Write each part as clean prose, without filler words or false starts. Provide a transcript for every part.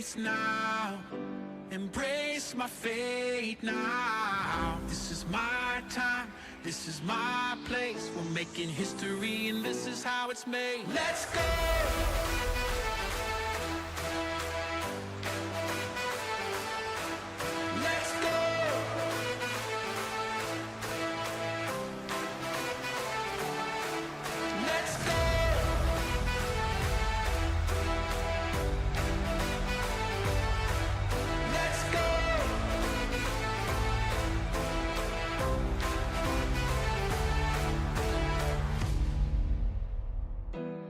grace now. Embrace my fate now. This is my time, this is my place. We're making history and this is how it's made. Let's go!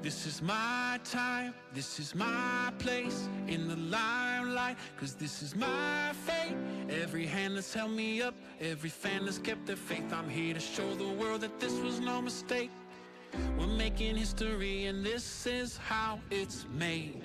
This is my time, this is my place in the limelight, 'cause this is my fate. Every hand that's held me up, every fan that's kept their faith. I'm here to show the world that this was no mistake. We're making history and this is how it's made.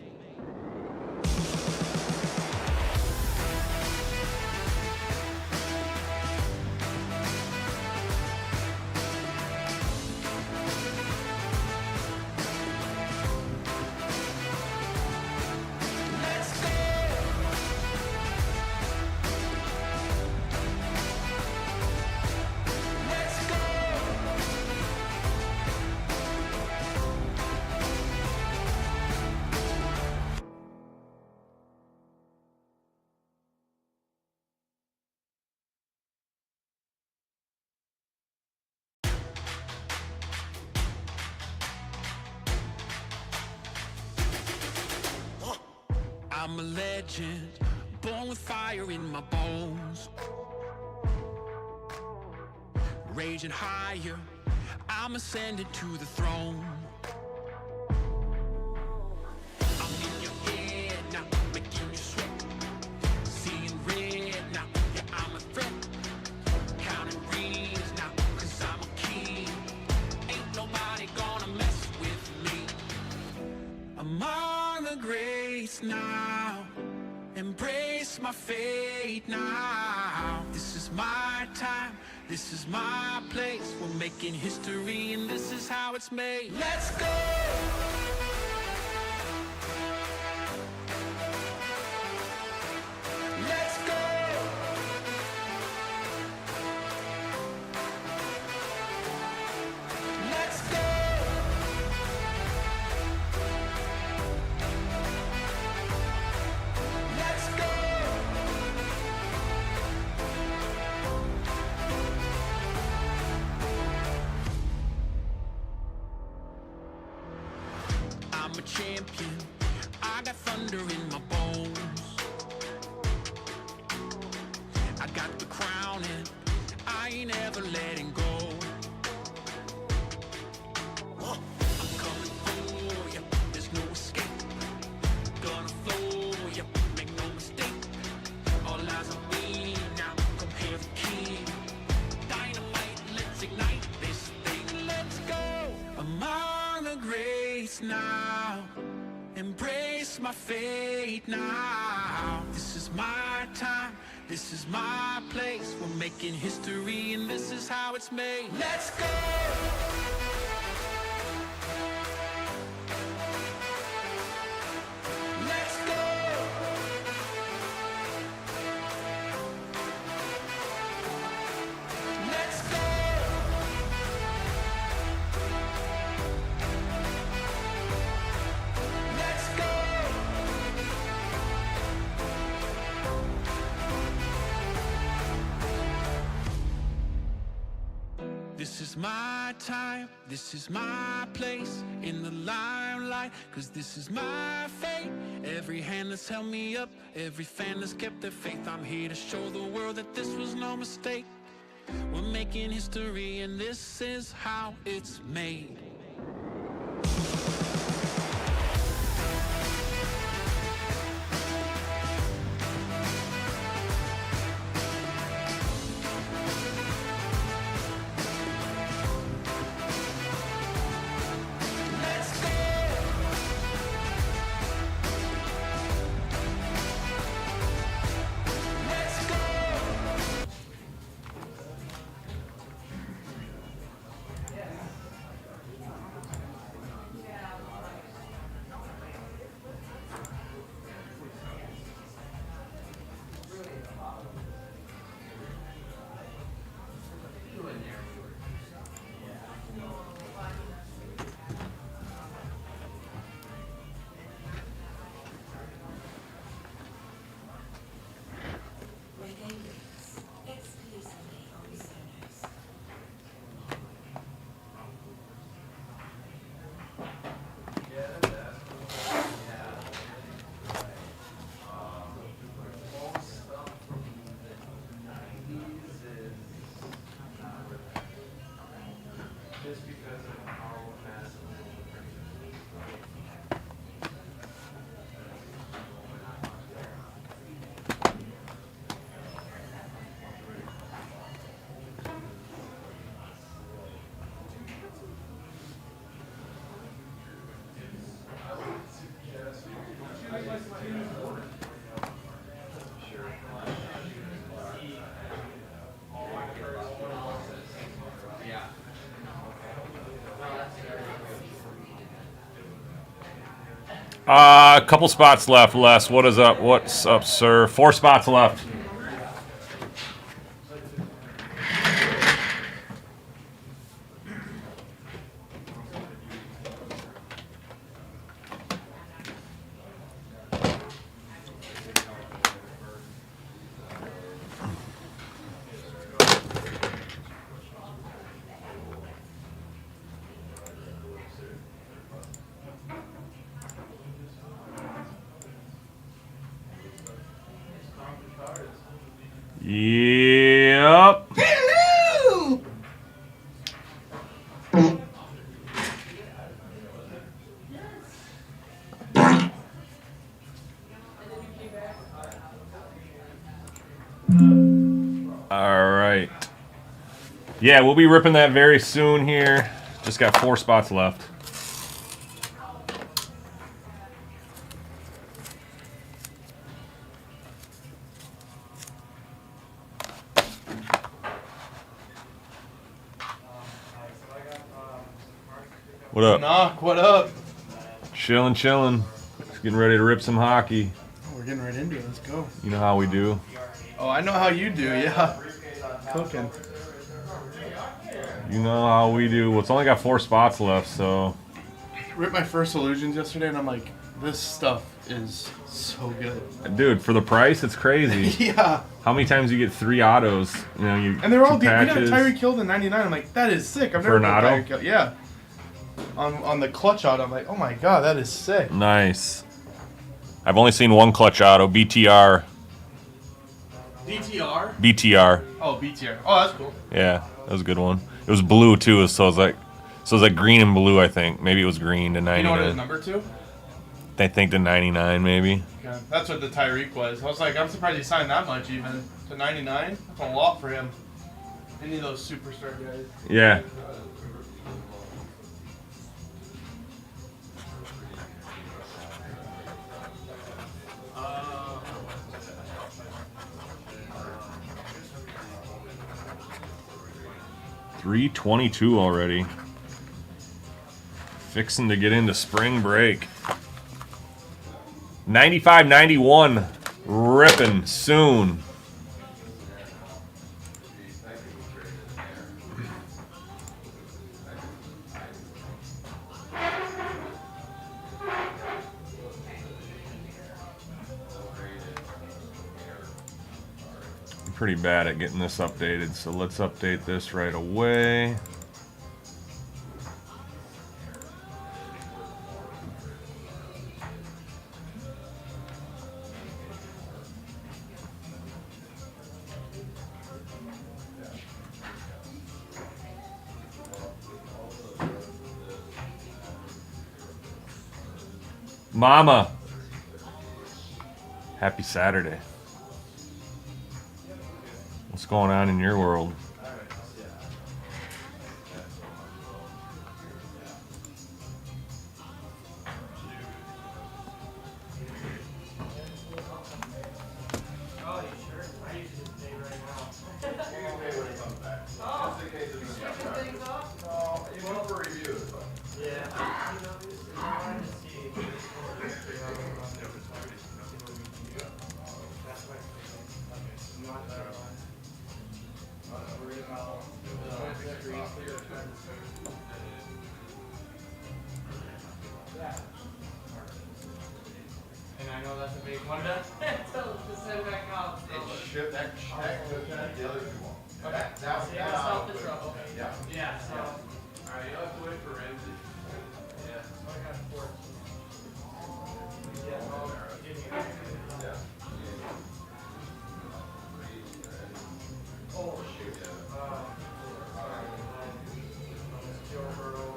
I'm a legend, born with fire in my bones. Raging higher, I'm ascending to the throne. I'm in your head now, making you sweat. Seeing red now, yeah, I'm a threat. Counting rings now, 'cause I'm a king. Ain't nobody gonna mess with me. Among the greats now, embrace my fate now. This is my time, this is my place. We're making history and this is how it's made. Let's go! I'm a champion, I got thunder in my bones. I got the crown and I ain't ever letting go. I'm coming for you, there's no escape. Gonna flow you, make no mistake. All eyes on me now, come here the king. Dynamite, let's ignite this thing, let's go. Among the greats now, embrace my fate now. This is my time, this is my place. We're making history and this is how it's made. Let's go! This is my time, this is my place in the limelight, 'cause this is my fate. Every hand that's held me up, every fan that's kept their faith. I'm here to show the world that this was no mistake. We're making history and this is how it's made. A couple spots left, Les. What is up? What's up, sir? 4 spots left. Yep. Hello! All right. Yeah, we'll be ripping that very soon here. Just got 4 spots left. What up? Knock, what up? Chillin'. Just getting ready to rip some hockey. Oh, we're getting right into it. Let's go. You know how we do. Oh, I know how you do, yeah. Cooking. You know how we do. Well, it's only got 4 spots left, so. Ripped my first Illusions yesterday, and I'm like, this stuff is so good. Dude, for the price, it's crazy. Yeah. How many times you get 3 autos? You know, you And they're all 2 deep. We got a patches. Tyreek Hill in 99. I'm like, that is sick. I've For never an put auto? Tyreek Hill. Yeah. On the clutch auto, I'm like, oh my god, that is sick. Nice. I've only seen 1 clutch auto, BTR. DTR? BTR. Oh, BTR. Oh, that's cool. Yeah, that was a good one. It was blue too, so it was like green and blue, I think. Maybe it was green to 99. You know what it was number 2? I think to 99 maybe. Okay. That's what the Tyreek was. I was like, I'm surprised he signed that much even. To 99? That's a lot for him. Any of those superstar guys. Yeah. $322 already. Fixing to get into spring break. 95-91. Ripping soon. I'm pretty bad at getting this updated, so let's update this right away. Mama, happy Saturday. What's going on in your world? And I know that's a big one to send back out. Ship that check to the other two. Okay. Now, Stop the trouble. yeah. Yeah, so. Alright, you'll have to wait for Ramsey. Yeah. I got 4. Yeah, well, give me a- Yeah. Oh, shoot. Joe Burrow.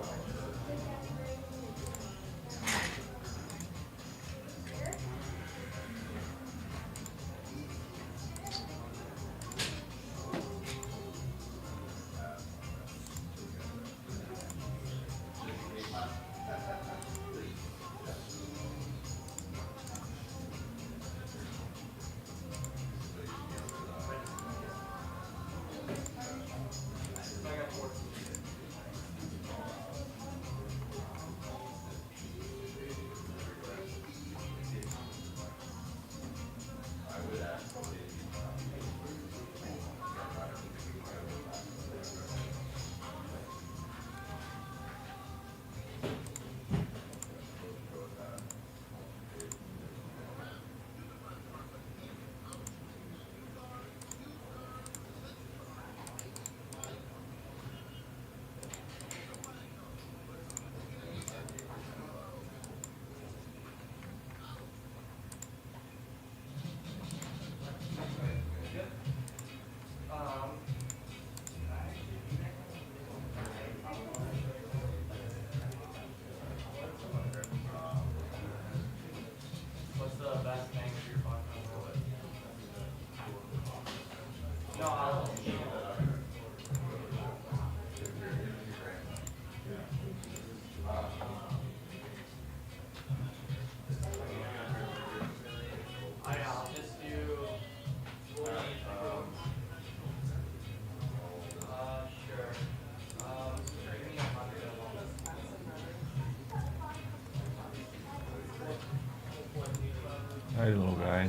the best thing for your buck. No, I'll. I'll just do. Sure. Give me 100 of them. Hi, little guy.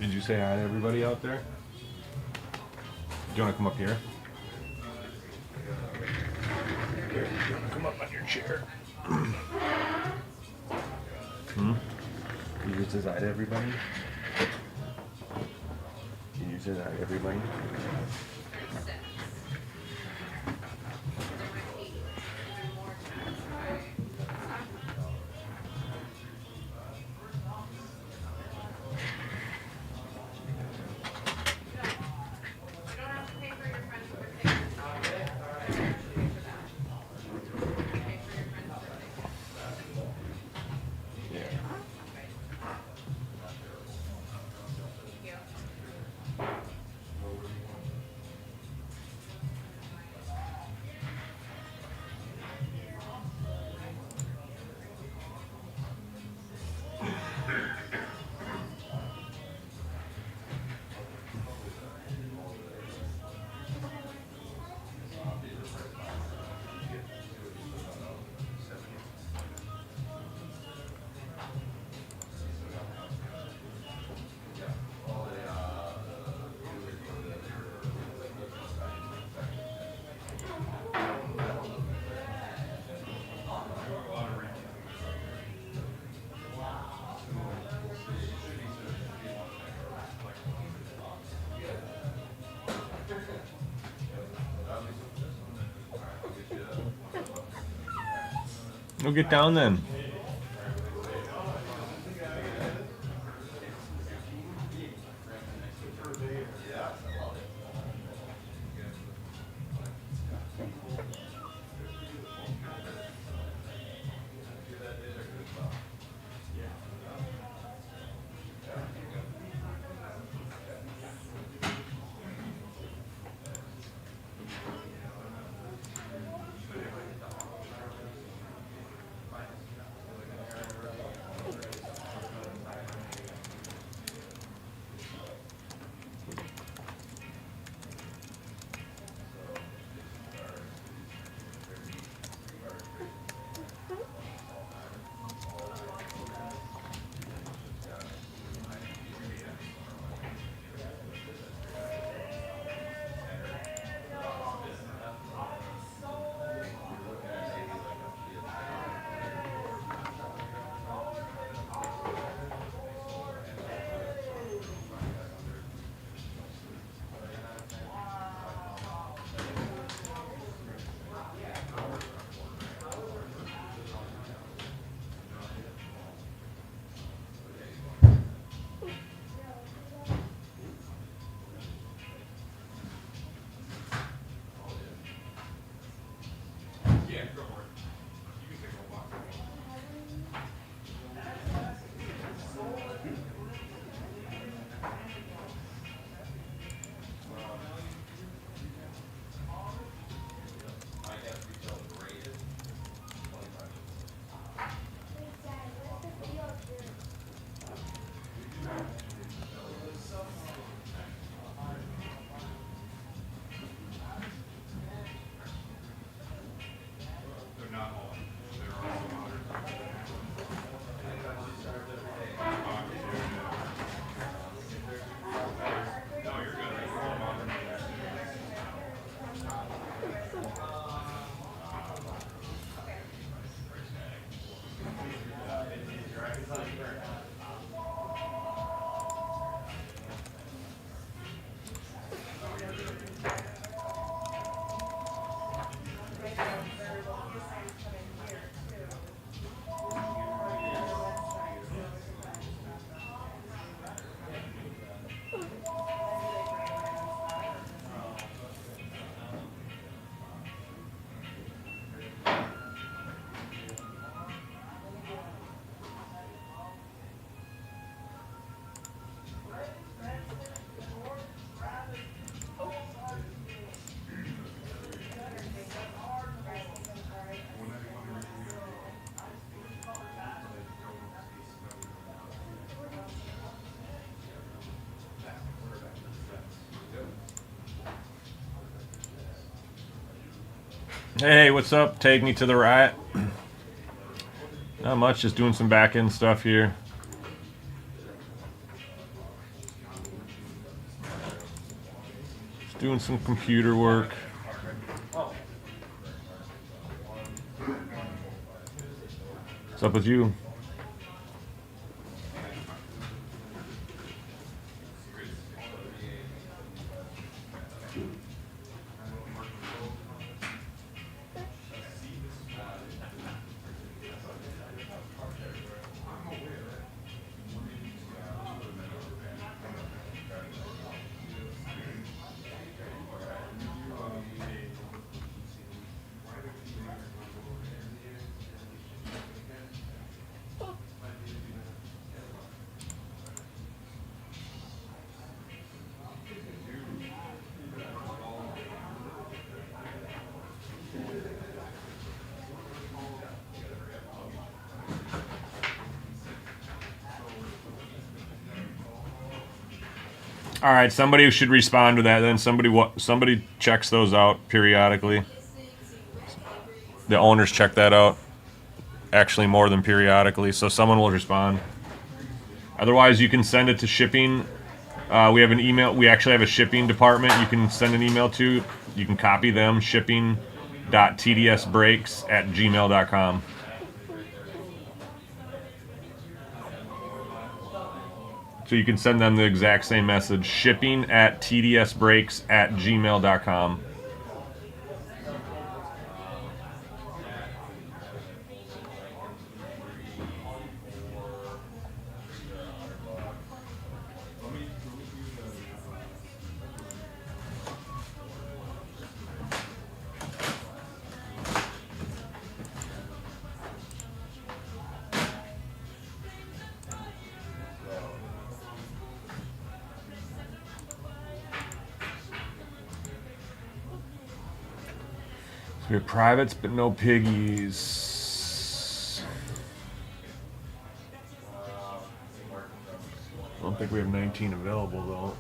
Did you say hi to everybody out there? Do you want to come up here? Here, you want to come up on your chair? Did you say hi to everybody? Did you say hi to everybody? We'll get down then. Hey, what's up? Take me to the riot. Not much, just doing some back end stuff here. Just doing some computer work. What's up with you? All right, somebody should respond to that. Then somebody checks those out periodically. The owners check that out. Actually, more than periodically, so someone will respond. Otherwise, you can send it to shipping. We have an email. We actually have a shipping department. You can send an email to. You can copy them. shipping.tdsbrakes@gmail.com. So you can send them the exact same message, shipping@tdsbrakes@gmail.com. We have privates, but no piggies. I don't think we have 19 available, though.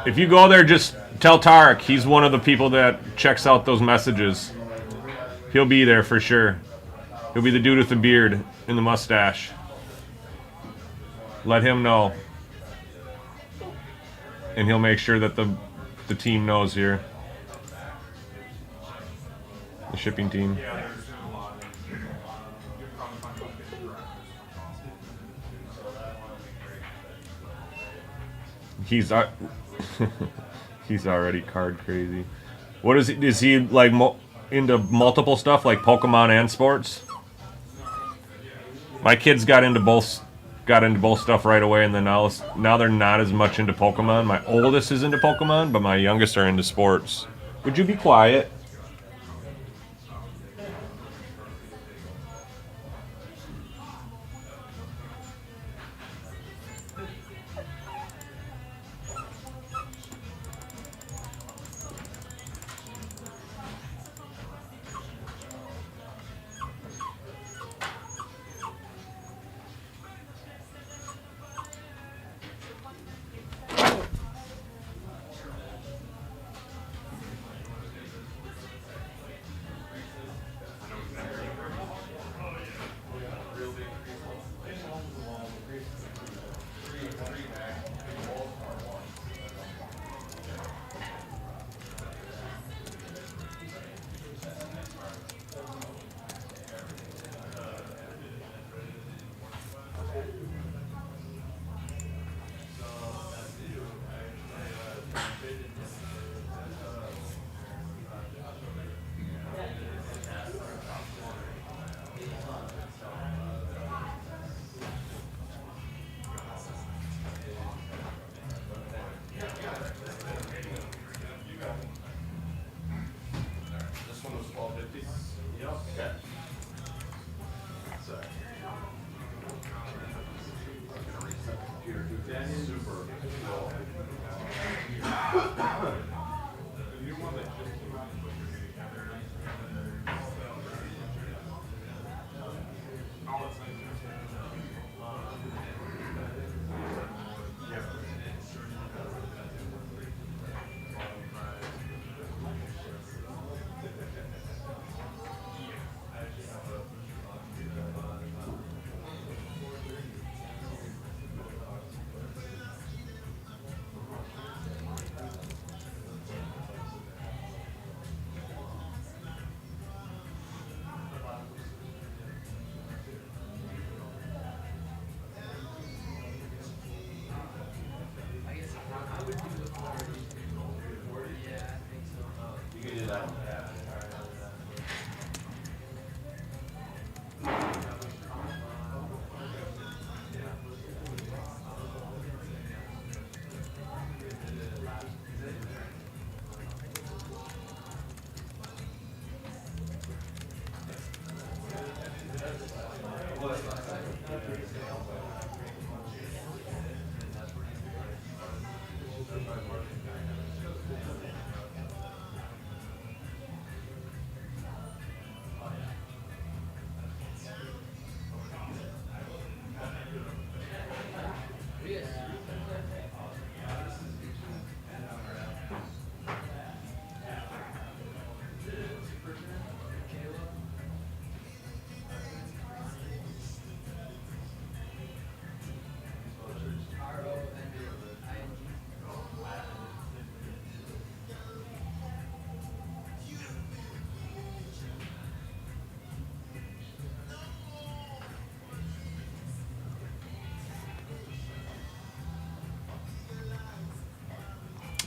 If you go there, just tell Tarek. He's one of the people that checks out those messages. He'll be there for sure. He'll be the dude with the beard and the mustache. Let him know. And he'll make sure that the team knows here. The shipping team. He's he's already card crazy. What is he? Is he like into multiple stuff like Pokemon and sports? My kids got into both stuff right away, and then now they're not as much into Pokemon. My oldest is into Pokemon, but my youngest are into sports. Would you be quiet?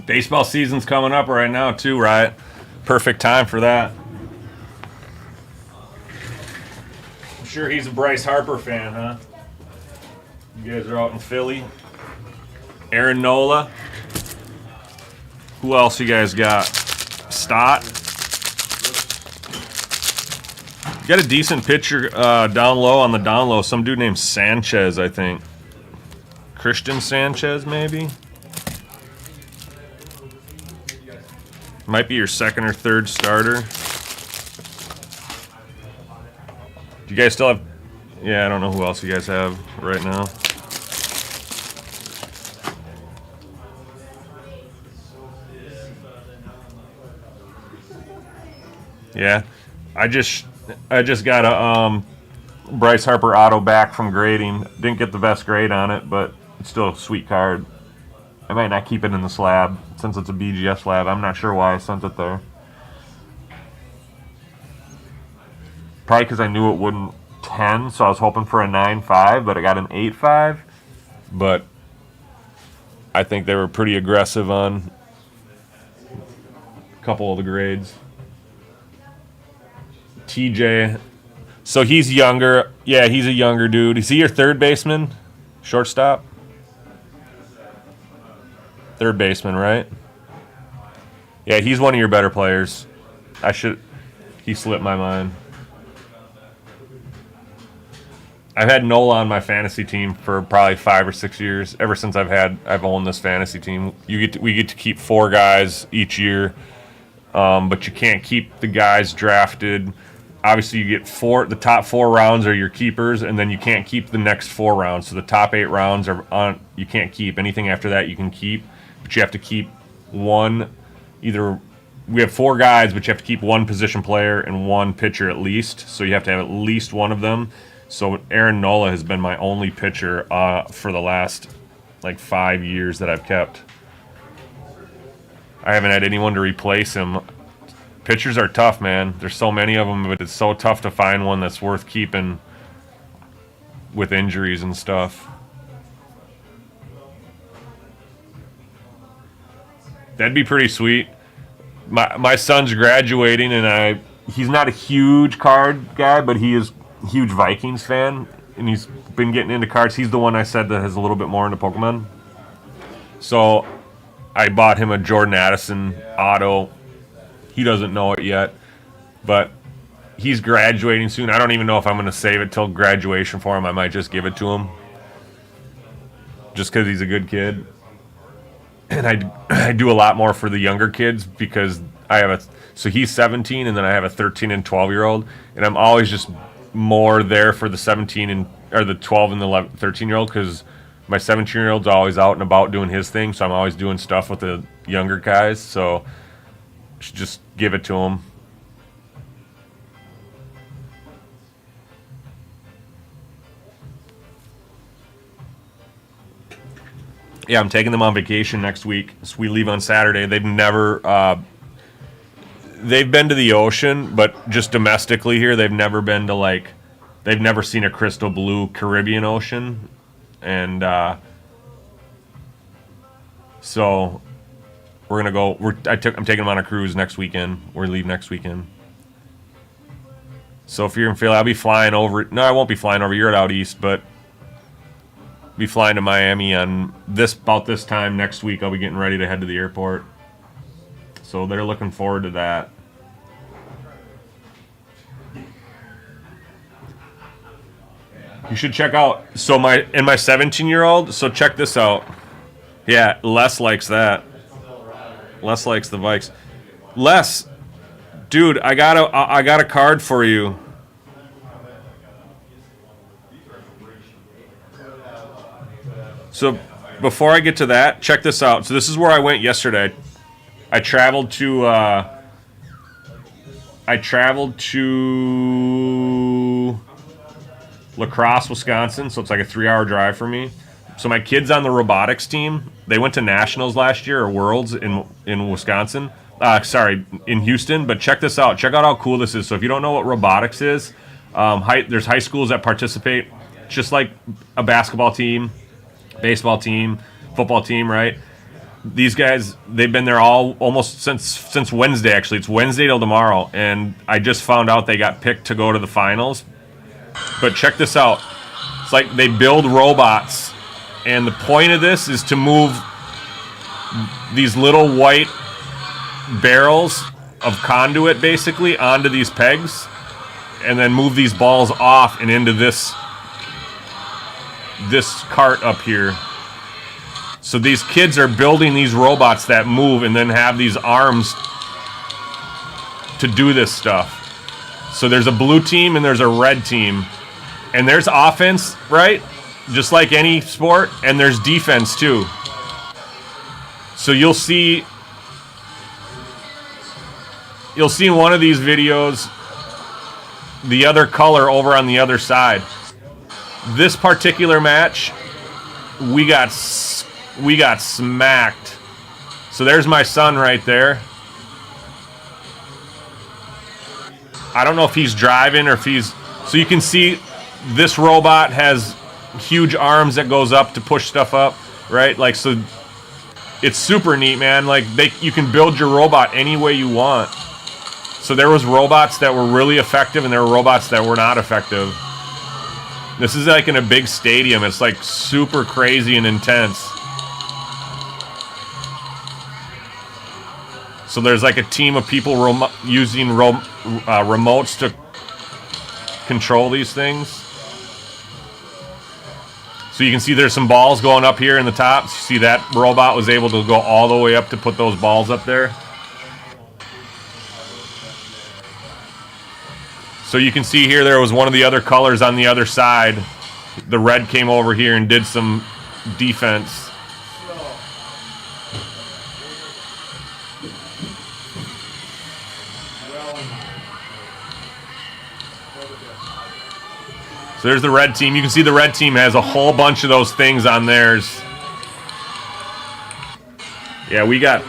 Baseball season's coming up right now too, right? Perfect time for that. I'm sure he's a Bryce Harper fan, huh? You guys are out in Philly. Aaron Nola. Who else you guys got? Stott. You got a decent pitcher down low on the down low. Some dude named Sanchez, I think. Christian Sanchez, maybe? Might be your second or third starter. Do you guys still have... Yeah, I don't know who else you guys have right now. Yeah. I just got a Bryce Harper auto back from grading. Didn't get the best grade on it, but it's still a sweet card. I might not keep it in the slab since it's a BGS slab. I'm not sure why I sent it there. Probably because I knew it wouldn't 10, so I was hoping for a 9.5, but I got an 8.5. But I think they were pretty aggressive on a couple of the grades. TJ. So he's younger. Yeah, he's a younger dude. Is he your third baseman? Shortstop? Third baseman, right? Yeah, he's one of your better players. He slipped my mind. I've had Nola on my fantasy team for probably 5 or 6 years. Ever since I've owned this fantasy team. We get to keep 4 guys each year, but you can't keep the guys drafted. Obviously, you get the top 4 rounds are your keepers, and then you can't keep the next 4 rounds. So the top 8 rounds you can't keep. Anything after that you can keep, but you have to keep one. We have 4 guys, but you have to keep 1 position player and 1 pitcher at least. So you have to have at least one of them. So Aaron Nola has been my only pitcher for the last 5 years that I've kept. I haven't had anyone to replace him. Pitchers are tough, man. There's so many of them, but it's so tough to find one that's worth keeping with injuries and stuff. That'd be pretty sweet. My son's graduating, and he's not a huge card guy, but he is a huge Vikings fan, and he's been getting into cards. He's the one I said that has a little bit more into Pokemon. So I bought him a Jordan Addison auto. He doesn't know it yet, but he's graduating soon. I don't even know if I'm going to save it till graduation for him. I might just give it to him just because he's a good kid. And I do a lot more for the younger kids because so he's 17, and then I have a 13 and 12-year-old, and I'm always just more there for the 17 or the 12 and the 13-year-old because my 17-year-old's always out and about doing his thing, so I'm always doing stuff with the younger guys. So just give it to him. Yeah, I'm taking them on vacation next week. So we leave on Saturday. They've been to the ocean, but just domestically here, they've never been to they've never seen a crystal blue Caribbean Ocean. And so we're going to go. I'm taking them on a cruise next weekend. We leave next weekend. So if you're in Philly, I'll be flying over. No, I won't be flying over. You're out east, but be flying to Miami on about this time next week. I'll be getting ready to head to the airport. So they're looking forward to that. You should check out. So my 17-year-old. So check this out. Yeah, Les likes that. Les likes the Vikes. Les, dude, I got a card for you. So before I get to that, check this out. So this is where I went yesterday. I traveled to La Crosse, Wisconsin, so it's like a 3-hour drive for me. So my kid's on the robotics team. They went to nationals last year, or worlds in Wisconsin. In Houston. But check this out. Check out how cool this is. So if you don't know what robotics is, there's high schools that participate, just like a basketball team, baseball team, football team, right? these guys, they've been there all almost since Wednesday. Actually, it's Wednesday till tomorrow, and I just found out they got picked to go to the finals. But check this out. It's like they build robots, and the point of this is to move these little white barrels of conduit basically onto these pegs, and then move these balls off and into this cart up here. So these kids are building these robots that move and then have these arms to do this stuff. So there's a blue team and there's a red team. And there's offense, right? Just like any sport. And there's defense too. So you'll see in one of these videos the other color over on the other side. This particular match, we got smacked. So there's my son right there. I don't know if he's driving or if he's... So you can see this robot has huge arms that goes up to push stuff up, right? Like, so it's super neat, man. Like, you can build your robot any way you want. So there was robots that were really effective and there were robots that were not effective. This is like in a big stadium. It's like super crazy and intense. So there's like a team of people using remotes to control these things. So you can see there's some balls going up here in the top. So you see that robot was able to go all the way up to put those balls up there. So you can see here there was one of the other colors on the other side. The red came over here and did some defense. So there's the red team. You can see the red team has a whole bunch of those things on theirs. Yeah, we got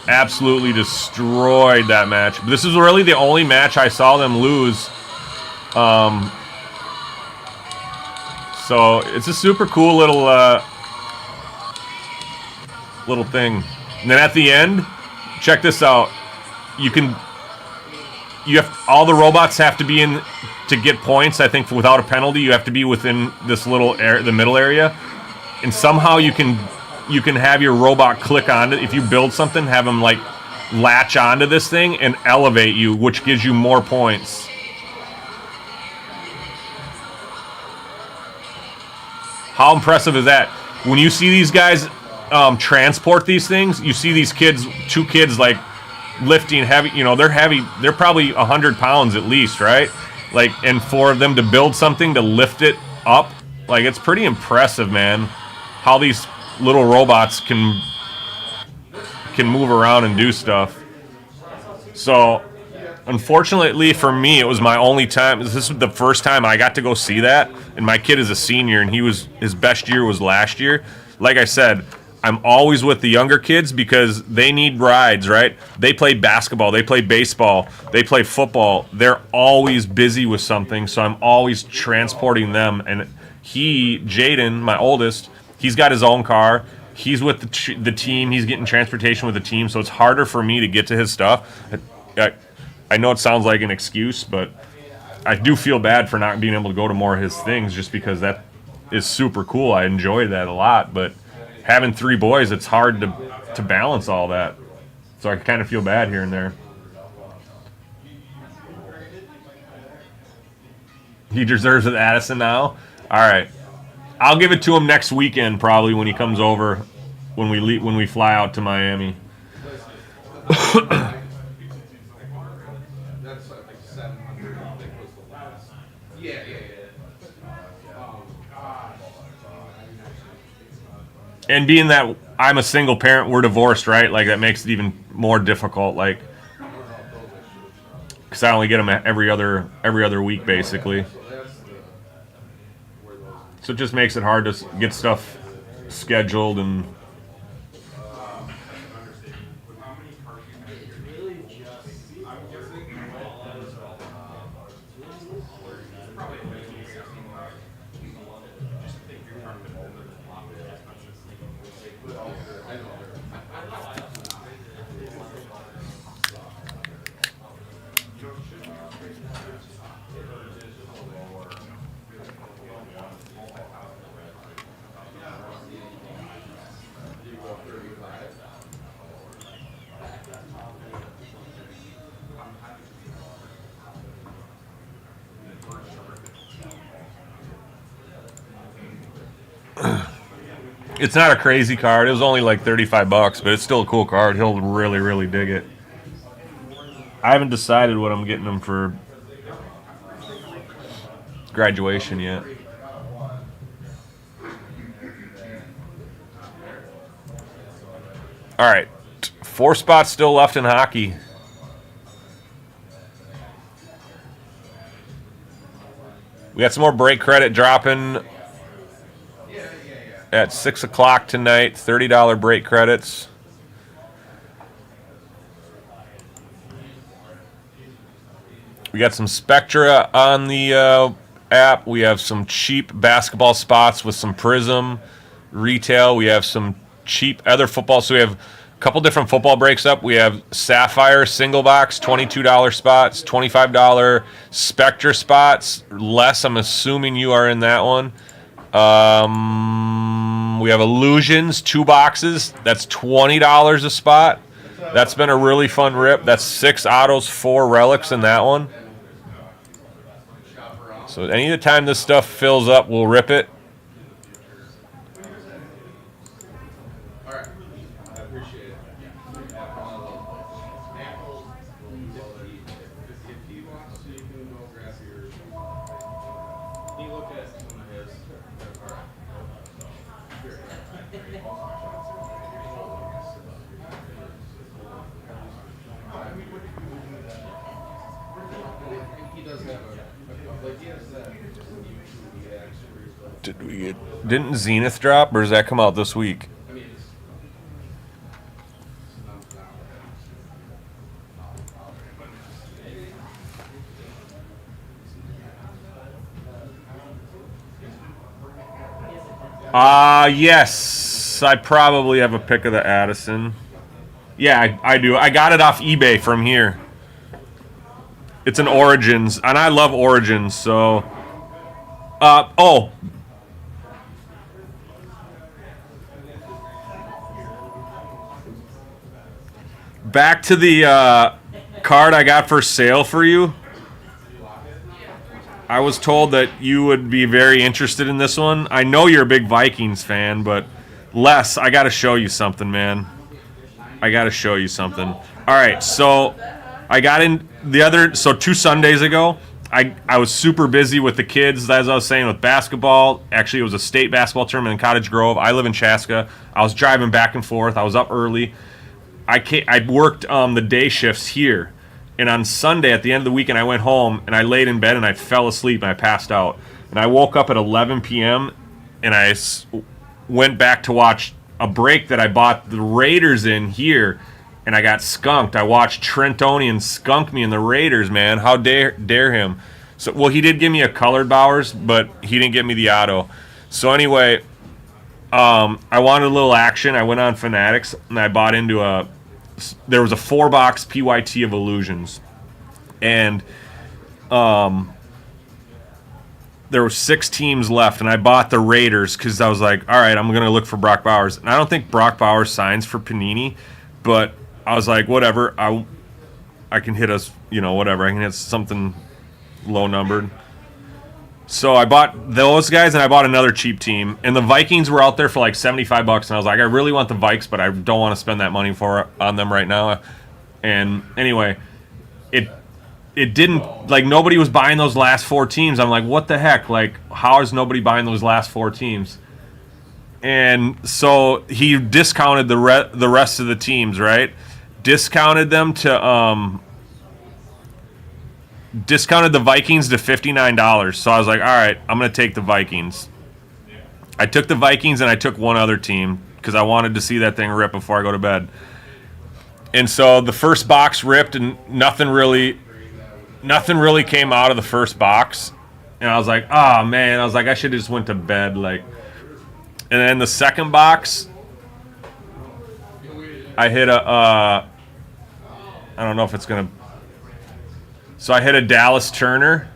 absolutely destroyed that match. But this is really the only match I saw them lose. So it's a super cool little thing. And then at the end, check this out. All the robots have to be in to get points. I think without a penalty, you have to be within this little the middle area, and somehow you can have your robot click on it. If you build something, have them like latch onto this thing and elevate you, which gives you more points. How impressive is that? When you see these guys transport these things, you see these kids, two kids like lifting heavy, they're heavy, they're probably 100 pounds at least, right? Like, and for them to build something to lift it up, like, it's pretty impressive, man, how these little robots can move around and do stuff. So unfortunately for me, it was my only time. This was the first time I got to go see that, and my kid is a senior, and his best year was last year. Like I said, I'm always with the younger kids because they need rides, right? They play basketball, they play baseball, they play football. They're always busy with something, so I'm always transporting them. And Jaden, my oldest, he's got his own car. He's with the team. He's getting transportation with the team, so it's harder for me to get to his stuff. I know it sounds like an excuse, but I do feel bad for not being able to go to more of his things just because that is super cool. I enjoy that a lot, but having three boys, it's hard to balance all that. So I kind of feel bad here and there. He deserves it, Addison, now? All right. I'll give it to him next weekend probably when he comes over, when we fly out to Miami. And being that I'm a single parent, we're divorced, right? Like, that makes it even more difficult, like, because I only get them every other week, basically. So it just makes it hard to get stuff scheduled and... It's not a crazy card. It was only like $35, but it's still a cool card. He'll really, really dig it. I haven't decided what I'm getting him for graduation yet. All right, 4 spots still left in hockey. We got some more break credit dropping at 6 o'clock tonight. $30 break credits. We got some Spectra on the app. We have some cheap basketball spots with some Prism retail. We have some cheap other football. So we have a couple different football breaks up. We have Sapphire single box, $22 spots, $25 Spectra spots. Les, I'm assuming you are in that one. We have Illusions, 2 boxes. That's $20 a spot. That's been a really fun rip. That's 6 autos, 4 relics in that one. So any time this stuff fills up, we'll rip it. All right. I appreciate it. If he wants to, you can go grab yours. Can you look at some of his? All right. He does have a, like he has that. Didn't Zenith drop, or does that come out this week? I mean, it's Yes. I probably have a pick of the Addison. Yeah, I do. I got it off eBay from here. It's an Origins, and I love Origins, so... oh. Back to the card I got for sale for you. I was told that you would be very interested in this one. I know you're a big Vikings fan, but Les, I got to show you something, man. I got to show you something. All right, so I got in the other... So 2 Sundays ago, I was super busy with the kids, as I was saying, with basketball. Actually, it was a state basketball tournament in Cottage Grove. I live in Chaska. I was driving back and forth. I was up early. I worked the day shifts here. And on Sunday, at the end of the weekend, I went home, and I laid in bed, and I fell asleep, and I passed out. And I woke up at 11 p.m., and I went back to watch a break that I bought the Raiders in here, and I got skunked. I watched Trentonian skunk me in the Raiders, man. How dare him. So, well, he did give me a colored Bowers, but he didn't give me the auto. So anyway, I wanted a little action. I went on Fanatics, and I bought into there was a 4-box PYT of Illusions. And there were 6 teams left, and I bought the Raiders because I was like, all right, I'm going to look for Brock Bowers. And I don't think Brock Bowers signs for Panini, but I was like, whatever. I can hit us, whatever. I can hit something low-numbered. So I bought those guys, and I bought another cheap team. And the Vikings were out there for like $75, and I was like, I really want the Vikes, but I don't want to spend that money on them right now. And anyway, it didn't, like, nobody was buying those last 4 teams. I'm like, what the heck? Like, how is nobody buying those last 4 teams? And so he discounted the rest of the teams, right? Discounted them to discounted the Vikings to $59. So I was like, all right, I'm going to take the Vikings. I took the Vikings, and I took one other team because I wanted to see that thing rip before I go to bed. And so the first box ripped, and nothing really came out of the first box. And I was like, oh, man. I was like, I should have just went to bed. Like, and then the second box, I hit I don't know if it's going to... So I hit a Dallas Turner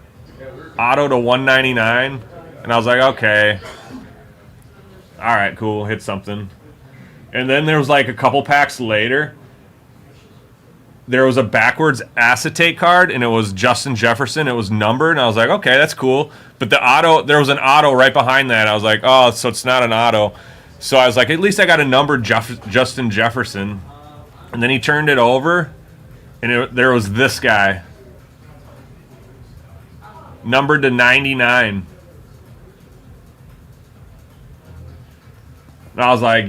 auto to 199, and I was like, okay, all right, cool, hit something. And then there was like a couple packs later, there was a backwards acetate card, and it was Justin Jefferson. It was numbered, and I was like, okay, that's cool. But the auto, there was an auto right behind that. I was like, oh, so it's not an auto. So I was like, at least I got a numbered Justin Jefferson. And then he turned it over, and there was this guy, numbered to 99. And I was like,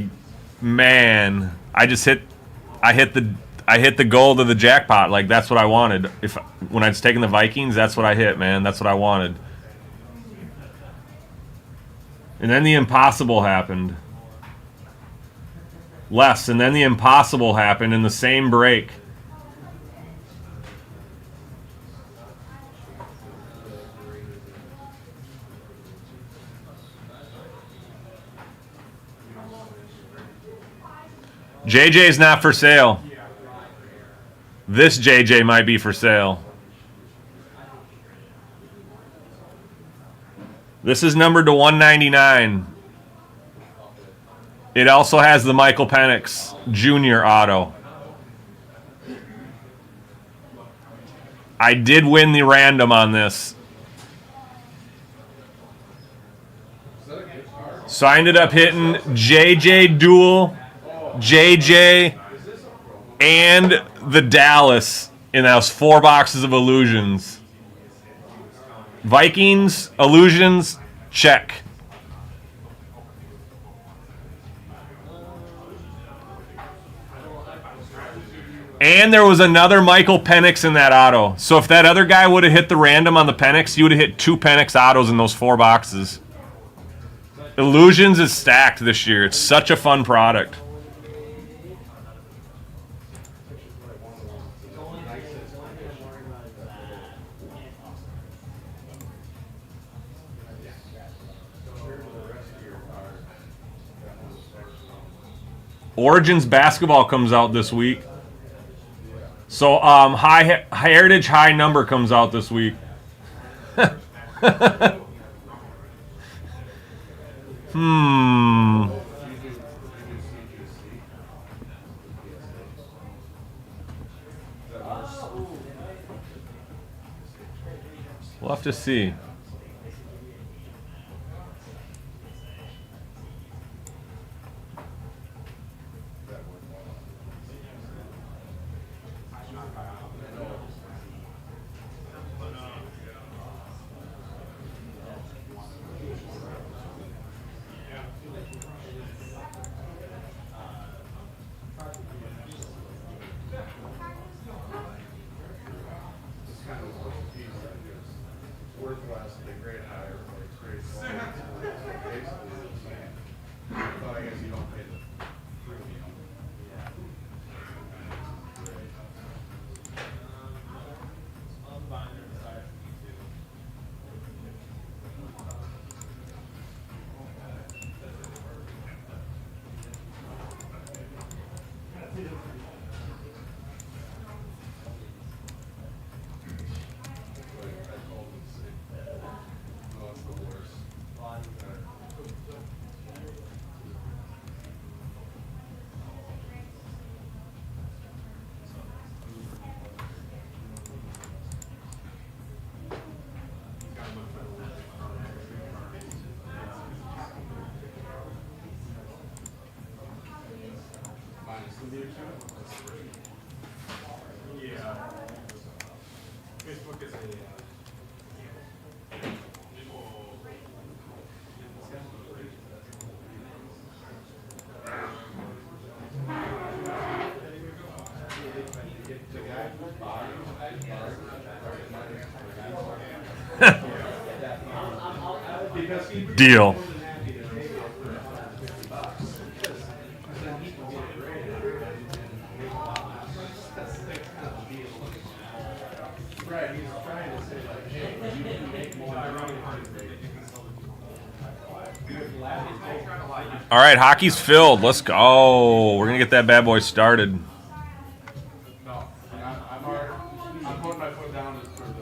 man, I hit the gold of the jackpot. Like, that's what I wanted. When I was taking the Vikings, that's what I hit, man. That's what I wanted. And then the impossible happened. And then the impossible happened in the same break. JJ's not for sale. This JJ might be for sale. This is numbered to 199. It also has the Michael Penix Jr. auto. I did win the random on this. So I ended up hitting JJ Duel, JJ, and the Dallas, and that was 4 boxes of Illusions. Vikings, Illusions, check. And there was another Michael Penix in that auto. So if that other guy would have hit the random on the Penix, you would have hit 2 Penix autos in those 4 boxes. Illusions is stacked this year. It's such a fun product. Origins basketball comes out this week. So Heritage High Number comes out this week. We'll have to see. Deal. All right, hockey's filled. Let's go. We're going to get that bad boy started. No, I'm putting my foot down for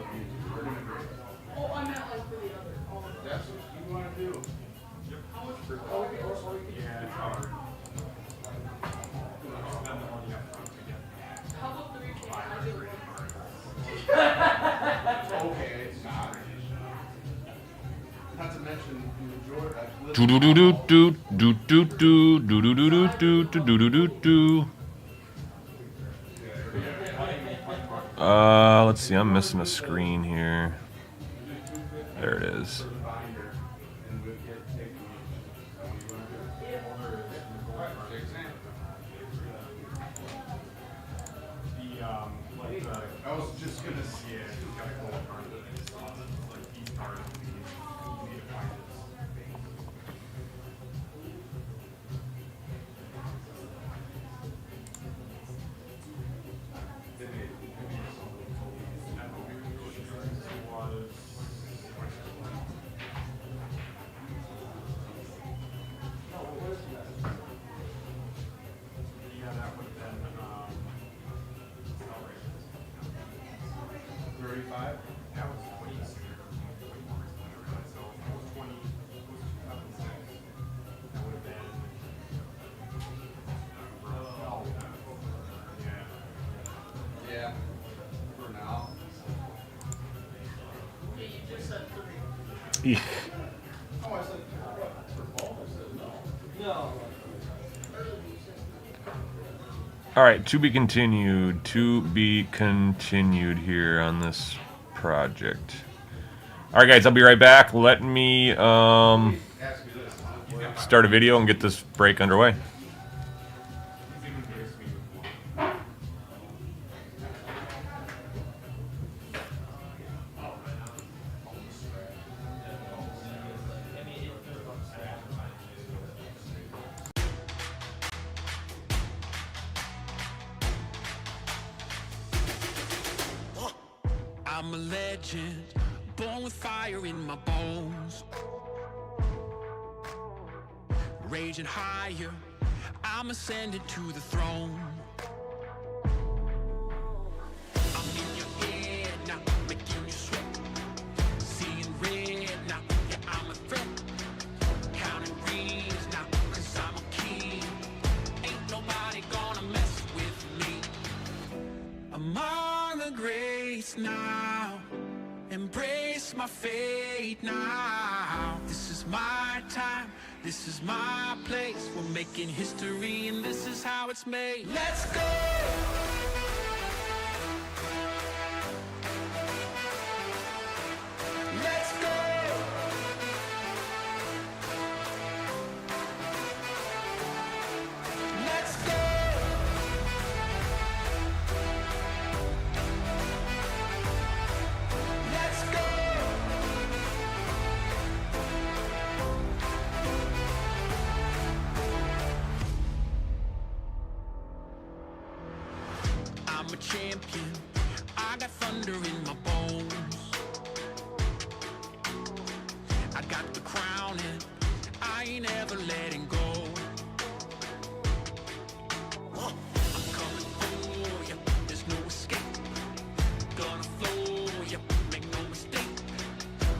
We're gonna grade. Oh, I meant like for the other. All of them. That's what you wanna do. How much for? Oh, we could, or we could. Yeah, it's hard. How about the replay? I did one. Okay, it's not. Not to mention, Jordan, I've lived. Do do do do do do do do do do do do do do do do do. Let's see. I'm missing a screen here. There it is. I was just gonna see it. Yeah, that would have been, 35? that was 20, so it was 20, it was 2006. That would have been, yeah. Yeah. For now. Yeah, you just said 3. Eek. Oh, I said, what? For both? I said no. No. Earlier you said 3. All right, to be continued. To be continued here on this project. All right, guys, I'll be right back. Let me Ask you this. start a video and get this break underway. I'm a legend, born with fire in my bones. Raging higher, I'm ascending to the throne. I'm in your head now, making you sweat. Seeing red now, yeah, I'm a threat. Counting rings now, 'cause I'm a king. Ain't nobody gonna mess with me. Among the greats now, embrace my fate now. This is my time, this is my place. We're making history and this is how it's made. Let's go! Let's go! Let's go! Let's go! I'm a champion. I got thunder in my bones. I got the crown and I ain't ever letting go. I'm coming for ya. There's no escape. Gonna flow ya. Make no mistake.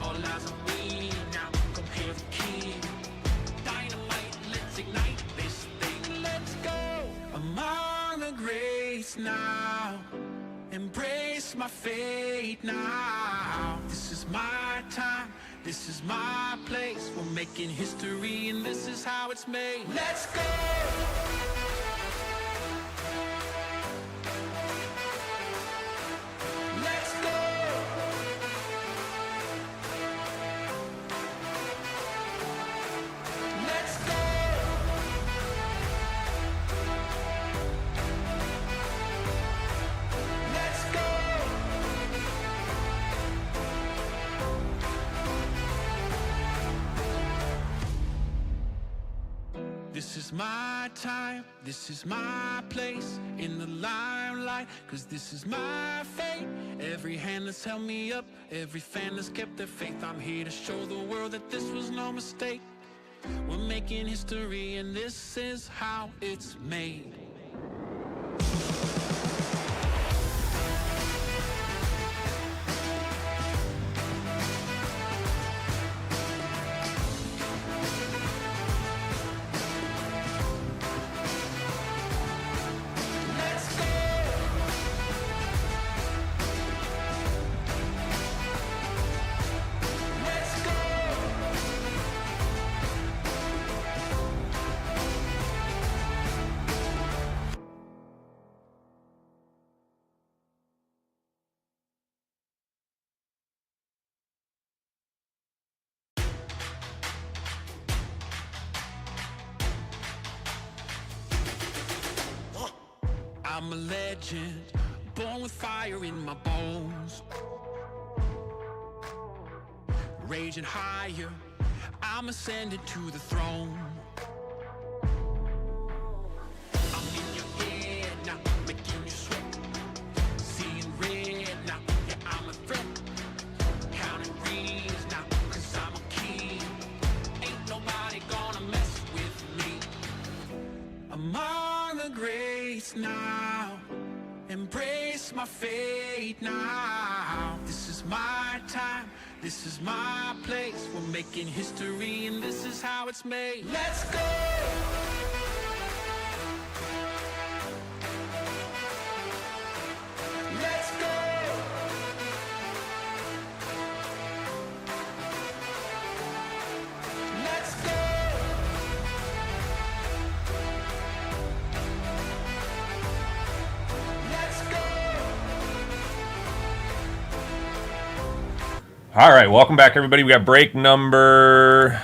All eyes on me now. Come here, the king. Dynamite, let's ignite this thing. Let's go. Among the greats now. Embrace my fate now. This is my time. This is my place. We're making history and this is how it's made. Let's go! Let's go! Let's go! Let's go! This is my time, this is my place in the limelight, 'cause this is my fate. Every hand that's held me up, every fan that's kept their faith. I'm here to show the world that this was no mistake. We're making history and this is how it's made. I'm a legend, born with fire in my bones. Raging higher, I'm ascending to the throne. I'm in your head now, making you sweat. Seeing red now, yeah, I'm a threat. Counting greens now, cause I'm a king. Ain't nobody gonna mess with me. Among the greats now, embrace my fate now. This is my time, this is my place. We're making history and this is how it's made. Let's go! Let's go! Let's go! Let's go! All right, welcome back, everybody. We got break number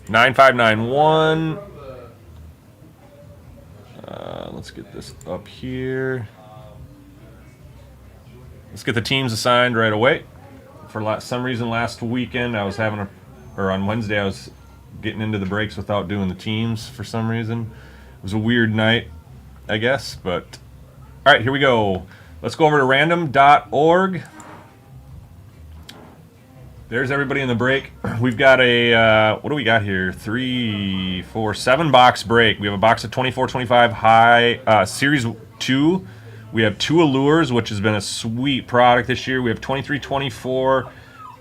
9591. Let's get this up here. Let's get the teams assigned right away. For some reason, last weekend I was having or on Wednesday I was getting into the breaks without doing the teams for some reason. It was a weird night, I guess. But all right, here we go. Let's go over to random.org. There's everybody in the break. We've got a, what do we got here? 3, 4, 7 box break. We have a box of 24-25 high, Series 2. We have 2 Allures, which has been a sweet product this year. We have 23-24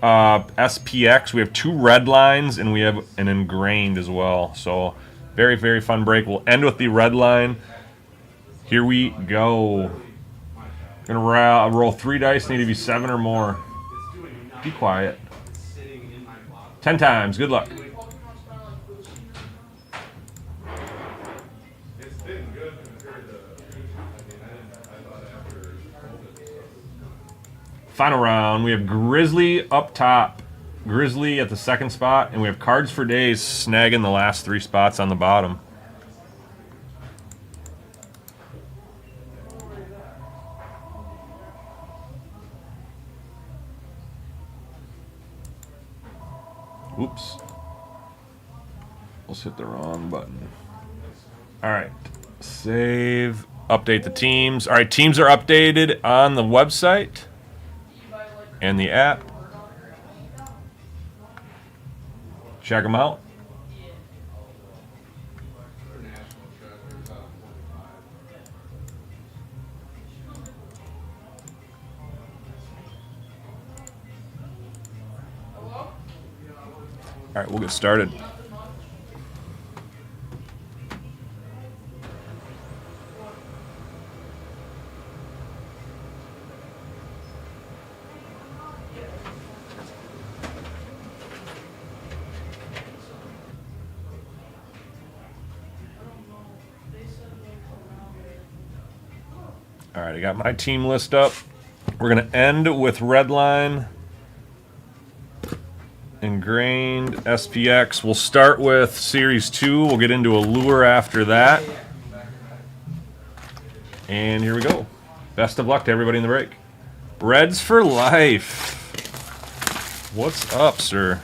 SPX. We have 2 Red Lines, and we have an Ingrained as well. So very, very fun break. We'll end with the Red Line. Here we go. Gonna roll 3 dice. Need to be 7 or more. Be quiet. 10 times. Good luck. It's been good compared to, I thought after COVID. Final round. We have Grizzly up top. Grizzly at the second spot. And we have Cards for Days snagging the last 3 spots on the bottom. Oops. Almost hit the wrong button. All right. Save. Update the teams. All right, teams are updated on the website and the app. Check them out. All right, we'll get started. All right, I got my team list up. We're going to end with Redline, Ingrained, SPX. We'll start with Series 2. We'll get into Allure after that. And here we go. Best of luck to everybody in the break. Reds for life. What's up, sir?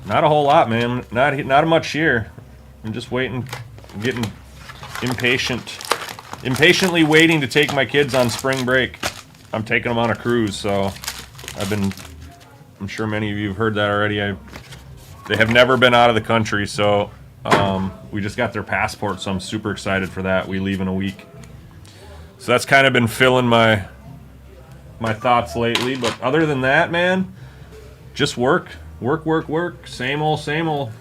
Not a whole lot, man. Not much here. I'm just waiting, getting impatient. Impatiently waiting to take my kids on spring break. I'm taking them on a cruise, so I'm sure many of you have heard that already. They have never been out of the country, so we just got their passport, so I'm super excited for that. We leave in a week. So that's kind of been filling my thoughts lately. But other than that, man, just work. Same old, same old.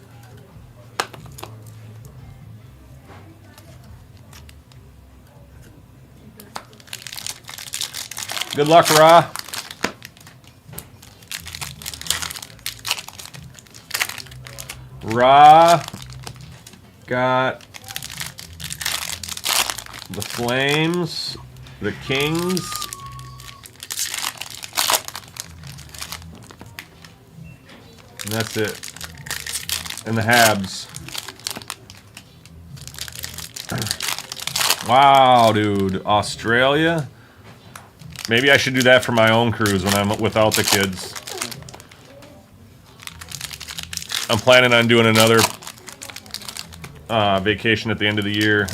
Good luck, Ra. Ra got the Flames, the Kings, and that's it. And the Habs. Wow, dude. Australia? Maybe I should do that for my own cruise when I'm without the kids. I'm planning on doing another vacation at the end of the year.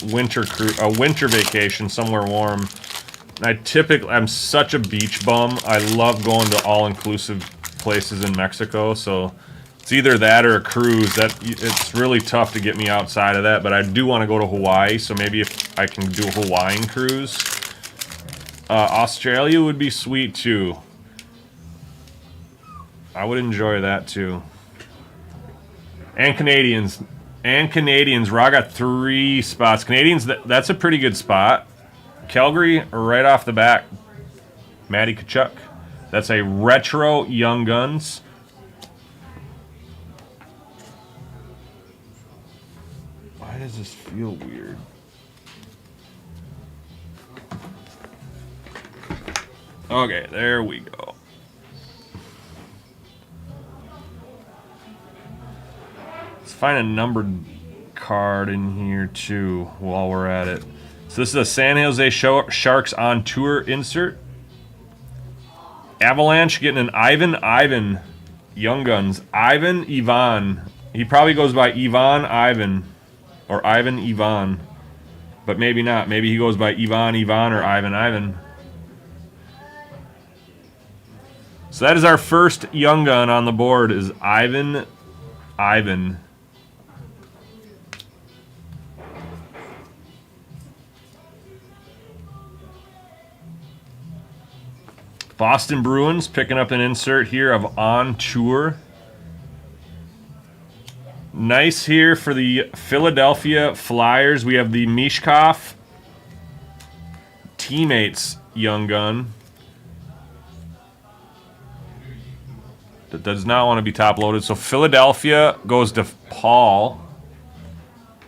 A winter vacation somewhere warm. I'm such a beach bum. I love going to all-inclusive places in Mexico, so it's either that or a cruise. It's really tough to get me outside of that, but I do want to go to Hawaii, so maybe if I can do a Hawaiian cruise. Australia would be sweet too. I would enjoy that too. And Canadians. I got 3 spots. Canadians, that's a pretty good spot. Calgary, right off the bat. Matty Kachuk. That's a retro Young Guns. Why does this feel weird? Okay, there we go. Let's find a numbered card in here too while we're at it. So this is a San Jose Sharks on tour insert. Avalanche getting an Ivan Young Guns. Ivan. He probably goes by Ivan or Ivan. But maybe not. Maybe he goes by Ivan or Ivan. So that is our first Young Gun on the board is Ivan. Boston Bruins picking up an insert here of On Tour. Nice here for the Philadelphia Flyers. We have the Mishkov Teammates Young Gun. That does not want to be top loaded. So Philadelphia goes to Paul.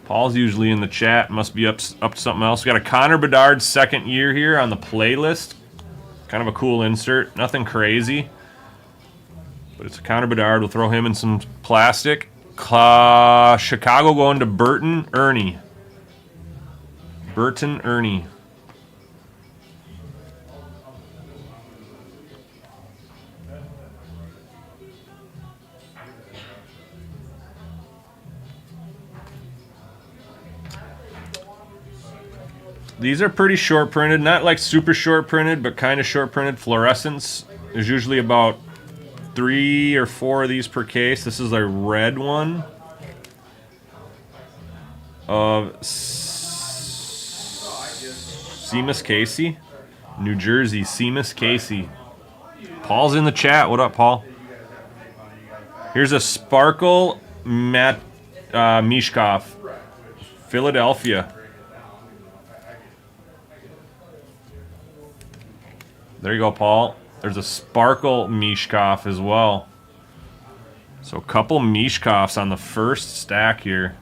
Paul's usually in the chat. Must be up to something else. We got a Connor Bedard second year here on the playlist. Kind of a cool insert. Nothing crazy. But it's a Connor Bedard. We'll throw him in some plastic. Chicago going to Burton Ernie. These are pretty short printed, not like super short printed, but kind of short printed. Fluorescence. There's usually about 3 or 4 of these per case. This is a red one of Seamus Casey, New Jersey. Seamus Casey. Paul's in the chat. What up, Paul? Here's a Sparkle Mishkov, Philadelphia. There you go, Paul. There's a Sparkle Mishkov as well. So a couple Mishkovs on the first stack here.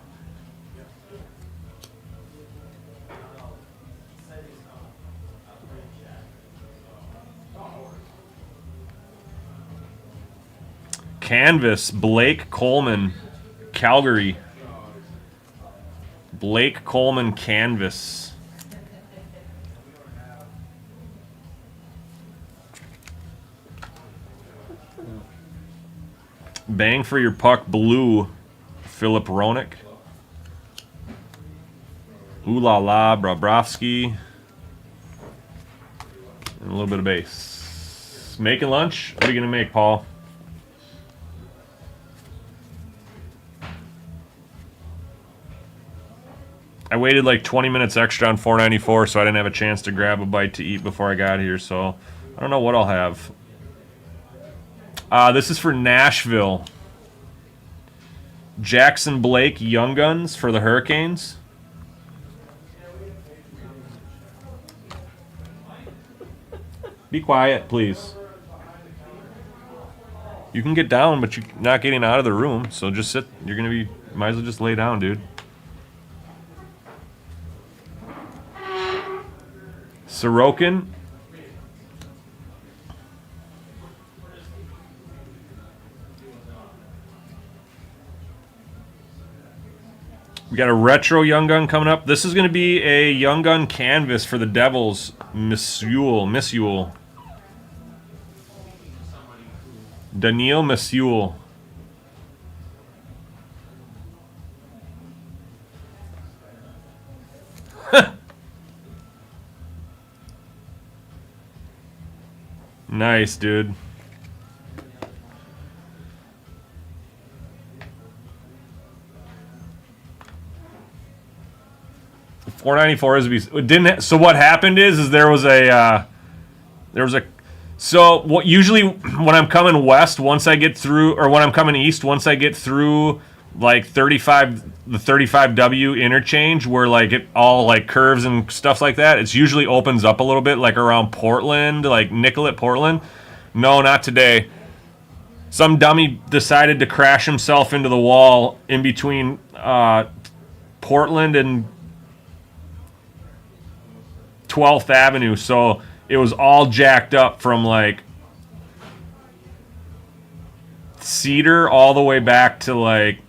Canvas, Blake Coleman, Calgary. Blake Coleman Canvas. Bang for your puck, blue, Philip Roenick. Ooh la la, Bobrovsky. And a little bit of base. Making lunch? What are you going to make, Paul? I waited like 20 minutes extra on $4.94, so I didn't have a chance to grab a bite to eat before I got here, so I don't know what I'll have. This is for Nashville. Jackson Blake Young Guns for the Hurricanes. Be quiet, please. You can get down, but you're not getting out of the room, so just sit. You're going to be, might as well just lay down, dude. Sorokin. We got a retro Young Gun coming up. This is going to be a Young Gun canvas for the Devils. Miss Yule. Daniil Misule. Nice, dude. $4.94 is didn't. So what happened is there was a so what usually when I'm coming west, once I get through, or when I'm coming east, once I get through like the 35W interchange where like it all like curves and stuff like that, it usually opens up a little bit, like around Portland, like Nicollet, Portland. No, not today. Some dummy decided to crash himself into the wall in between Portland and 12th Avenue, so it was all jacked up from like Cedar all the way back to like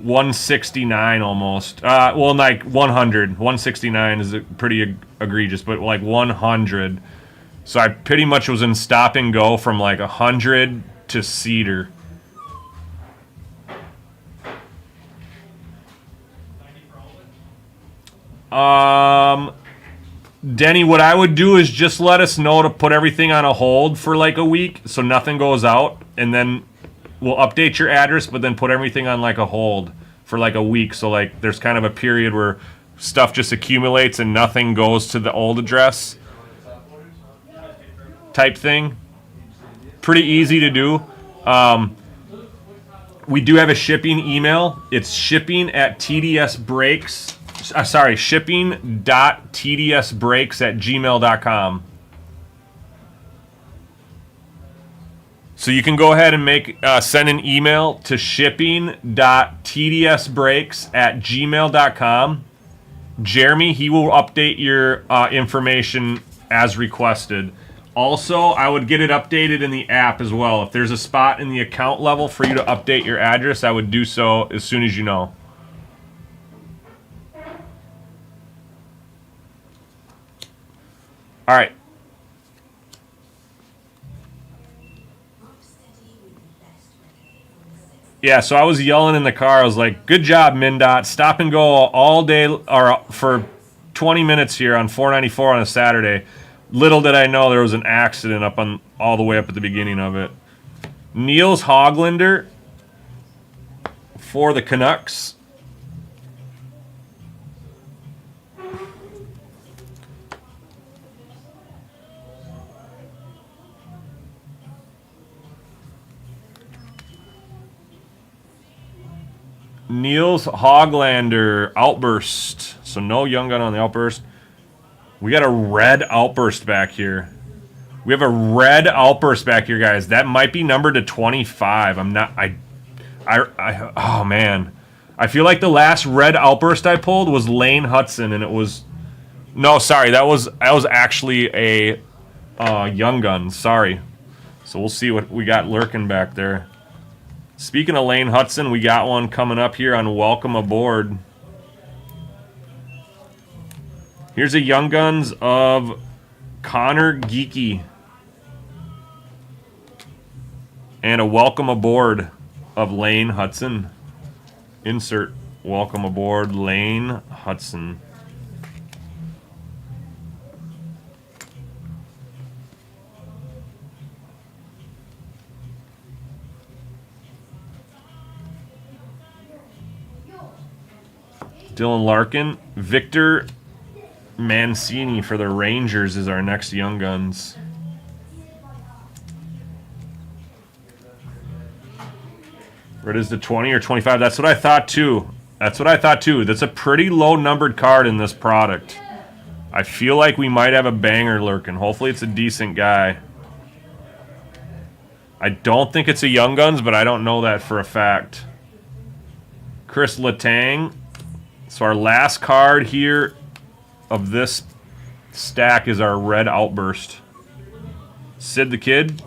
169 almost. Well, like 100. 169 is pretty egregious, but like 100. So I pretty much was in stop and go from like 100 to Cedar. Denny, what I would do is just let us know to put everything on a hold for like a week so nothing goes out, and then we'll update your address, but then put everything on like a hold for like a week. So like there's kind of a period where stuff just accumulates and nothing goes to the old address type thing. Pretty easy to do. We do have a shipping email. It's shipping.tdsbrakes@gmail.com. So you can go ahead and send an email to shipping.tdsbrakes@gmail.com. Jeremy, he will update your information as requested. Also, I would get it updated in the app as well. If there's a spot in the account level for you to update your address, I would do so as soon as you know. All right. Yeah, so I was yelling in the car. I was like, good job, MnDOT. Stop and go all day or for 20 minutes here on 494 on a Saturday. Little did I know there was an accident all the way up at the beginning of it. Niels Hoglander for the Canucks. Niels Hoglander Outburst. So no Young Gun on the Outburst. We got a red Outburst back here. We have a red Outburst back here, guys. That might be numbered to 25. Oh man. I feel like the last red Outburst I pulled was Lane Hudson, and it was... No, sorry. That was actually a Young Gun. Sorry. So we'll see what we got lurking back there. Speaking of Lane Hudson, we got one coming up here on Welcome Aboard. Here's a Young Guns of Connor Geeky. And a Welcome Aboard of Lane Hudson. Insert Welcome Aboard Lane Hudson. Dylan Larkin. Victor Mancini for the Rangers is our next Young Guns. Red is the 20 or 25. That's what I thought too. That's a pretty low numbered card in this product. I feel like we might have a banger lurking. Hopefully it's a decent guy. I don't think it's a Young Guns, but I don't know that for a fact. Chris Letang. So our last card here of this stack is our red Outburst. Sid the Kid.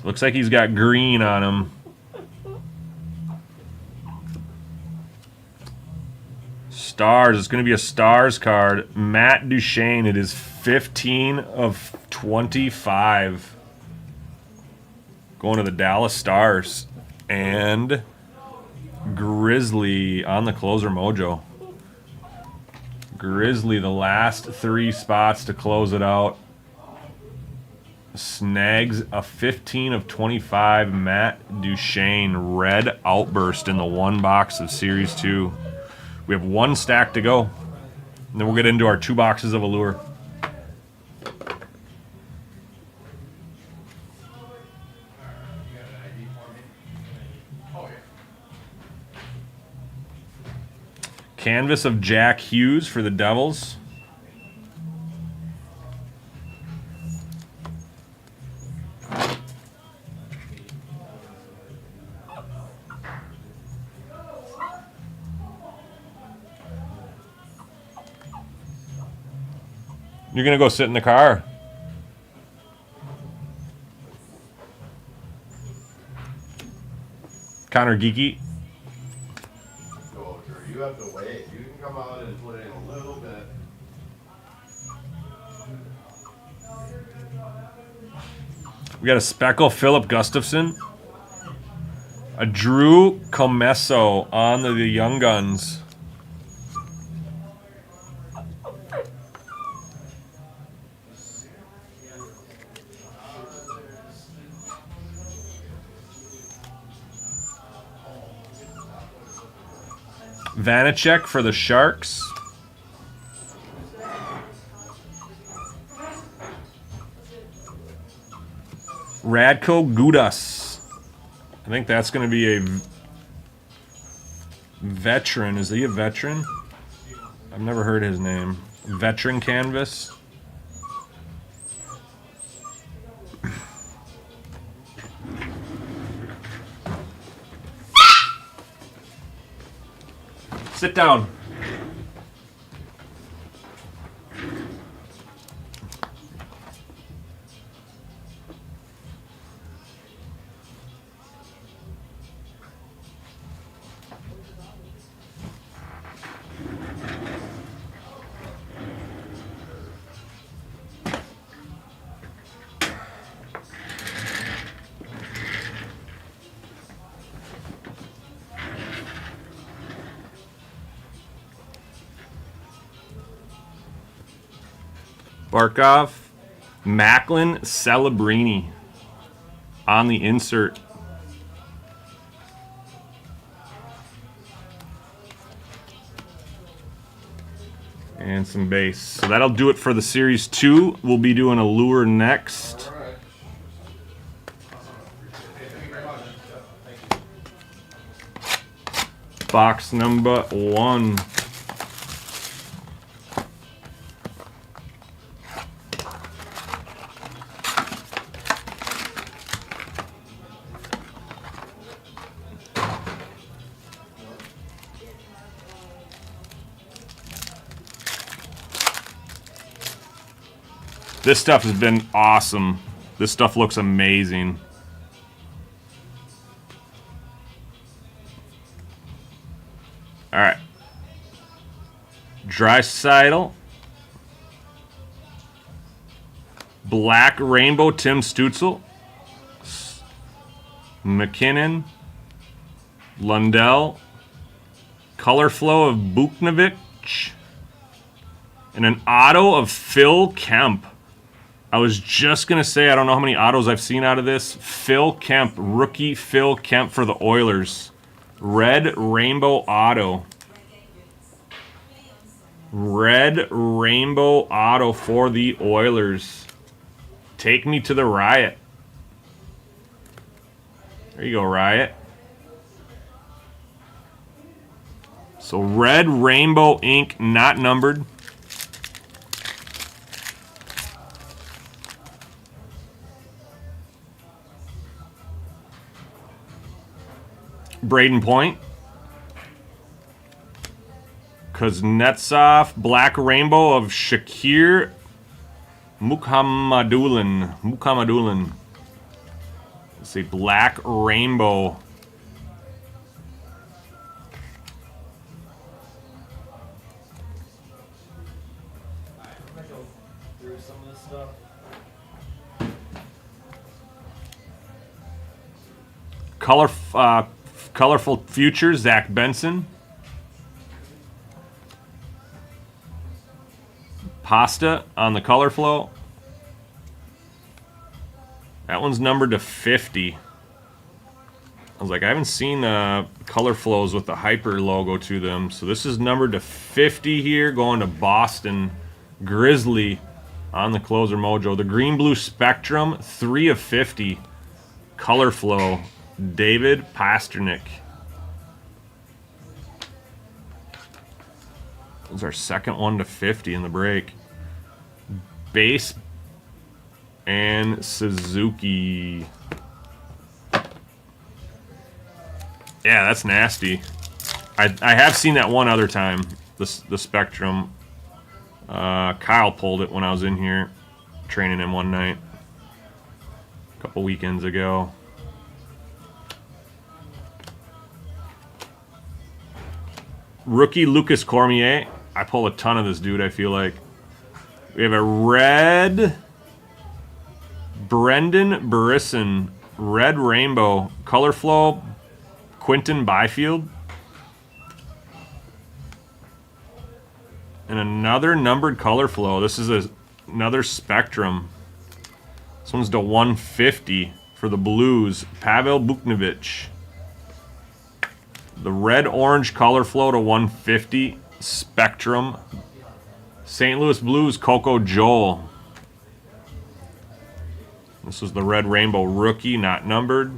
Looks like he's got green on him. Stars. It's going to be a Stars card. Matt Duchene. It is 15 of 25. Going to the Dallas Stars. And Grizzly on the closer mojo. Grizzly, the last 3 spots to close it out. Snags a 15 of 25 Matt Duchene red outburst in the 1 box of Series 2. We have 1 stack to go. And then we'll get into our 2 boxes of Allure. Canvas of Jack Hughes for the Devils. You're going to go sit in the car. Connor Geeky. No, sure. You have to wait. You can come out and put in a little bit. We got a Speckle Philip Gustafson. A Drew Comesso on the Young Guns. Vanacek for the Sharks. Radko Gudas. I think that's going to be a veteran. Is he a veteran? I've never heard his name. Veteran canvas. Sit down. Barkov, Macklin, Celebrini on the insert. And some base. So that'll do it for the Series 2. We'll be doing Allure next. Box number 1. This stuff has been awesome. This stuff looks amazing. All right. Draisaitl. Black Rainbow Tim Stutzel. McKinnon. Lundell. Color Flow of Buchnevich. And an auto of Phil Kemp. I was just going to say, I don't know how many autos I've seen out of this. Phil Kemp, rookie Phil Kemp for the Oilers. Red Rainbow Auto. Red Rainbow Auto for the Oilers. Take me to the Riot. There you go, Riot. So Red Rainbow ink, not numbered. Braden Point. Kuznetsov, Black Rainbow of Shakir Mukhamadullin. It's a Black Rainbow. I'm gonna go through some of this stuff. Colorful Future, Zach Benson. Pasta on the color flow. That one's numbered to 50. I was like, I haven't seen color flows with the Hyper logo to them. So this is numbered to 50 here, going to Boston Grizzly on the Closer Mojo. The Green Blue Spectrum, 3 of 50. Color flow, David Pasternak. That was our second one to 50 in the break. Base and Suzuki. Yeah, that's nasty. I have seen that one other time, the Spectrum. Kyle pulled it when I was in here training him one night a couple weekends ago. Rookie Lucas Cormier. I pull a ton of this dude, I feel like. We have a red Brendan Brisson, Red Rainbow, Color Flow, Quinton Byfield. And another numbered Color Flow. This is another Spectrum. This one's to 150 for the Blues, Pavel Buchnevich. The red-orange Color Flow to 150, Spectrum. St. Louis Blues, Coco Joel. This is the Red Rainbow rookie, not numbered.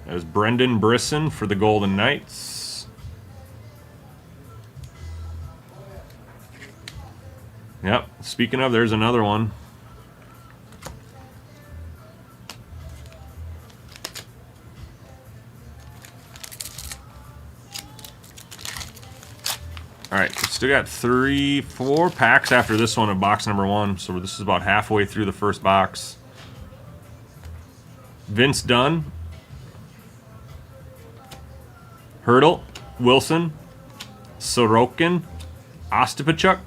That is Brendan Brisson for the Golden Knights. Yep, speaking of, there's another one. All right, still got 4 packs after this one of box number 1. So this is about halfway through the first box. Vince Dunn. Hurdle. Wilson. Sorokin. Ostapachuk.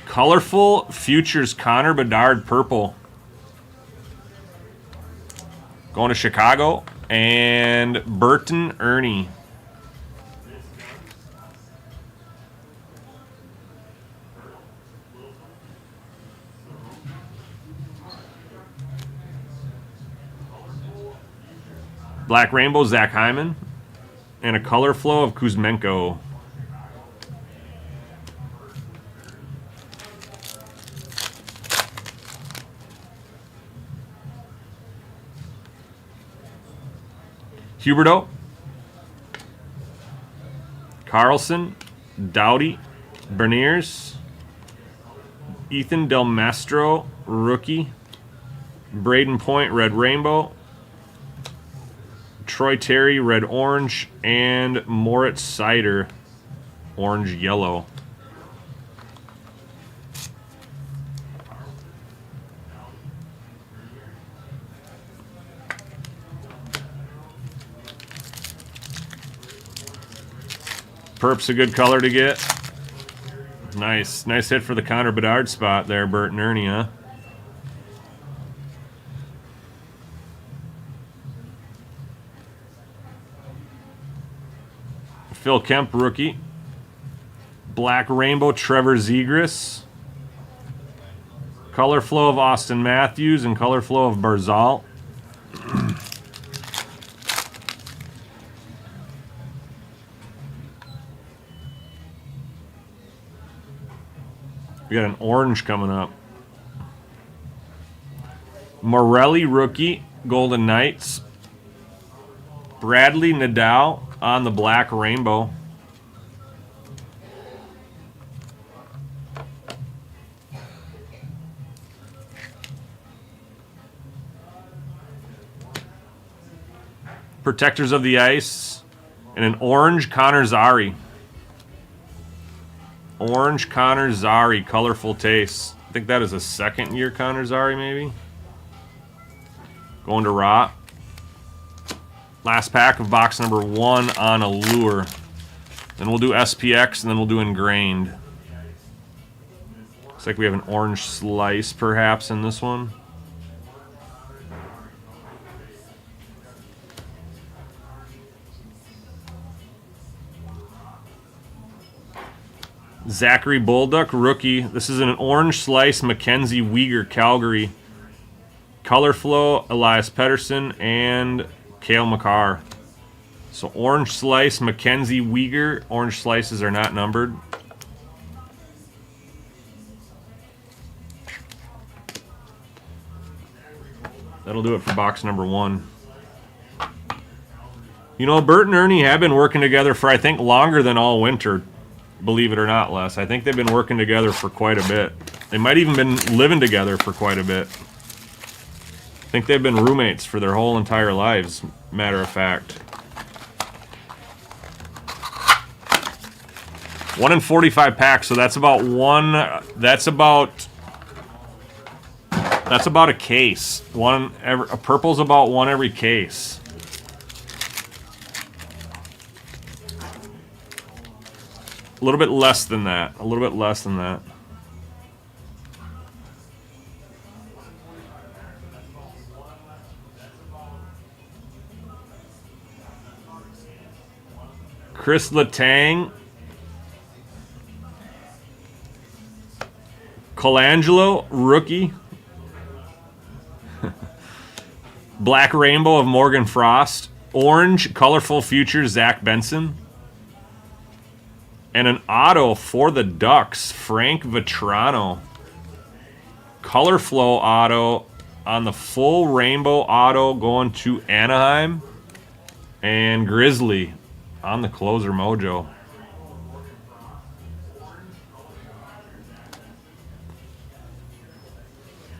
Colorful Futures Connor Bedard purple. Going to Chicago. And Burton Ernie. Black Rainbow, Zach Hyman. And a Color Flow of Kuzmenko. Huberto. Carlson. Doughty. Berniers. Ethan Del Mastro, rookie. Braden Point, Red Rainbow. Troy Terry, Red Orange, and Moritz Seider, Orange Yellow. Purp's a good color to get. Nice hit for the Connor Bedard spot there, Bert and Ernie, huh? Phil Kemp, rookie. Black Rainbow, Trevor Zegras. Color Flow of Austin Matthews and Color Flow of Barzal. We got an orange coming up. Morelli, rookie. Golden Knights. Bradley Nadal on the Black Rainbow. Protectors of the Ice. And an orange Connor Zary. Orange Connor Zary, Colorful Taste. I think that is a second year Connor Zary, maybe. Going to rot. Last pack of box number 1 on Allure. Then we'll do SPX, and then we'll do Ingrained. Looks like we have an orange slice, perhaps, in this one. Zachary Bolduc, rookie. This is an orange slice, Mackenzie Weegar, Calgary. Color Flow, Elias Pettersson, and Cale Makar. So orange slice, Mackenzie Weegar. Orange slices are not numbered. That'll do it for box number 1. You know, Bert and Ernie have been working together for, I think, longer than all winter. Believe it or not, Les. I think they've been working together for quite a bit. They might even been living together for quite a bit. I think they've been roommates for their whole entire lives, matter of fact. 1 in 45 packs, so that's about one. That's about a case. A purple's about 1 every case. A little bit less than that. A little bit less than that. Chris Letang. Colangelo, rookie. Black Rainbow of Morgan Frost. Orange, Colorful Future, Zach Benson. And an auto for the Ducks, Frank Vetrano. Color Flow auto on the full rainbow auto going to Anaheim. And Grizzly on the closer mojo.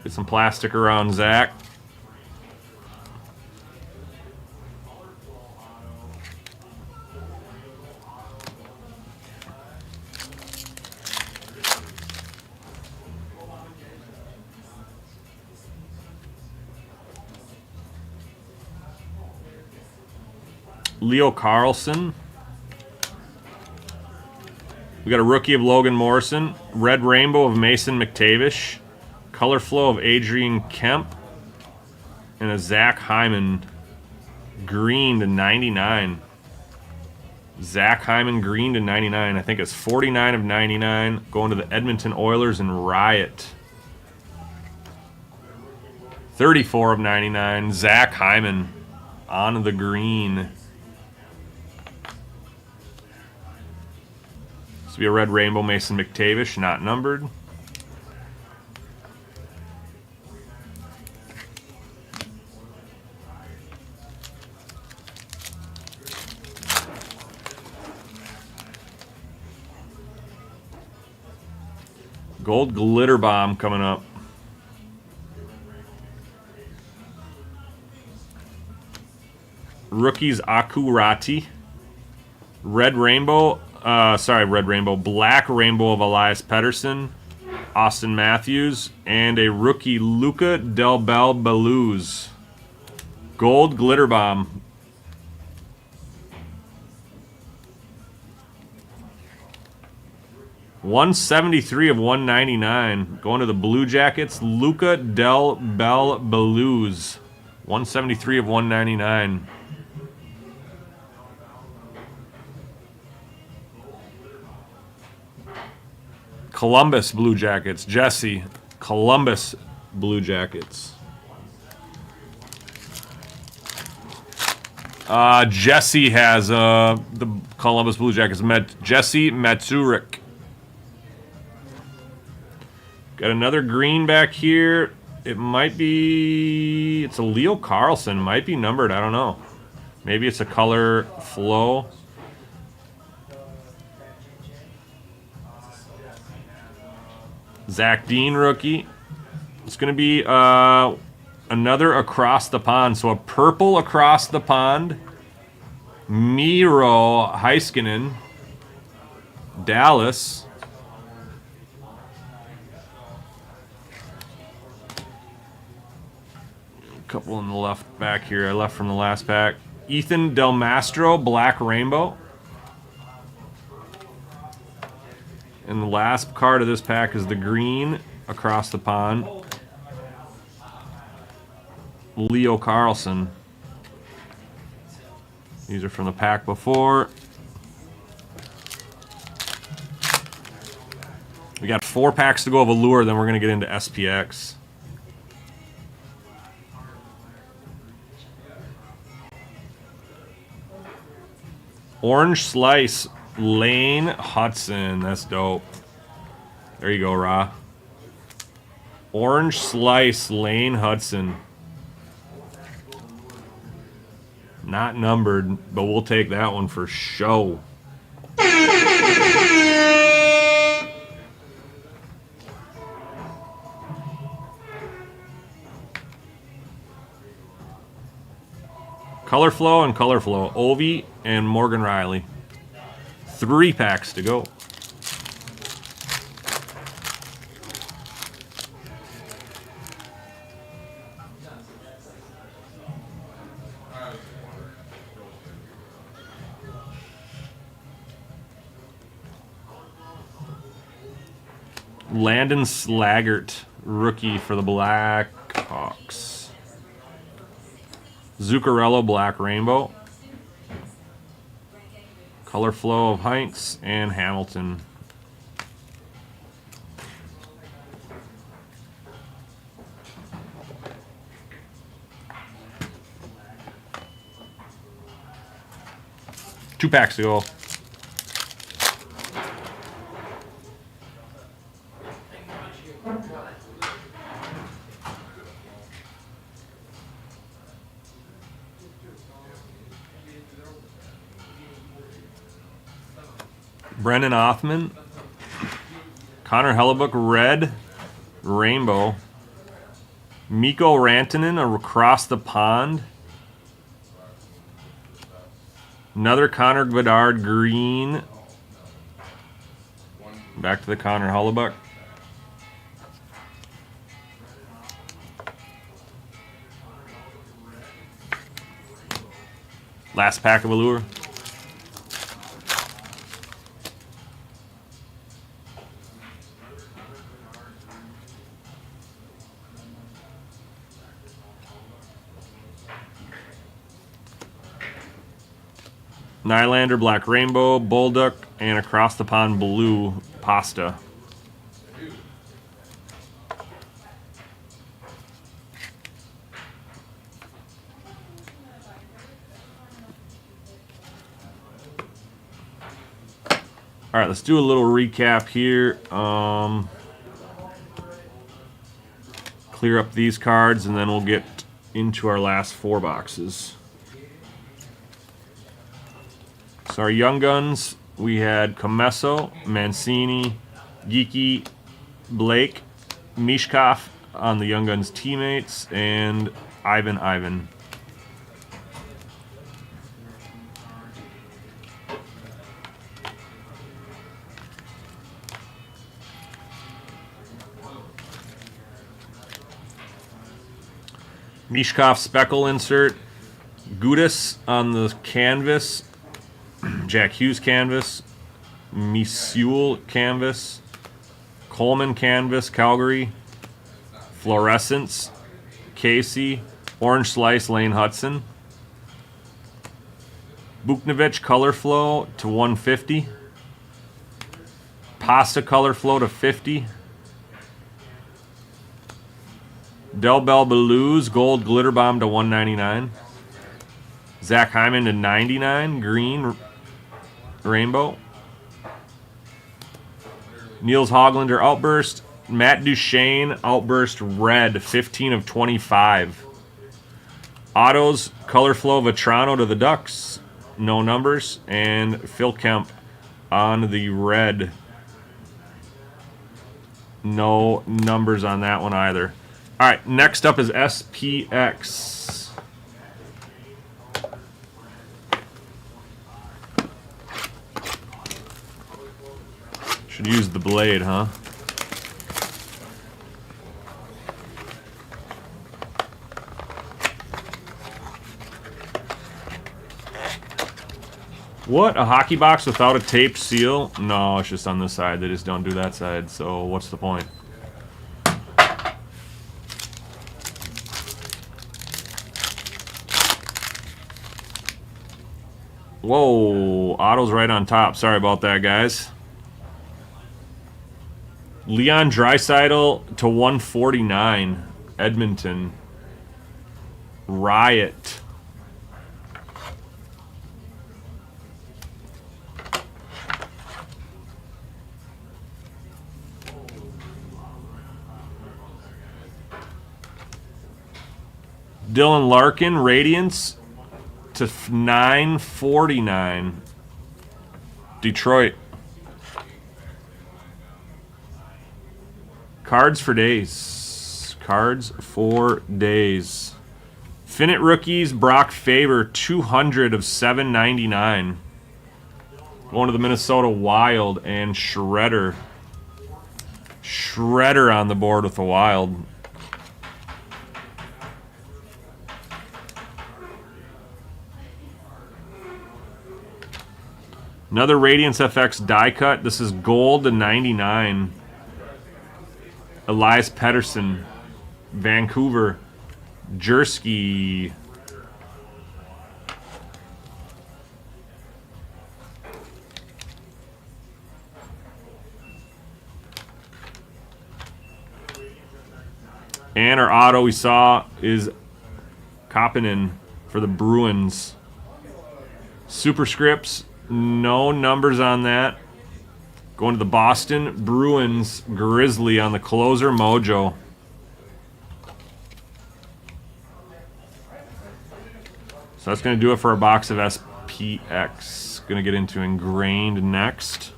Get some plastic around Zach. Leo Carlson. We got a rookie of Logan Morrison. Red Rainbow of Mason McTavish. Color Flow of Adrian Kemp. And a Zach Hyman green to 99. Zach Hyman green to 99. I think it's 49 of 99. Going to the Edmonton Oilers and Riot. 34 of 99. Zach Hyman on the green. This will be a Red Rainbow Mason McTavish, not numbered. Gold Glitter Bomb coming up. Rookies Akurati. Red Rainbow. Red Rainbow. Black Rainbow of Elias Pettersson. Austin Matthews. And a rookie Luca Del Bel Beluz. Gold Glitter Bomb. $173 of $199. Going to the Blue Jackets. Luca Del Bel Beluz. $173 of $199. Columbus Blue Jackets. Jesse. Columbus Blue Jackets. Jesse has the Columbus Blue Jackets. Jesse Matsurek. Got another green back here. It might be... It's a Leo Carlson. Might be numbered. I don't know. Maybe it's a Color Flow. Zach Dean rookie. It's going to be another Across the Pond. So a purple Across the Pond. Miro Heiskanen. Dallas. Couple in the left back here. I left from the last pack. Ethan Del Mastro, Black Rainbow. And the last card of this pack is the green across the pond. Leo Carlson. These are from the pack before. We got 4 packs to go of Allure, then we're going to get into SPX. Orange Slice, Lane Hudson. That's dope. There you go, Ra. Orange Slice, Lane Hudson. Not numbered, but we'll take that one for show. Color Flow and Color Flow. Ovi and Morgan Riley. 3 packs to go. Landon Slaggert, rookie for the Blackhawks. Zuccarello, Black Rainbow. Color Flow of Heinz and Hamilton. Two packs to go. Brennan Othman, Connor Hellebuck, Red Rainbow, Mikko Rantanen across the pond, another Connor Bedard Green, back to the Connor Hellebuck. Last pack of Allure. Nylander, Black Rainbow, Bolduc, and across the pond blue pasta. All right, let's do a little recap here. Clear up these cards, and then we'll get into our last 4 boxes. So our Young Guns, we had Comesso, Mancini, Geeky, Blake, Mishkov on the Young Guns teammates, and Ivan. Mishkov speckle insert, Gudis on the canvas, Jack Hughes canvas, Misul canvas, Coleman canvas, Calgary, Fluorescence, Casey, Orange Slice, Lane Hudson, Buknovich Color Flow to 150, Pasta Color Flow to 50, Del Bell Belouz Gold Glitter Bomb to 199, Zach Hyman to 99, Green Rainbow, Niels Hoglander Outburst, Matt Duchene Outburst Red, 15 of 25. Autos Color Flow Vetrano to the Ducks, no numbers, and Phil Kemp on the red, no numbers on that one either. All right, next up is SPX. Should use the blade, huh? What? A hockey box without a taped seal? No, it's just on this side. They just don't do that side. So what's the point? Whoa, auto's right on top. Sorry about that, guys. Leon Draisaitl to 149. Edmonton. Riot. Dylan Larkin, Radiance to 949. Detroit. Cards for days. Cards for days. Finite rookies, Brock Faber, 200 of 799. Going to the Minnesota Wild and Shredder. Shredder on the board with the Wild. Another Radiance FX die cut. This is gold to 99. Elias Pettersson, Vancouver, Jersky. And our auto we saw is Kapanen for the Bruins. Superscripts, no numbers on that. Going to the Boston Bruins Grizzly on the closer Mojo. So that's going to do it for a box of SPX. Going to get into ingrained next.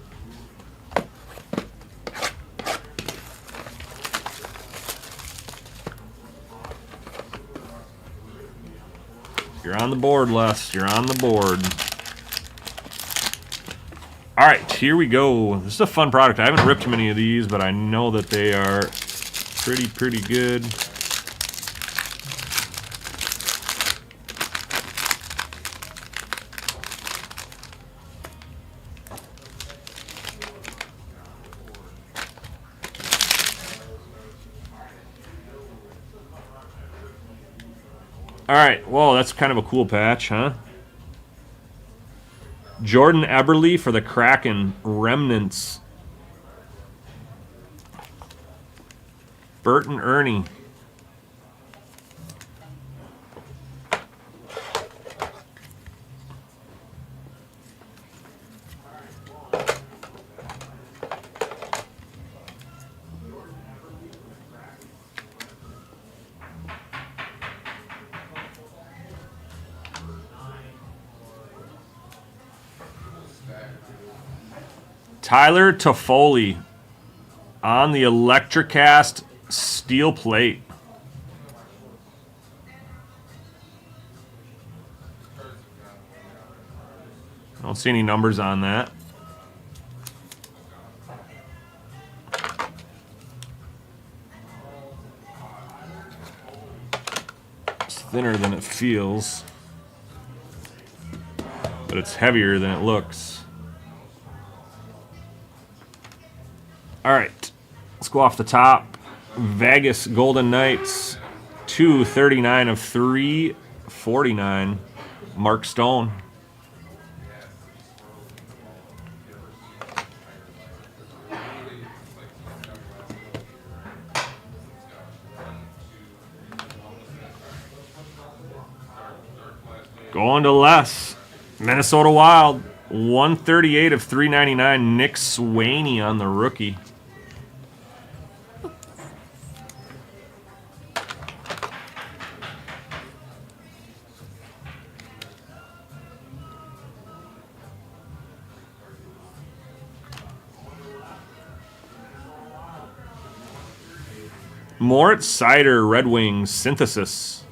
You're on the board, Les. You're on the board. All right, here we go. This is a fun product. I haven't ripped many of these, but I know that they are pretty good. All right, whoa, that's kind of a cool patch, huh? Jordan Eberle for the Kraken, Remnants. Burton Ernie. Tyler Toffoli on the Electricast steel plate. I don't see any numbers on that. It's thinner than it feels, but it's heavier than it looks. All right, let's go off the top. Vegas Golden Knights, 239 of 349. Mark Stone. Going to Les. Minnesota Wild, 138 of 399. Nick Swaney on the rookie. Moritz Seider, Red Wings, Synthesis.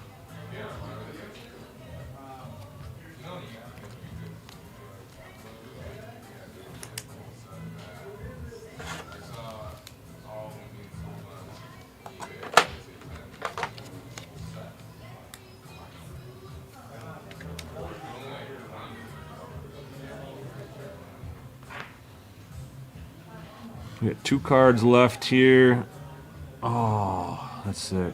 We got 2 cards left here. Oh, that's sick.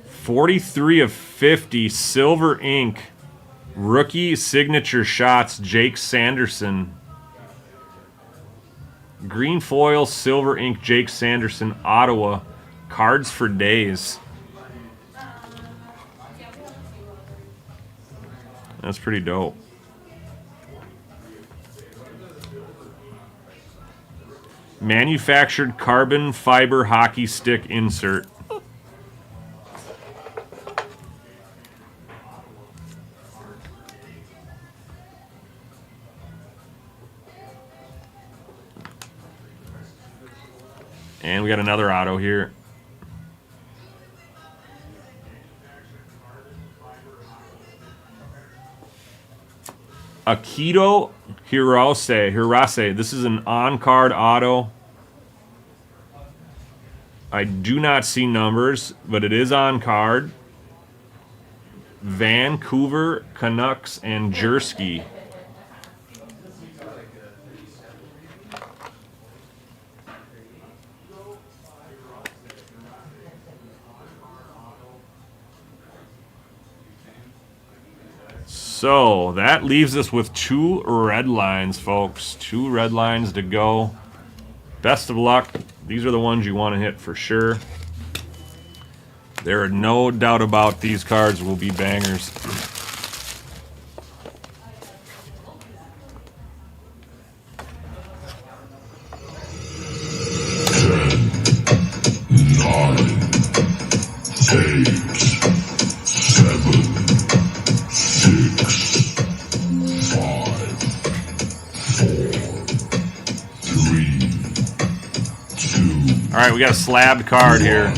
43 of 50, silver ink. Rookie signature shots, Jake Sanderson. Green foil, silver ink, Jake Sanderson, Ottawa. Cards for days. That's pretty dope. Manufactured carbon fiber hockey stick insert. And we got another auto here. Akito Hirase. This is an on-card auto. I do not see numbers, but it is on card. Vancouver Canucks and Jersey. So that leaves us with 2 red lines, folks. 2 red lines to go. Best of luck. These are the ones you want to hit for sure. There are no doubt about these cards will be bangers. All right, we got a slabbed card here.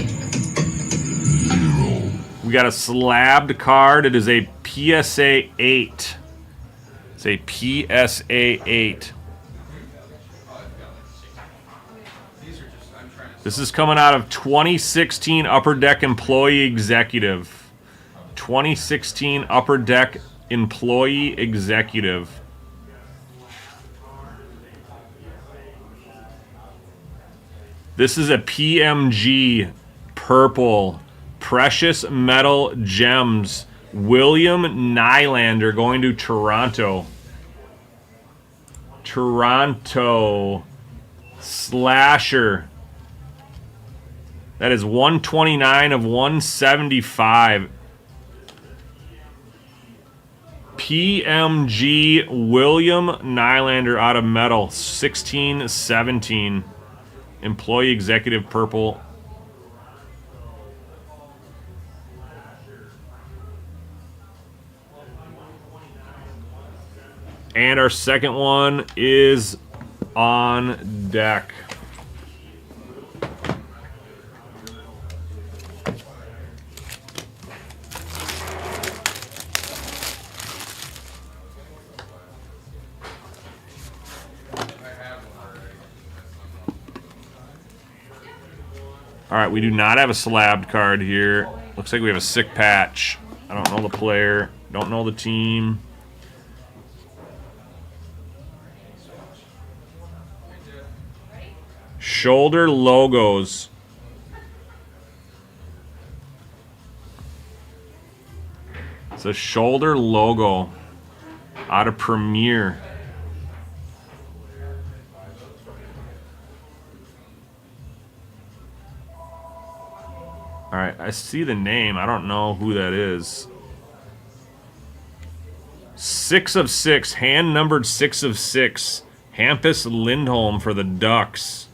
We got a slabbed card. It is a PSA 8. It's a PSA 8. This is coming out of 2016 Upper Deck Employee Executive. 2016 Upper Deck Employee Executive. This is a PMG purple precious metal gems. William Nylander going to Toronto. Toronto slasher. That is 129 of 175. PMG William Nylander out of metal. 1617. Employee executive purple. And our second one is on deck. All right, we do not have a slabbed card here. Looks like we have a sick patch. I don't know the player. Don't know the team. Shoulder logos. It's a shoulder logo out of Premier. All right, I see the name. I don't know who that is. 6 of 6, hand numbered 6 of 6. Hampus Lindholm for the Ducks.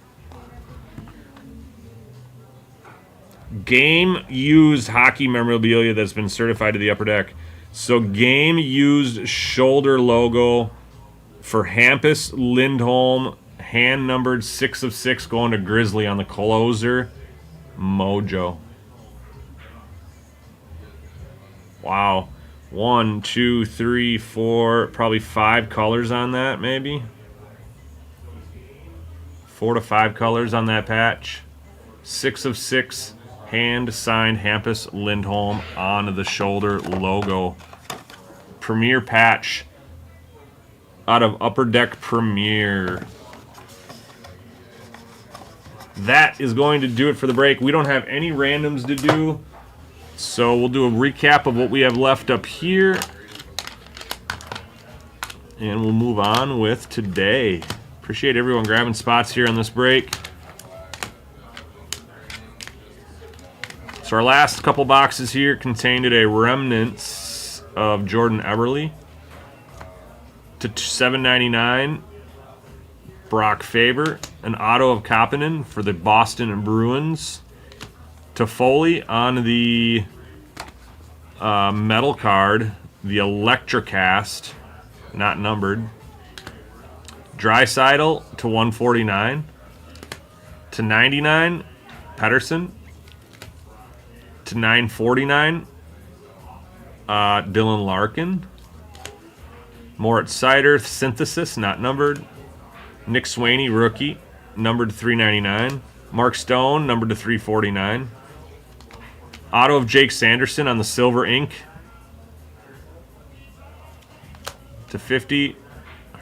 Game used hockey memorabilia that's been certified to the Upper Deck. So game used shoulder logo for Hampus Lindholm, hand numbered 6 of 6, going to Grizzly on the closer. Mojo. Wow. 1, 2, 3, 4, probably 5 colors on that, maybe. 4 to 5 colors on that patch. 6 of 6, hand signed Hampus Lindholm on the shoulder logo. Premier patch. out of Upper Deck Premier. That is going to do it for the break. We don't have any randoms to do, so we'll do a recap of what we have left up here. And we'll move on with today. Appreciate everyone grabbing spots here on this break. So our last couple boxes here contained a remnants of Jordan Eberle to $7.99. Brock Faber, an auto of Kapanen for the Boston Bruins. Toffoli on the metal card, the Electrocast, not numbered. Draisaitl to 149. To 99, Pettersson. To 949, Dylan Larkin. Moritz Seider, Synthesis, not numbered. Nick Swaney, rookie, numbered to 399. Mark Stone, numbered to 349. Auto of Jake Sanderson on the silver ink to 50.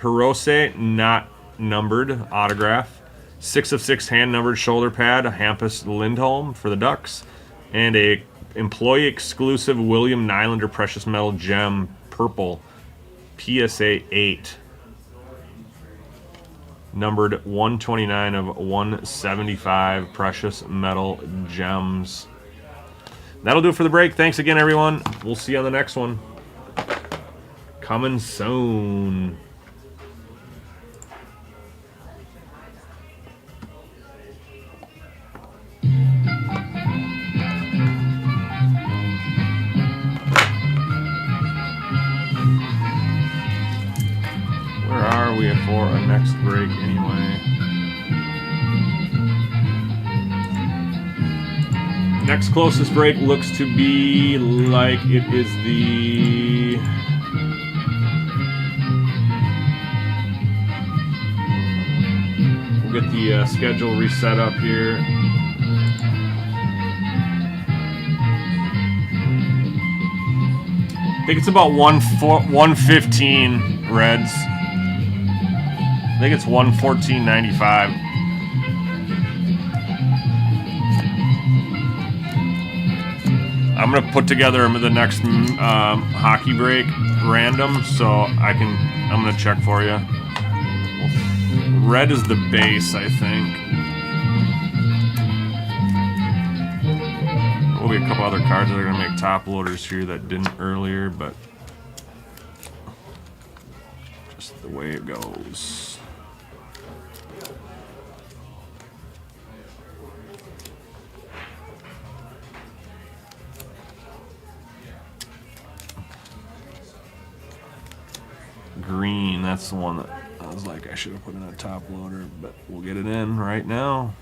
Hirose, not numbered, autograph. 6 of 6 hand numbered shoulder pad, Hampus Lindholm for the Ducks. And a employee exclusive William Nylander precious metal gem purple PSA 8. Numbered 129 of 175 precious metal gems. That'll do it for the break. Thanks again, everyone. We'll see you on the next one. Coming soon. Where are we for our next break anyway? Next closest break looks to be like it is the... We'll get the schedule reset up here. I think it's about 115 Reds. I think it's 114.95. I'm gonna put together the next hockey break random, so I'm gonna check for you. Red is the base, I think. There'll be a couple other cards that are gonna make top loaders here that didn't earlier, but just the way it goes. Green, that's the one that I was like I should have put in a top loader, but we'll get it in right now.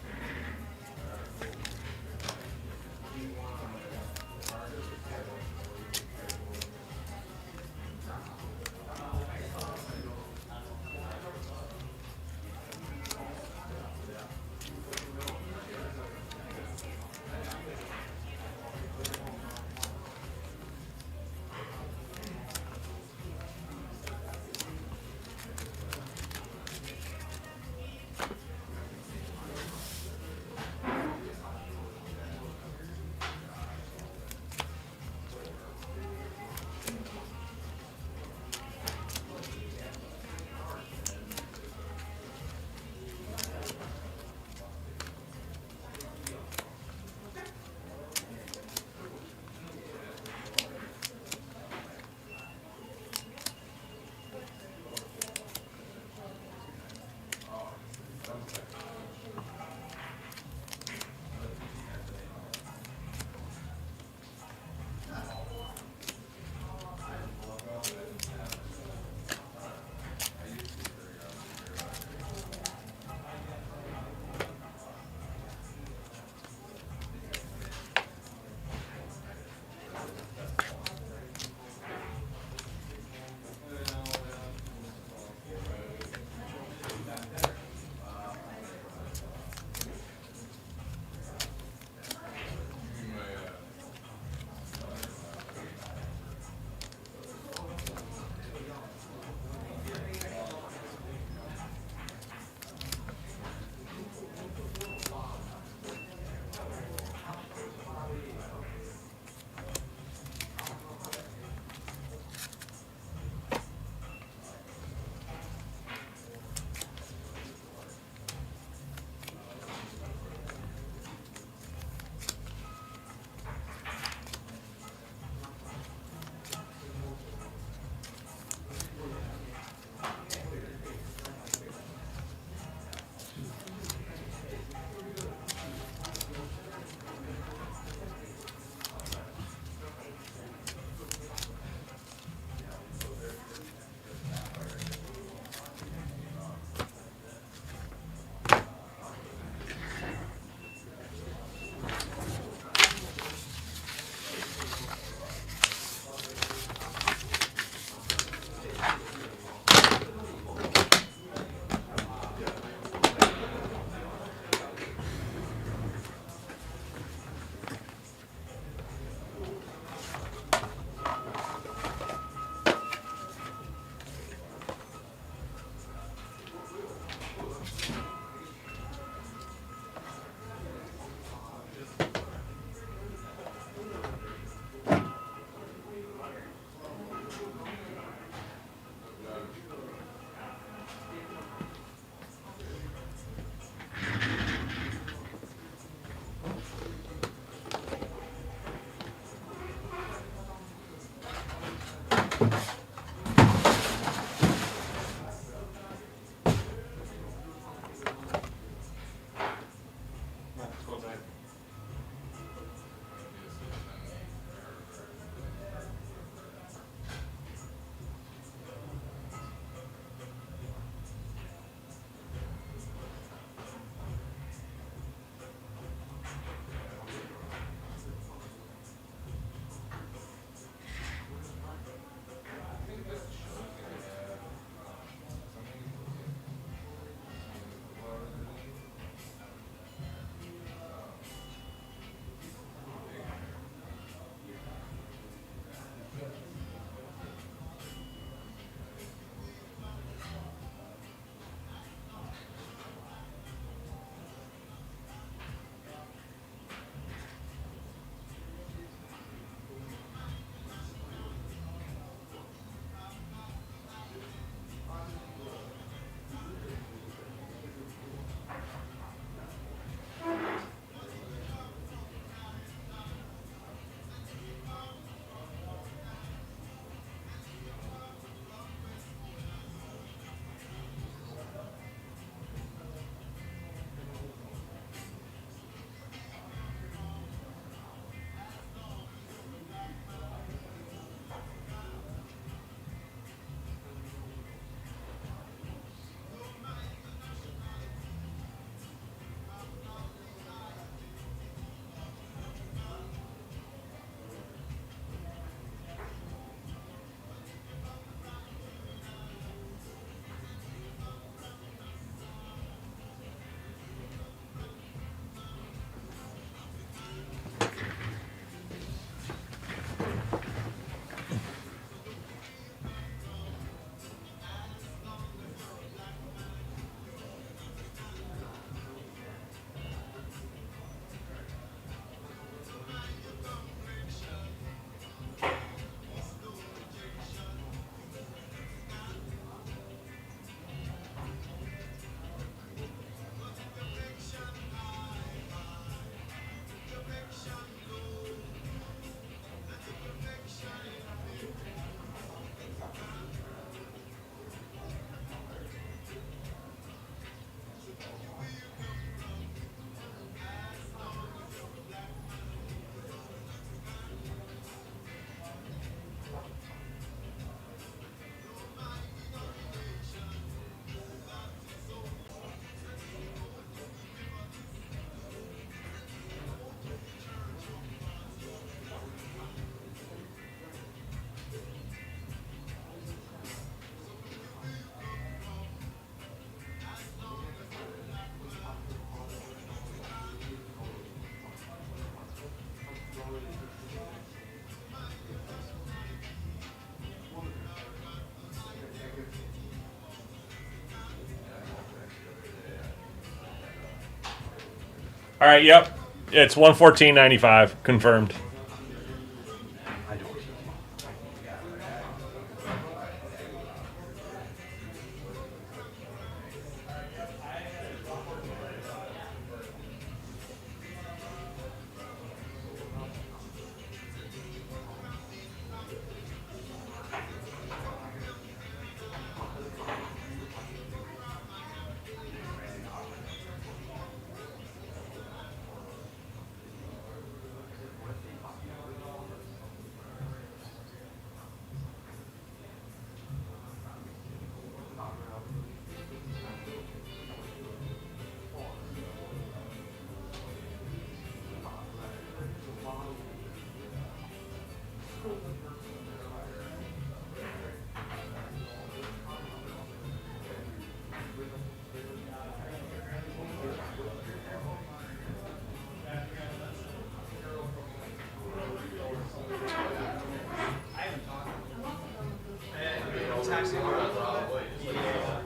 All right. Yep. It's 114.95 confirmed.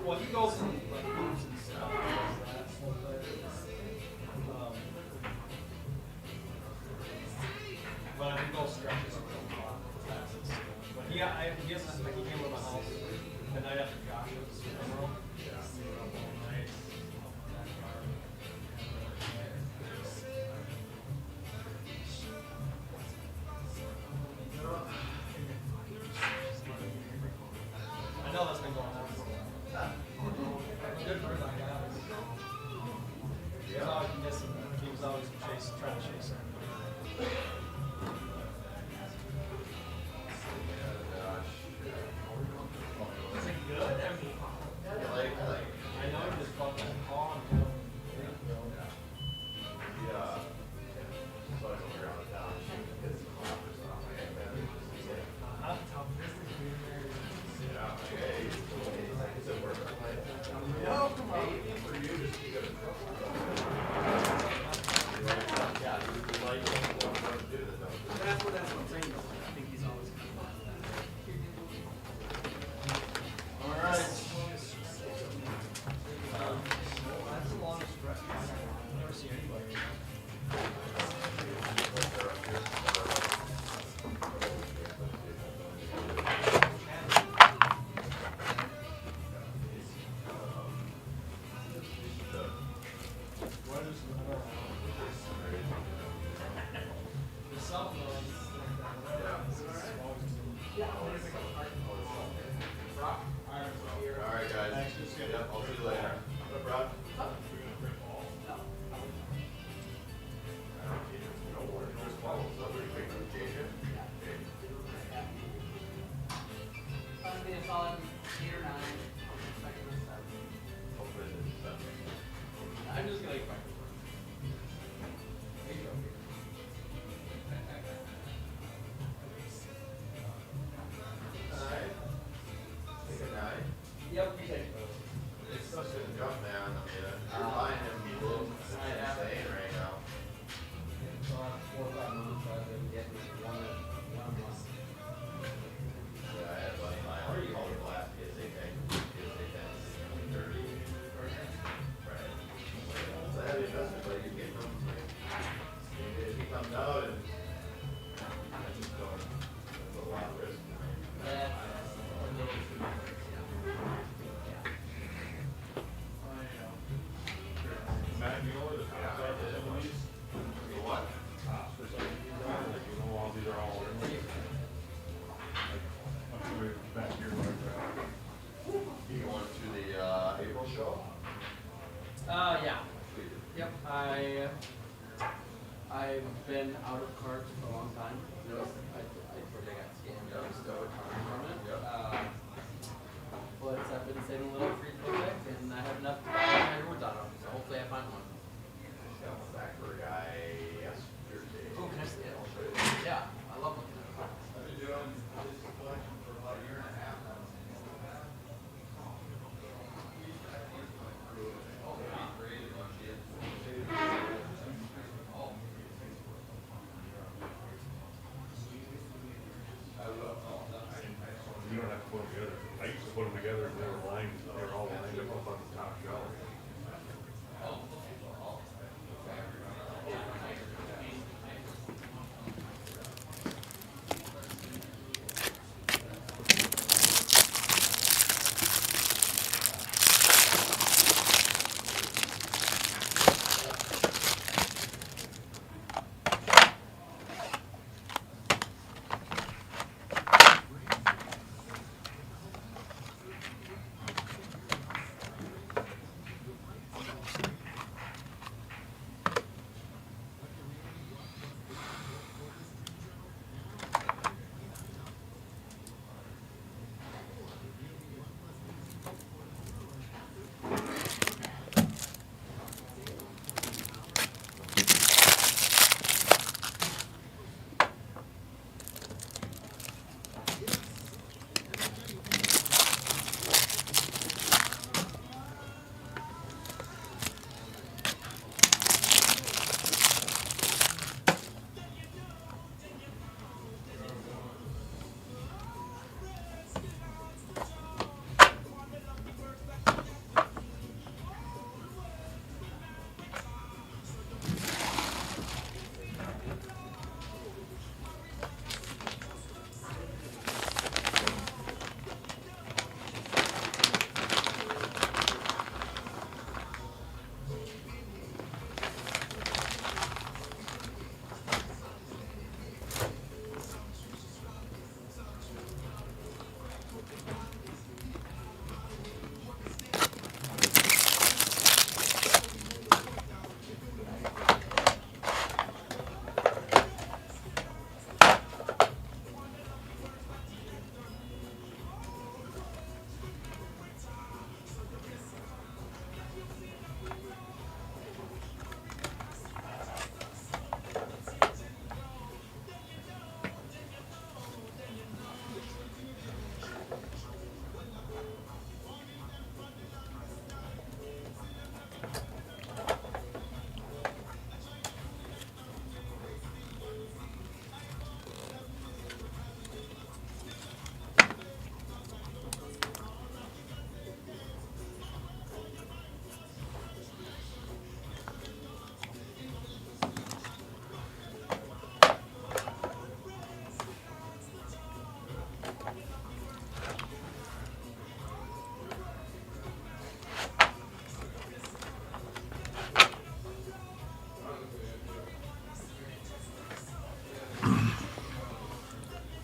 Well, he goes and like moves and stuff. That's one thing. But I think those stretches are real fun. But he got, I guess like he came to my house the night after Josh's funeral. We were up all night. I know that's been going on for a while. Good for him, I guess. He was always missing. He was always trying to chase her. Is it good? I mean, I know he just fucked that paw and killed him. That's what I'm saying. I think he's always kind of all right. That's a long stretch. I've never seen anybody. There's something Alright guys. Yep, I'll see you later. What up, Rob? It's on 8 or 9. I'm just gonna Yep, you take it. It's such a jump, man. I mean, you're buying him people. It's insane right now. So 4 or 5 months, I've been getting one month. Yeah, I had like my color glass PSA 10, PSA 10, 30. Right. It's a heavy investment, but you get them. If he comes out and I just don't, it's a lot of risk. Matt, you know where the tops are for some of these? The what? Tops for some of these are, like, you know, all these are all ordered. Like, up to the back here, like that. You going to the April show? Yeah. Yep. I've been out of cards for a long time. I sort of got scammed out of Stoic from it. But I've been saving a little free project, and I have enough to buy my everyone's out of. So hopefully I find one. Got one back for a guy yesterday. Oh, can I see it? Yeah, I love looking at it. I've been doing this collection for about a year and a half now. You don't have to put them together. I used to put them together and they were lined, they were all lined up on the top shelf.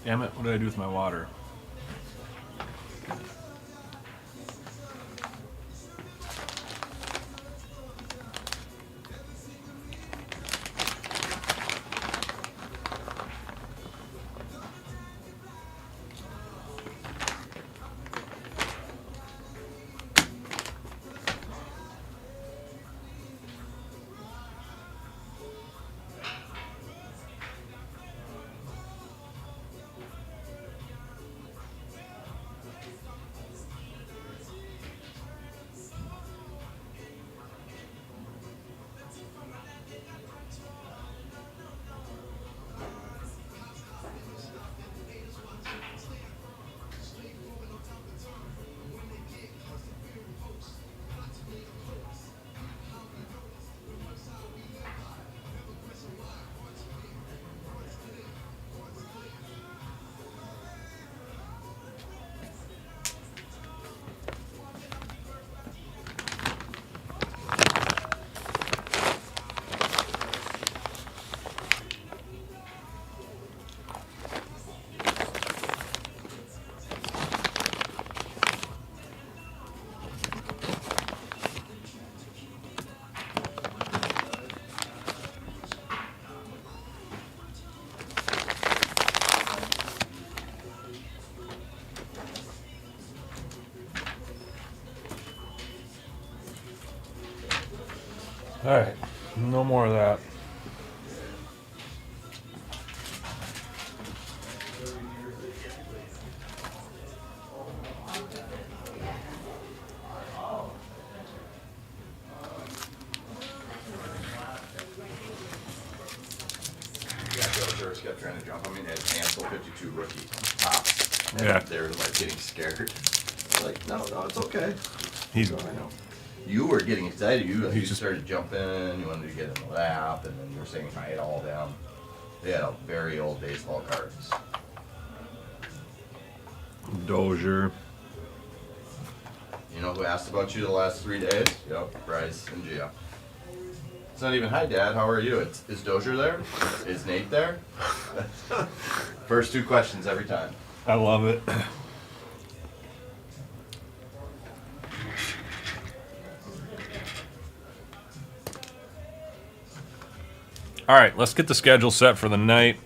Damn it, what did I do with my water? Alright, no more of that. Yeah, Joe Durst kept trying to jump. I mean, they had Ansel 52 rookie tops. And Yeah. they were like getting scared. Like, no, it's okay. He's So, I know. You were getting excited. You He's just- started jumping. You wanted to get in the lap, and then you were saying hi it all down. They had a very old baseball cards. Dozier. You know who asked about you the last 3 days? Yep, Bryce and Gia. It's not even hi, Dad. How are you? Is Dozier there? Is Nate there? First two questions every time. I love it. All right, let's get the schedule set for the night.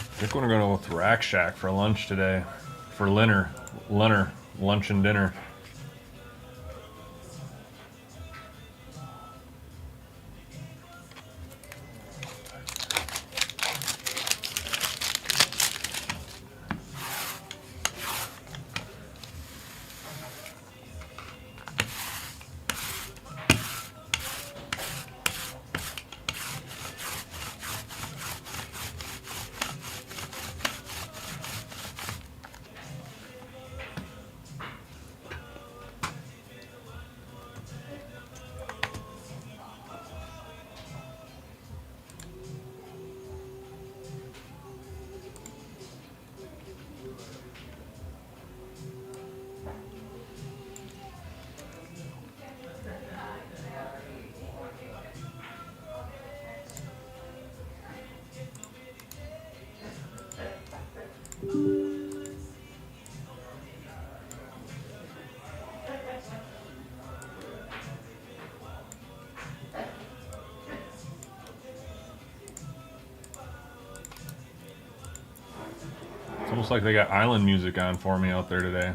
I think we're gonna go with Rack Shack for lunch today, for Linner, lunch and dinner. It's almost like they got island music on for me out there today.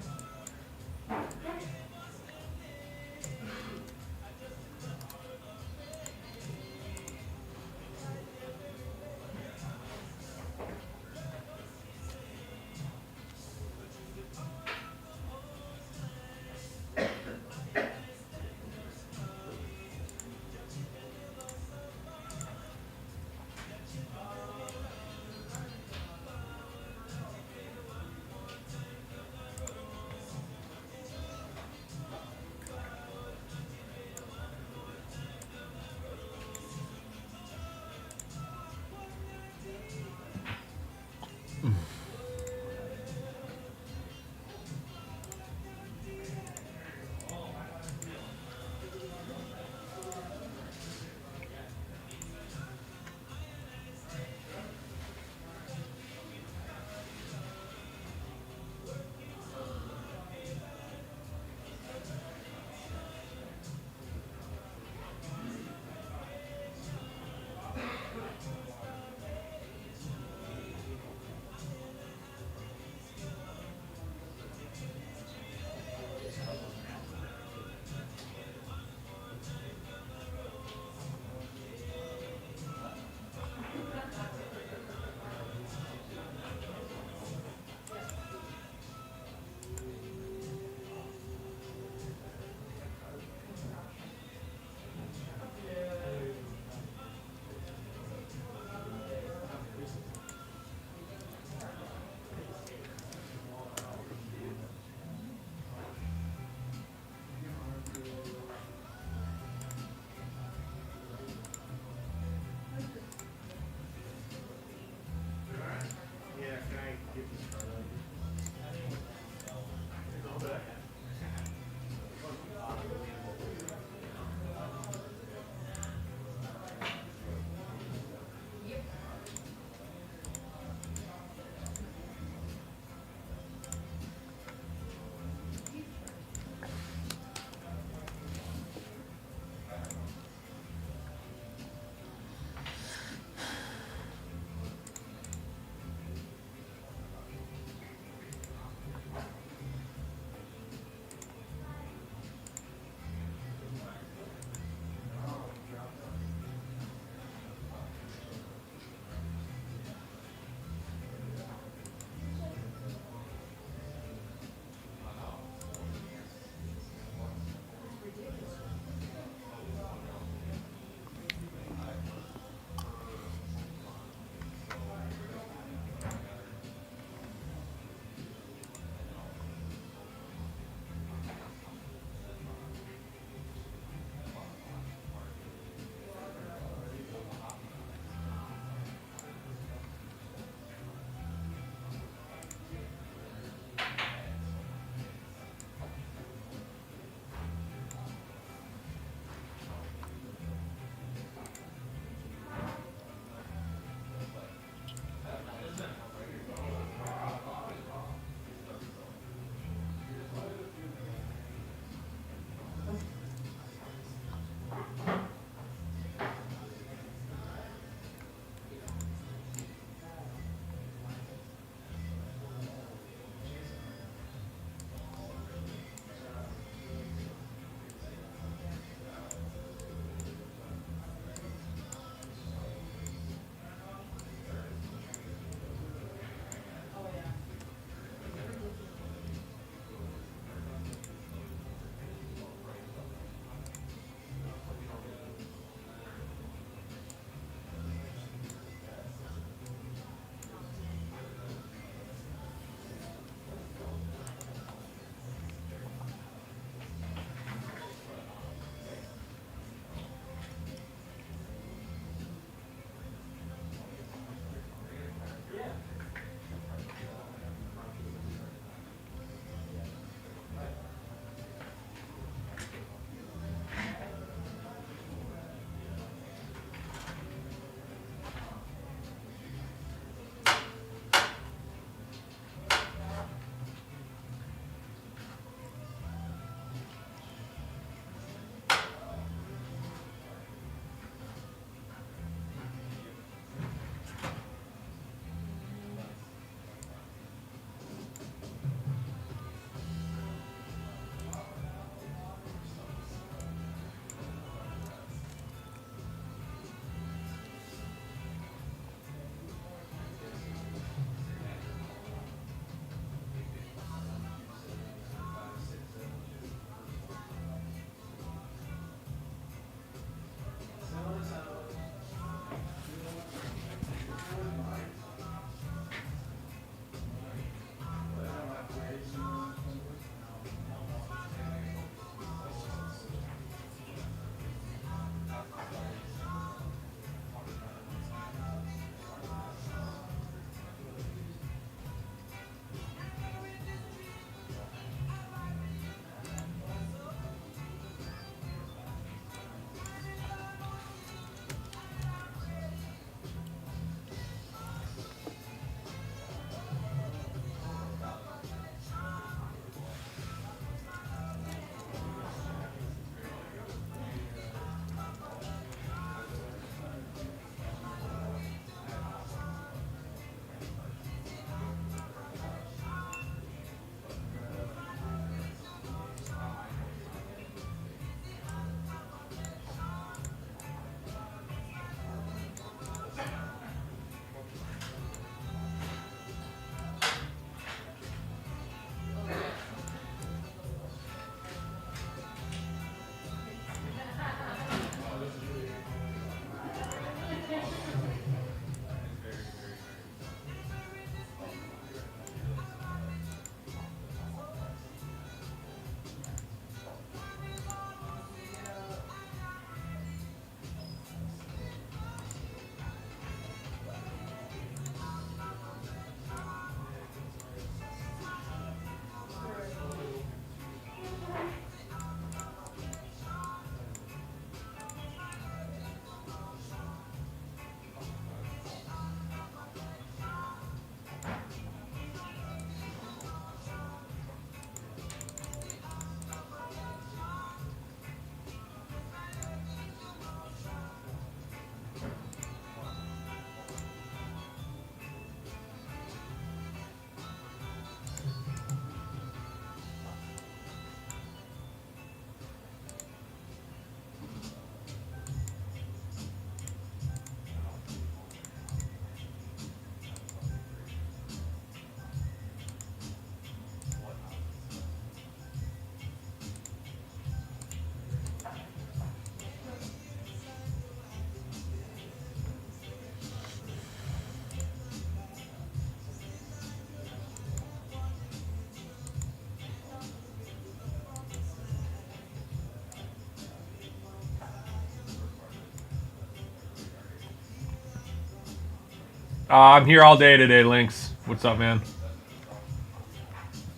I'm here all day today, Lynx. What's up, man?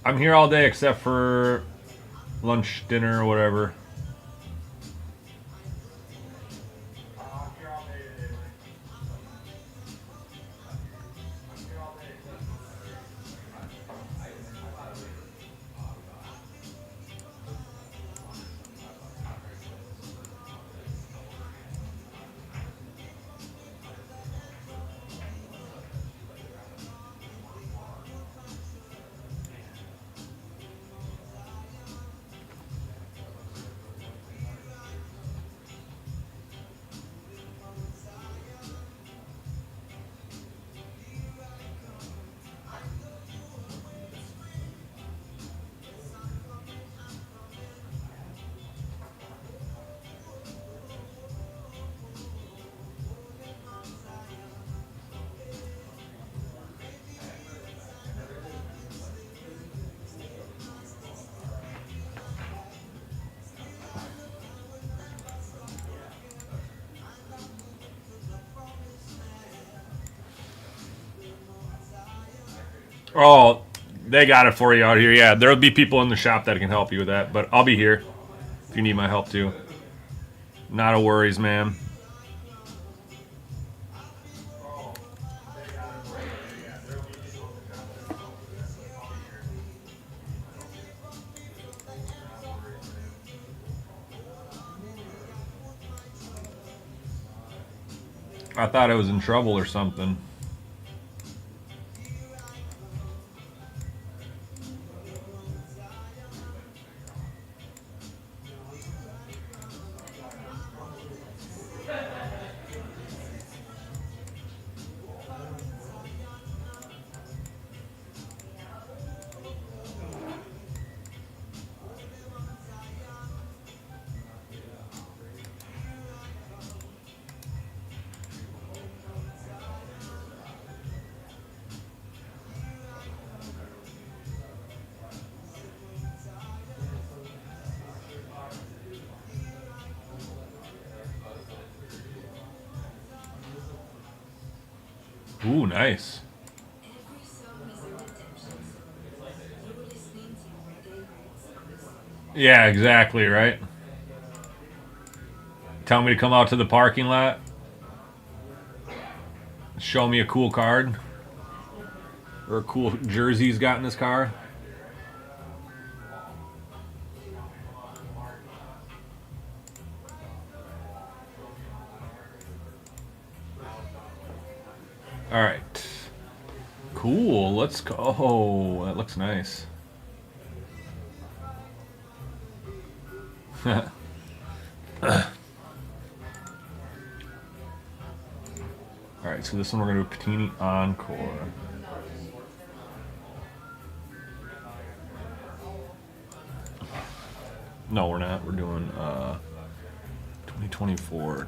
I'm here all day except for lunch, dinner, or whatever. Oh, they got it for you out here. Yeah, there'll be people in the shop that can help you with that, but I'll be here if you need my help too. Not a worries, man. I thought I was in trouble or something. Ooh, nice. Yeah, exactly, right? Tell me to come out to the parking lot. Show me a cool card. Or a cool jersey he's got in his car. Alright. Cool, let's go. Oh, that looks nice. Alright, so this one we're going to do Patini Encore. No, we're not. We're doing 2024.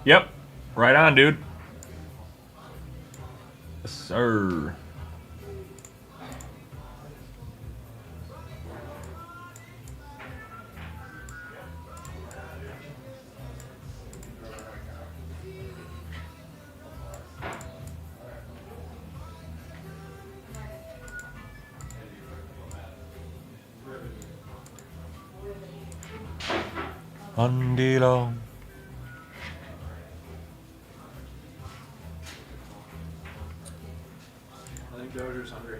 Yep. Right on, dude. Yes, sir. Andilo. I think Dozier's hungry.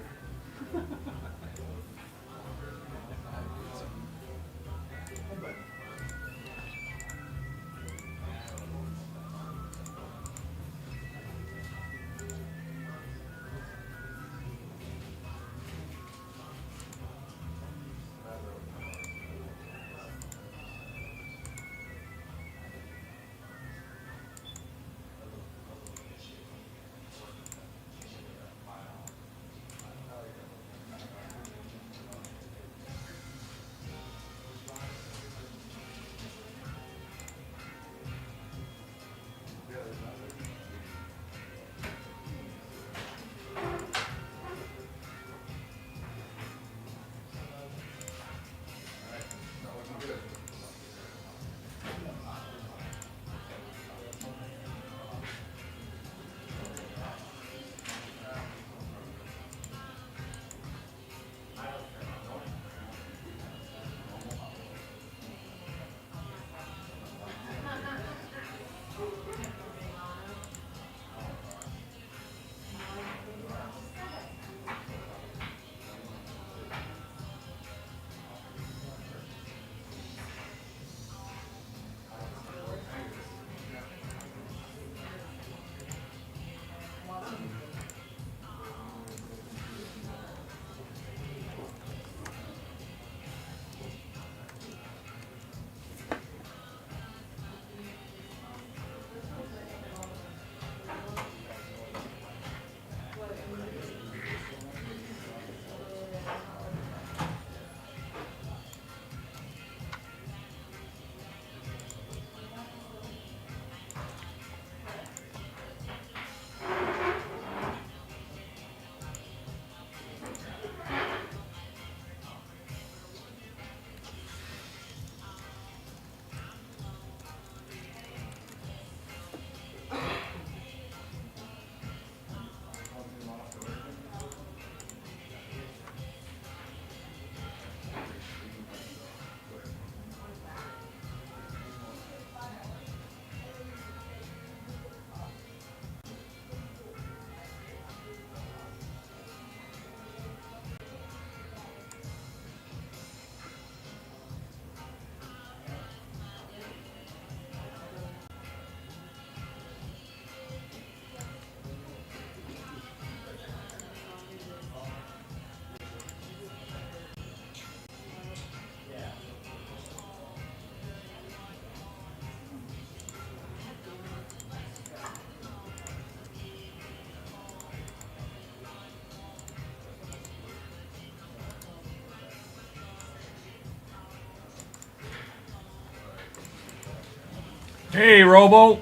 Hey, Robo.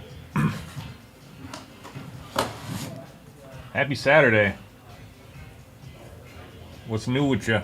Happy Saturday. What's new with you?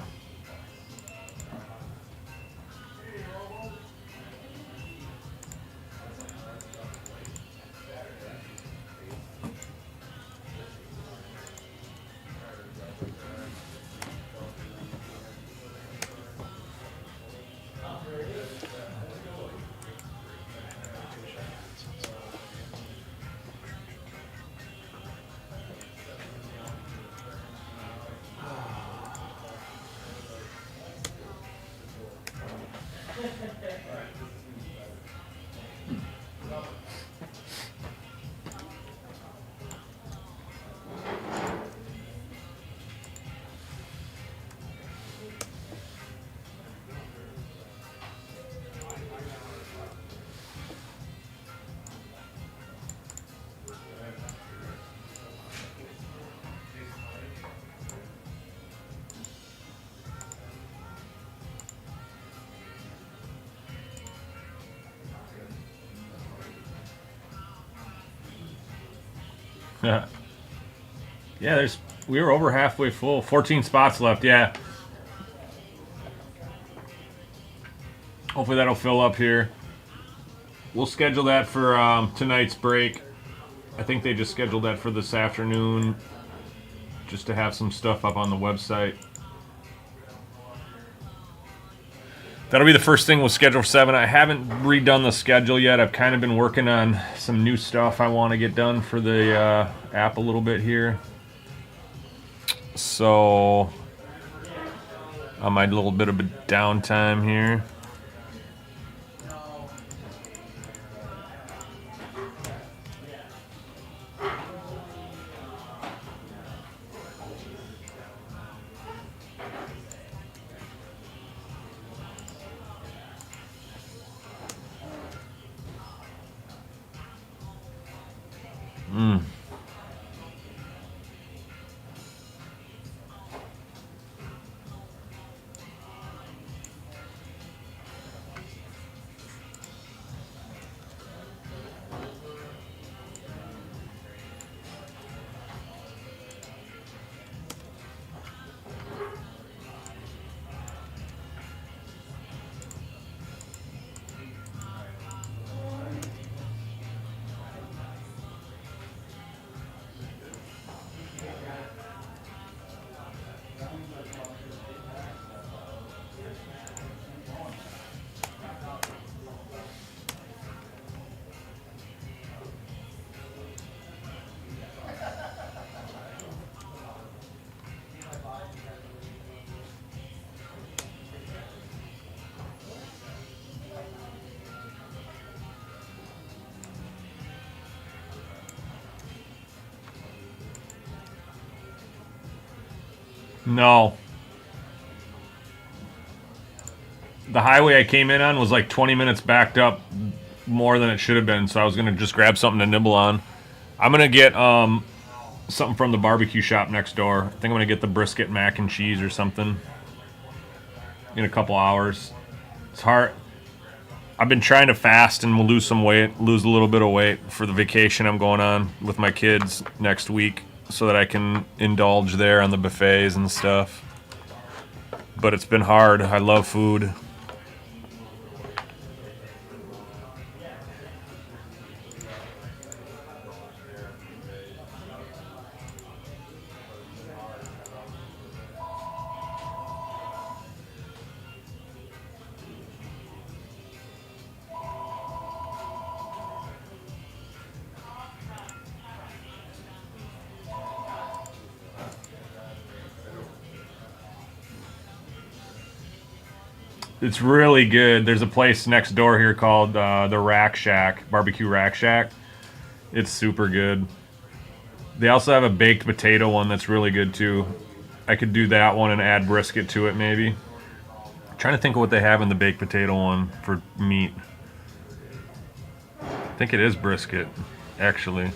Yeah, we were over halfway full. 14 spots left, yeah. Hopefully that'll fill up here. We'll schedule that for tonight's break. I think they just scheduled that for this afternoon just to have some stuff up on the website. That'll be the first thing we'll schedule for 7. I haven't redone the schedule yet. I've kind of been working on some new stuff I want to get done for the app a little bit here. So, on my little bit of a downtime here. No. The highway I came in on was like 20 minutes backed up more than it should have been, so I was going to just grab something to nibble on. I'm going to get something from the barbecue shop next door. I think I'm going to get the brisket mac and cheese or something in a couple hours. It's hard. I've been trying to fast and lose some weight, lose a little bit of weight for the vacation I'm going on with my kids next week, so that I can indulge there on the buffets and stuff. But it's been hard. I love food. It's really good. There's a place next door here called the Rack Shack, Barbecue Rack Shack. It's super good. They also have a baked potato one that's really good too. I could do that one and add brisket to it maybe. I'm trying to think of what they have in the baked potato one for meat. I think it is brisket, actually.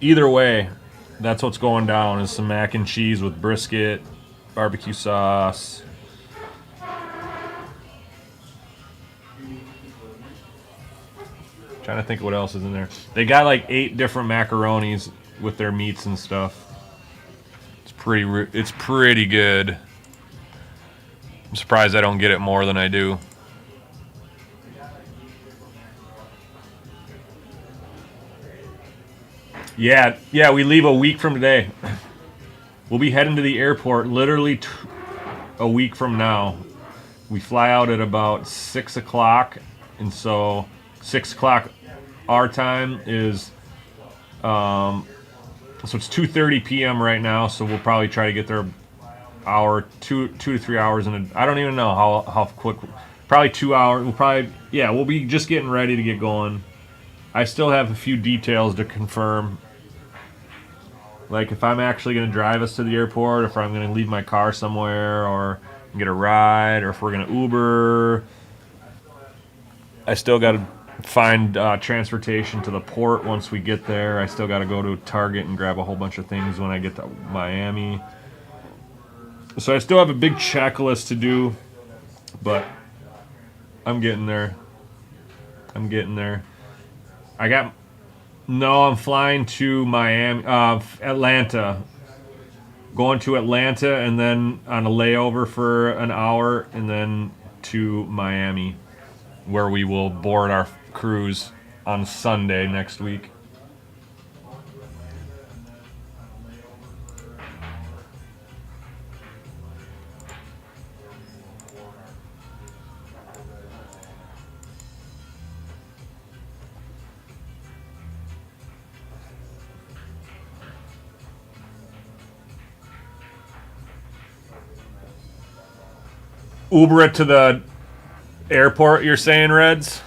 Either way, that's what's going down, is some mac and cheese with brisket, barbecue sauce. Trying to think of what else is in there. They got like 8 different macaronis with their meats and stuff. It's pretty good. I'm surprised I don't get it more than I do. Yeah, we leave a week from today. We'll be heading to the airport literally a week from now. We fly out at about 6 o'clock, and so 6 o'clock our time is, so it's 2:30 p.m. right now, so we'll probably try to get there two to 3 hours, I don't even know how quick, probably 2 hours, we'll be just getting ready to get going. I still have a few details to confirm. Like if I'm actually going to drive us to the airport, if I'm going to leave my car somewhere, or get a ride, or if we're going to Uber. I still got to find transportation to the port once we get there. I still got to go to Target and grab a whole bunch of things when I get to Miami. So I still have a big checklist to do, but I'm getting there. I'm flying to Miami, Atlanta. Going to Atlanta and then on a layover for an hour and then to Miami, where we will board our cruise on Sunday next week. Uber it to the airport, you're saying, Reds?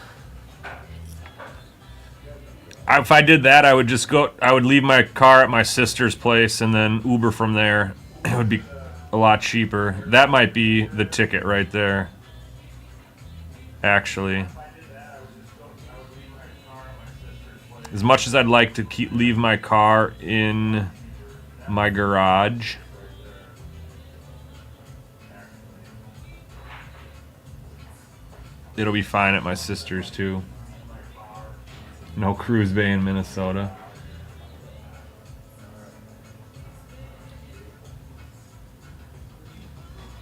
If I did that, I would leave my car at my sister's place and then Uber from there. It would be a lot cheaper. That might be the ticket right there, actually. As much as I'd like to leave my car in my garage, it'll be fine at my sister's too. No cruise bay in Minnesota.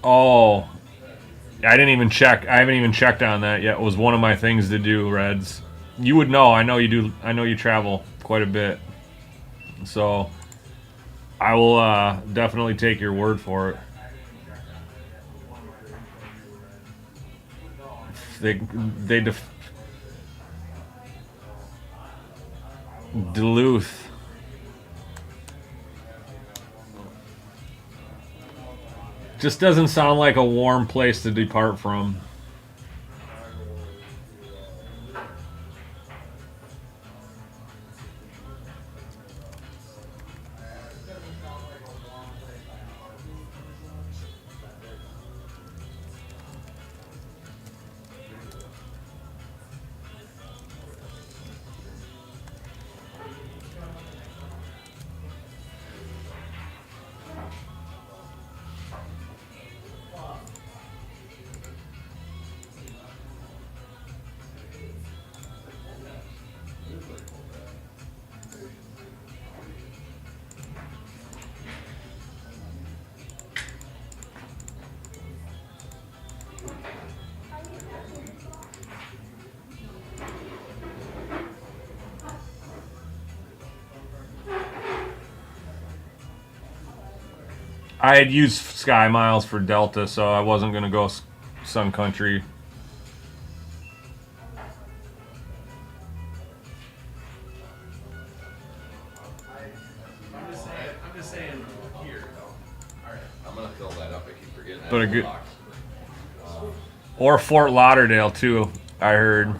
Oh, I didn't even check. I haven't even checked on that yet. It was one of my things to do, Reds. You would know. I know you do. I know you travel quite a bit. So I will definitely take your word for it. Duluth. Just doesn't sound like a warm place to depart from. I had used Sky Miles for Delta, so I wasn't going to go Sun Country. I'm just saying here. Alright, I'm gonna fill that up. I keep forgetting that. But a little good- box. Or Fort Lauderdale, too, I heard.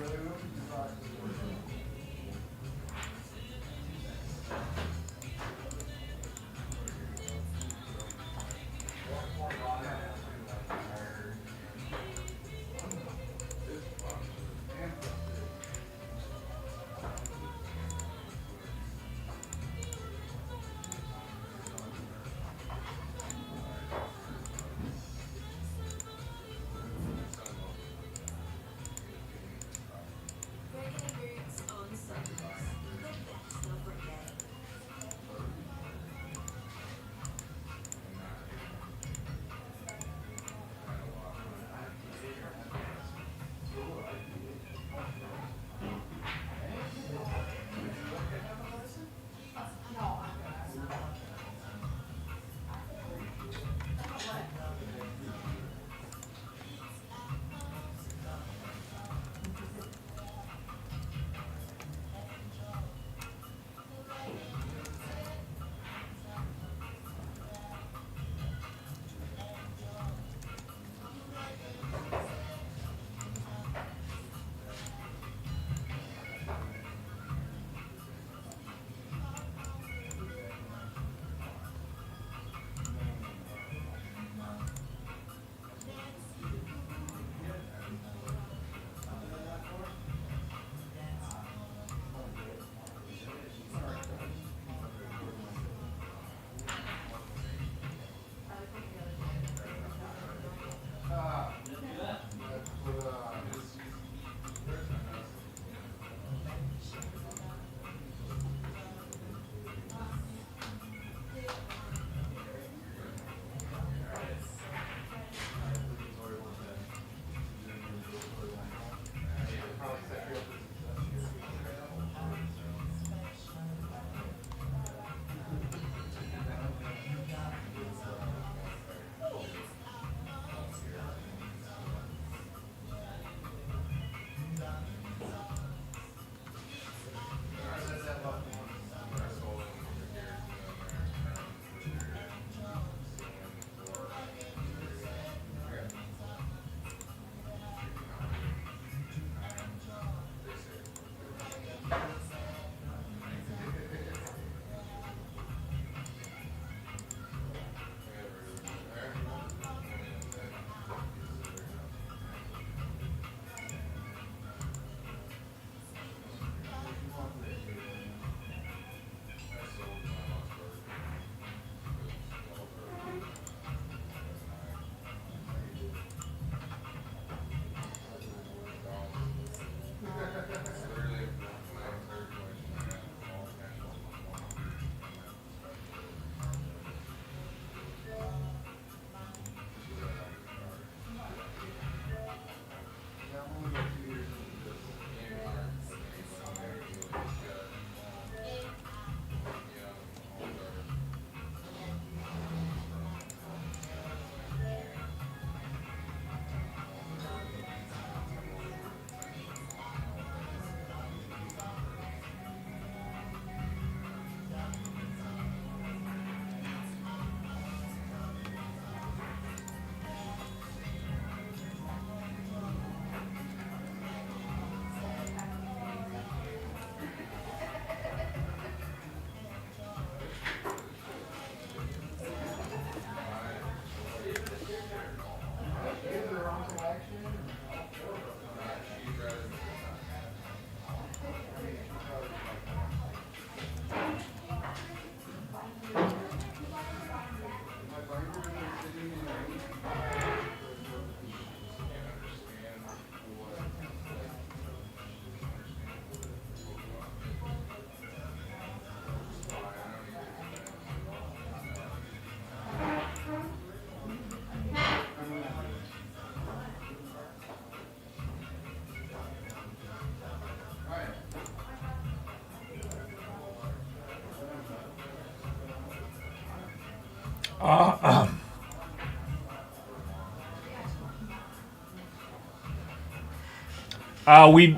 We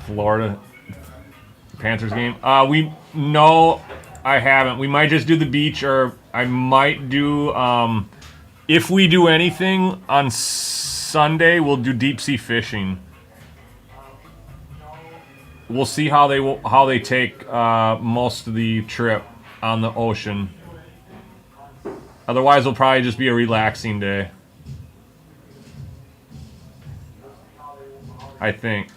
Florida Panthers game. No, I haven't. We might just do the beach, or I might do. If we do anything on Sunday, we'll do deep sea fishing. We'll see how they take most of the trip on the ocean. Otherwise, it'll probably just be a relaxing day. I think.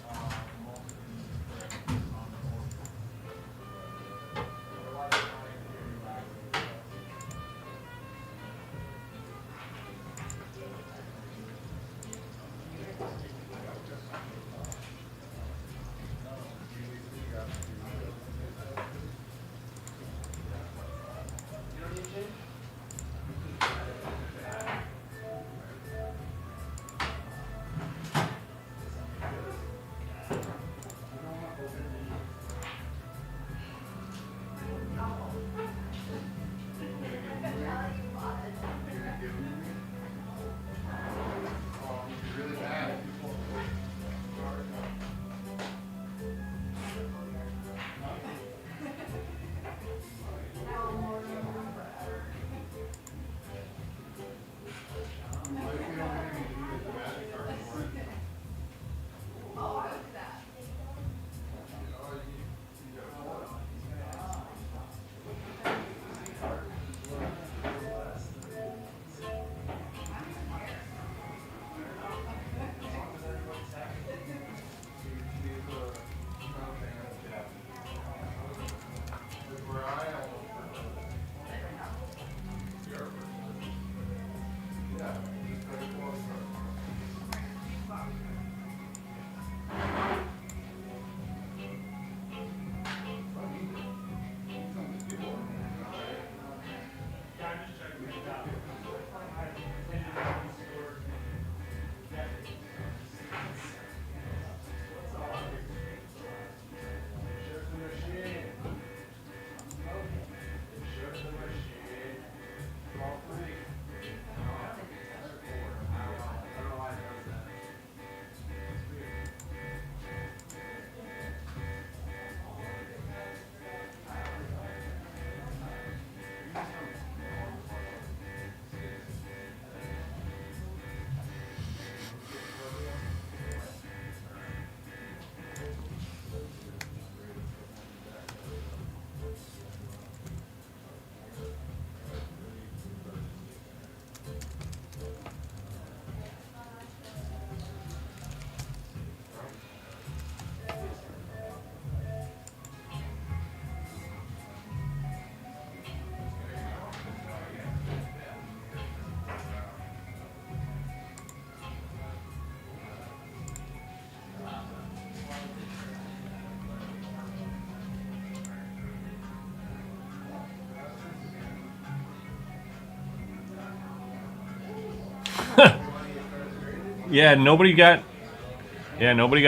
Yeah, nobody got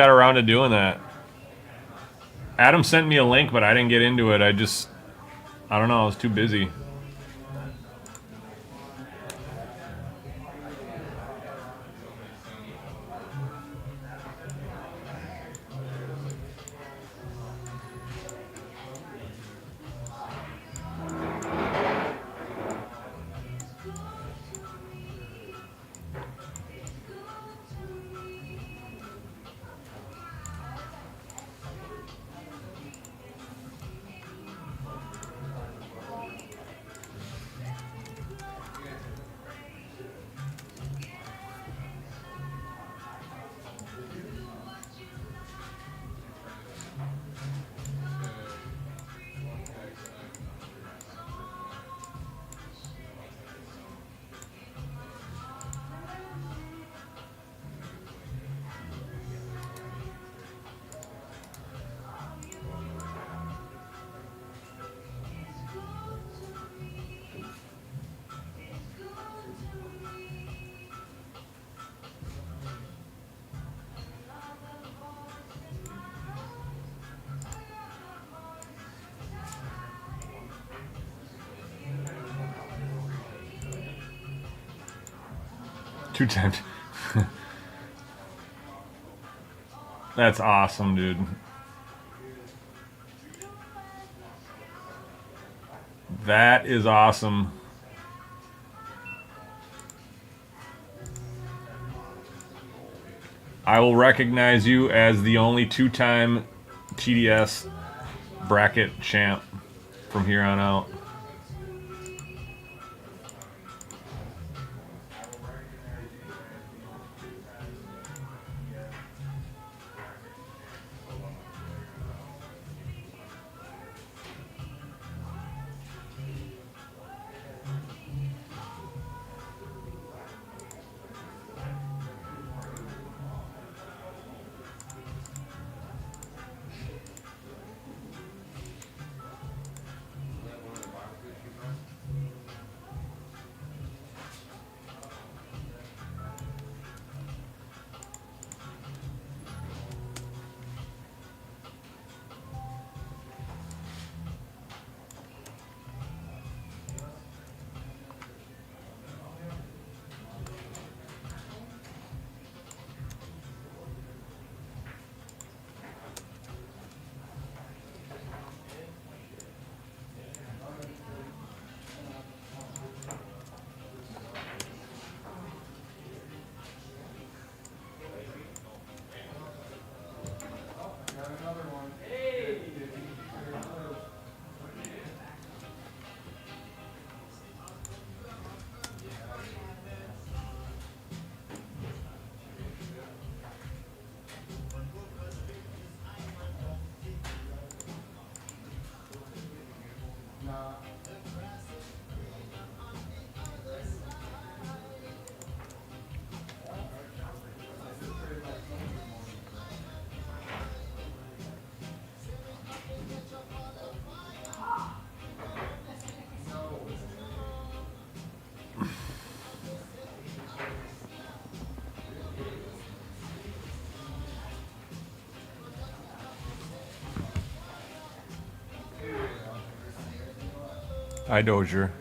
around to doing that. Adam sent me a link, but I didn't get into it. I don't know, I was too busy. 2 times. That's awesome, dude. That is awesome. I will recognize you as the only 2-time TDS bracket champ from here on out. Hi, Dozier.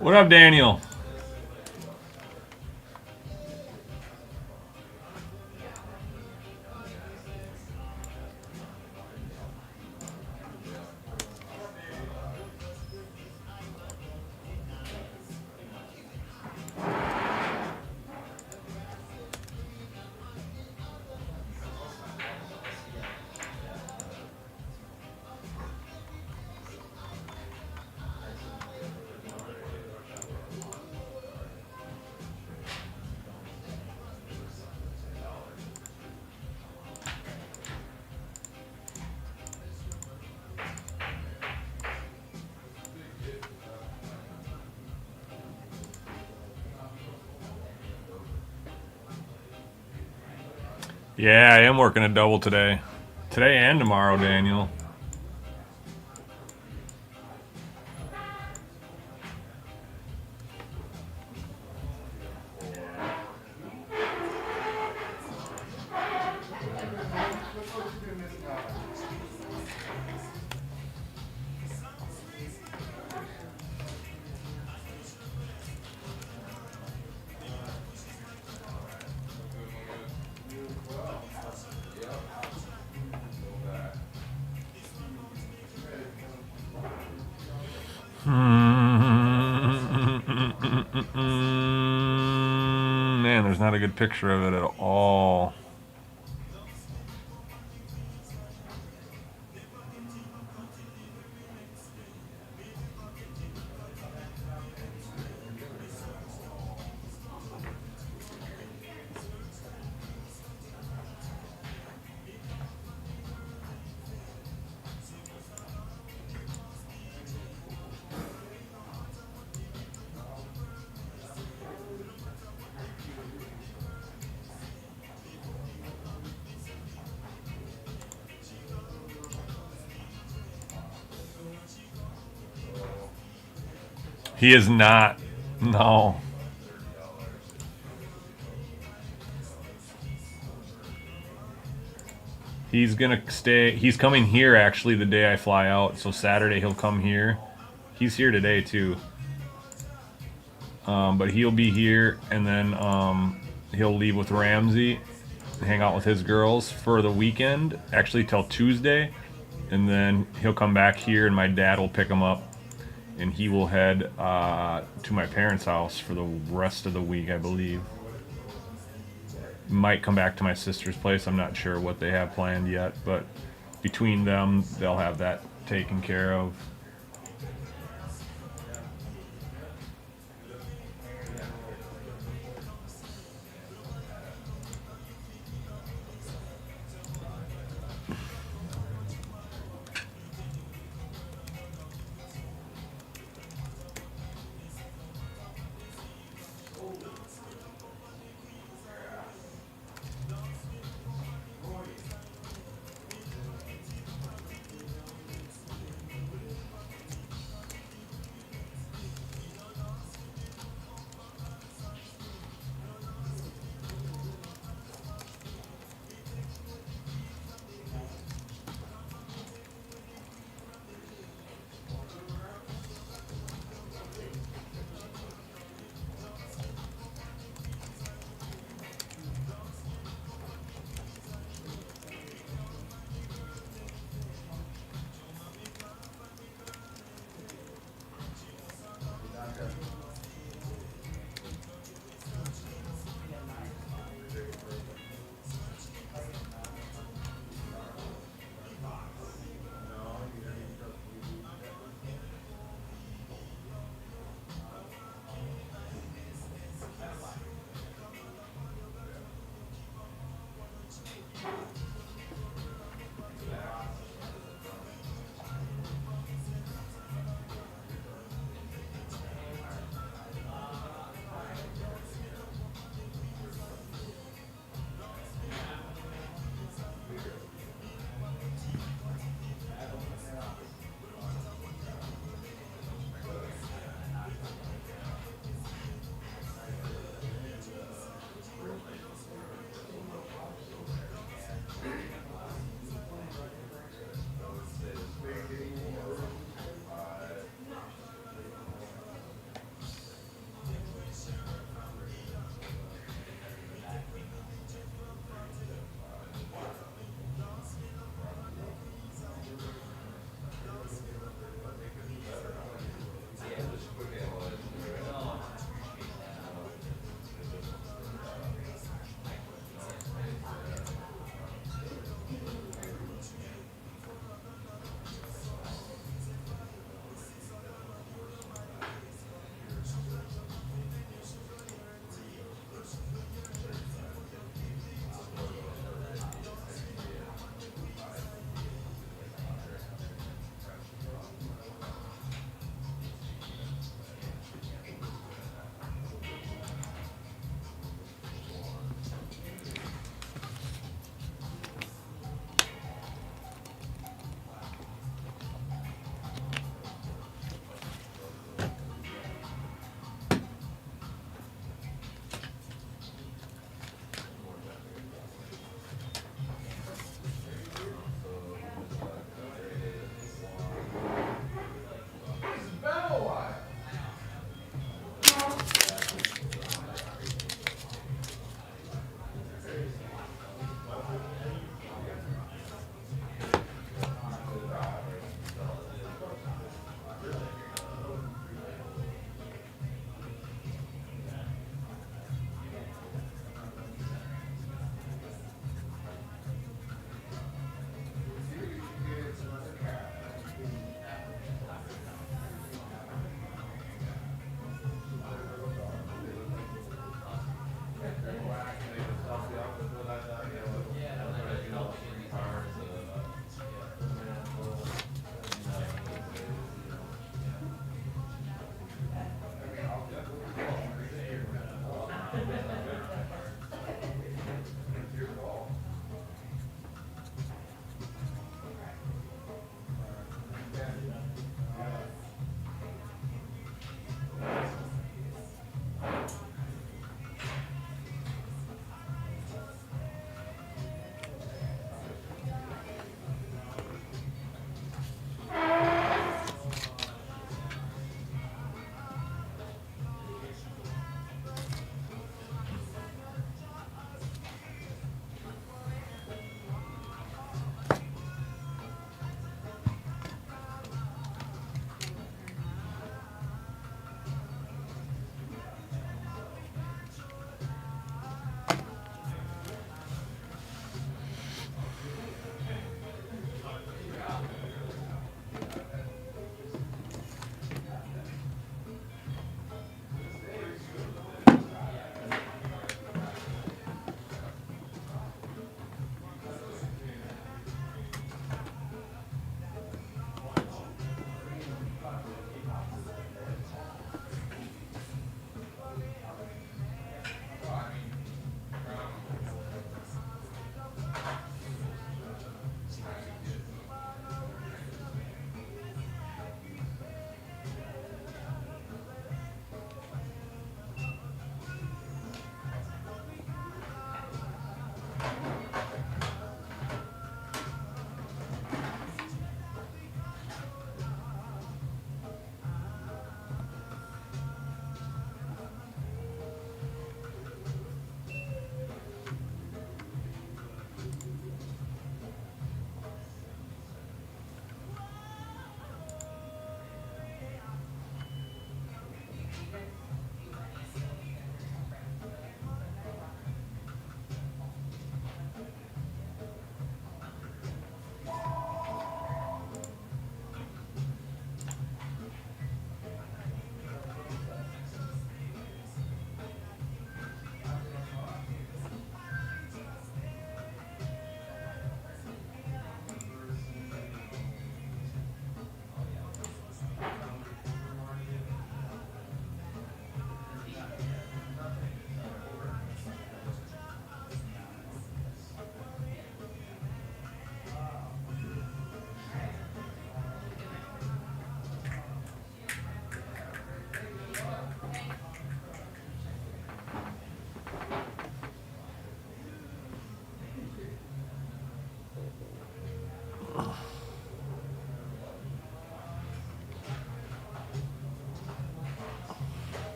What up, Daniel? Yeah, I am working a double today. Today and tomorrow, Daniel. Man, there's not a good picture of it at all. He is not. No. He's gonna stay. He's coming here actually the day I fly out. So Saturday he'll come here. He's here today too. But he'll be here, and then he'll leave with Ramsey, hang out with his girls for the weekend. Actually, till Tuesday, and then he'll come back here, and my dad will pick him up, and he will head to my parents' house for the rest of the week, I believe. Might come back to my sister's place. I'm not sure what they have planned yet, but between them, they'll have that taken care of.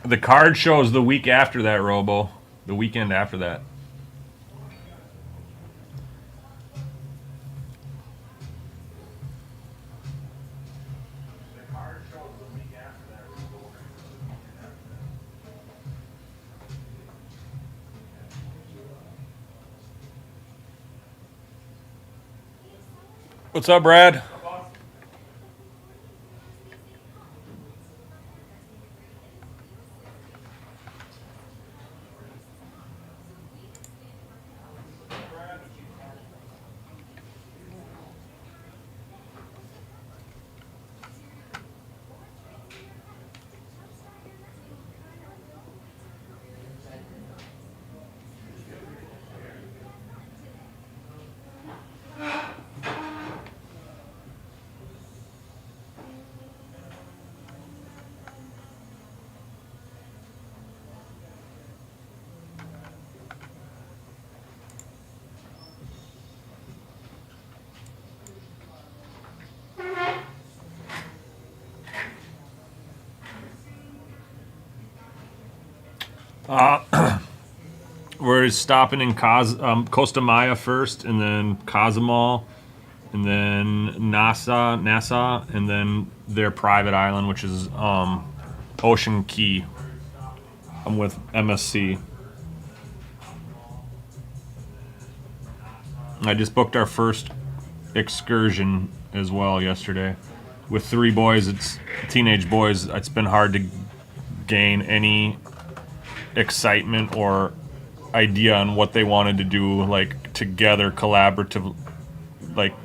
The card shows the week after that, Robo. The weekend after that. The card shows the week after that, Robo. What's up, Brad? We're stopping in Costa Maya first, and then Cozumel, and then Nassau, and then their private island, which is Ocean Key. I'm with MSC. I just booked our first excursion as well yesterday with 3 boys. It's teenage boys. It's been hard to gain any excitement or idea on what they wanted to do, like together, collaborative, like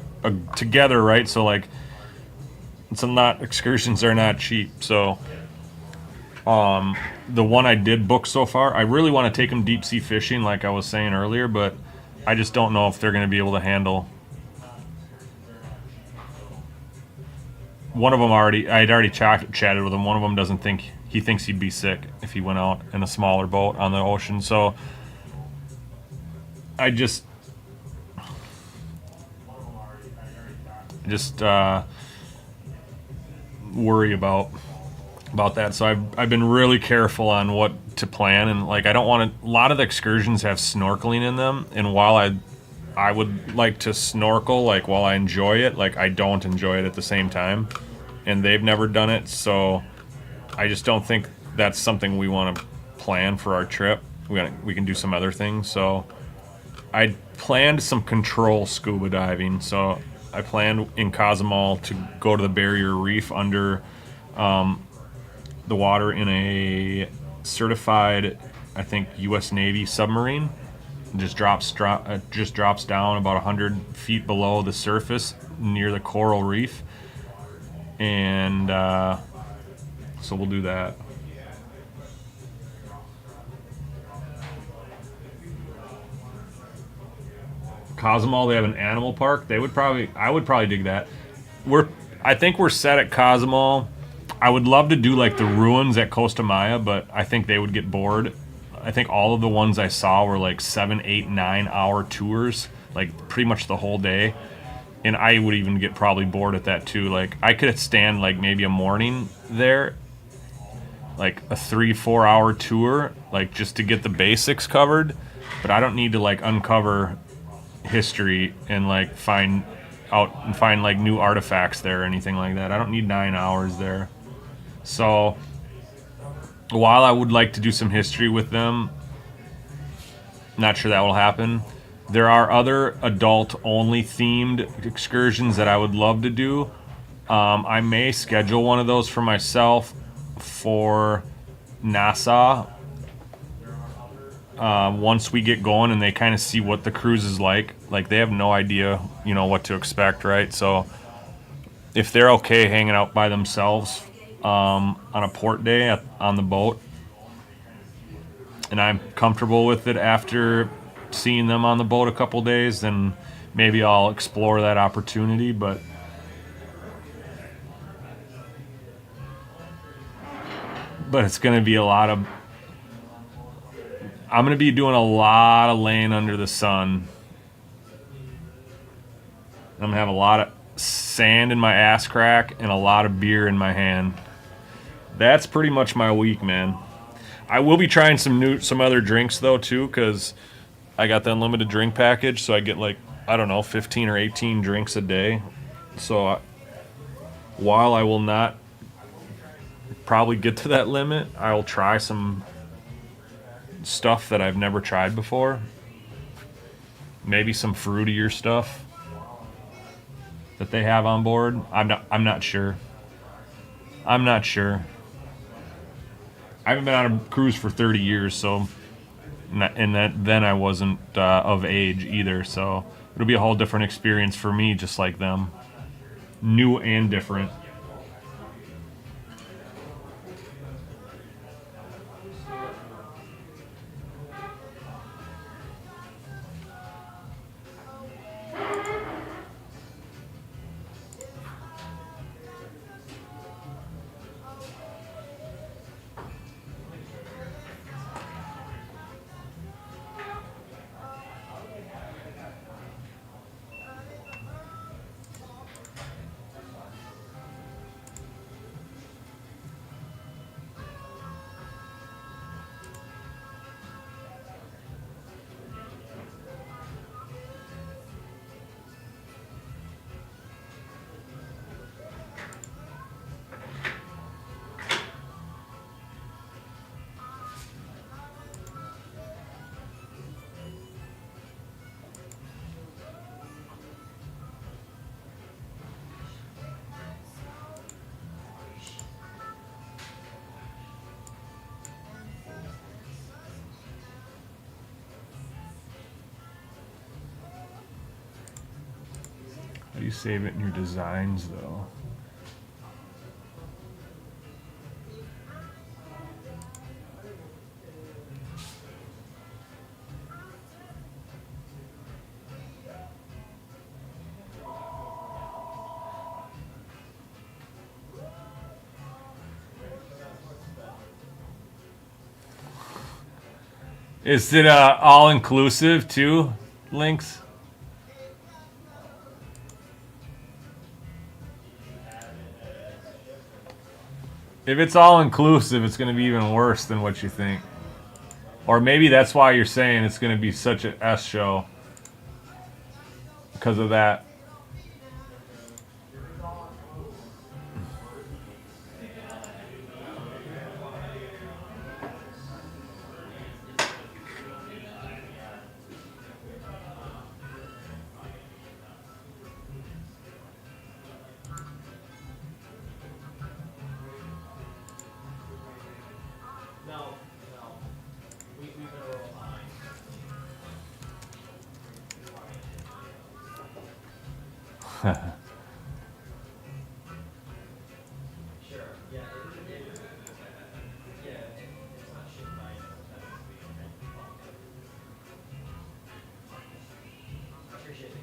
together, right? So like, excursions are not cheap. So the one I did book so far, I really want to take them deep sea fishing, like I was saying earlier, but I just don't know if they're going to be able to handle. One of them I'd already chatted with him. One of them he thinks he'd be sick if he went out in a smaller boat on the ocean. So I just worry about that. So I've been really careful on what to plan, and like I don't want to. A lot of the excursions have snorkeling in them, and while I would like to snorkel, like while I enjoy it, like I don't enjoy it at the same time, and they've never done it, so I just don't think that's something we want to plan for our trip. We can do some other things. So I planned some control scuba diving. So I planned in Cozumel to go to the Barrier Reef under the water in a certified, I think, U.S. Navy submarine. It just drops down about 100 feet below the surface near the coral reef, and so we'll do that. Cozumel, they have an animal park. I would probably dig that. I think we're set at Cozumel. I would love to do like the ruins at Costa Maya, but I think they would get bored. I think all of the ones I saw were like 7, 8, 9 hour tours, like pretty much the whole day. And I would even get probably bored at that too. Like I could stand like maybe a morning there, like a 3-4 hour tour, like just to get the basics covered. But I don't need to like uncover history and like find like new artifacts there or anything like that. I don't need 9 hours there. So while I would like to do some history with them, not sure that will happen. There are other adult-only themed excursions that I would love to do. I may schedule one of those for myself for Nassau once we get going and they kind of see what the cruise is like. Like they have no idea, what to expect, right? So if they're okay hanging out by themselves on a port day on the boat, and I'm comfortable with it after seeing them on the boat a couple days, then maybe I'll explore that opportunity. But it's going to be a lot of. I'm going to be doing a lot of laying under the sun. I'm going to have a lot of sand in my ass crack and a lot of beer in my hand. That's pretty much my week, man. I will be trying some other drinks though too, because I got the unlimited drink package, so I get like, I don't know, 15 or 18 drinks a day. So while I will not probably get to that limit, I will try some stuff that I've never tried before. Maybe some fruitier stuff that they have on board. I'm not sure. I'm not sure. I haven't been on a cruise for 30 years, so then I wasn't of age either, so it'll be a whole different experience for me, just like them. New and different. How do you save it in your designs, though? Is it all-inclusive, too, Links? If it's all-inclusive, it's going to be even worse than what you think. Or maybe that's why you're saying it's going to be such an S show. Because of that. No. We've been a little behind. Sure. Yeah. It's not shit by I appreciate it.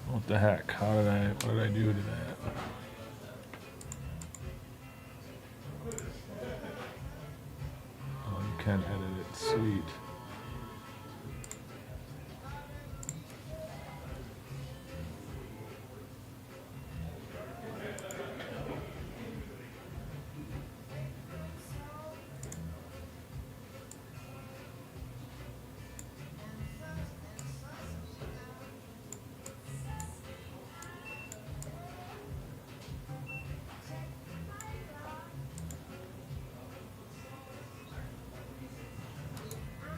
What the heck? What did I do to that? can edit it. Sweet.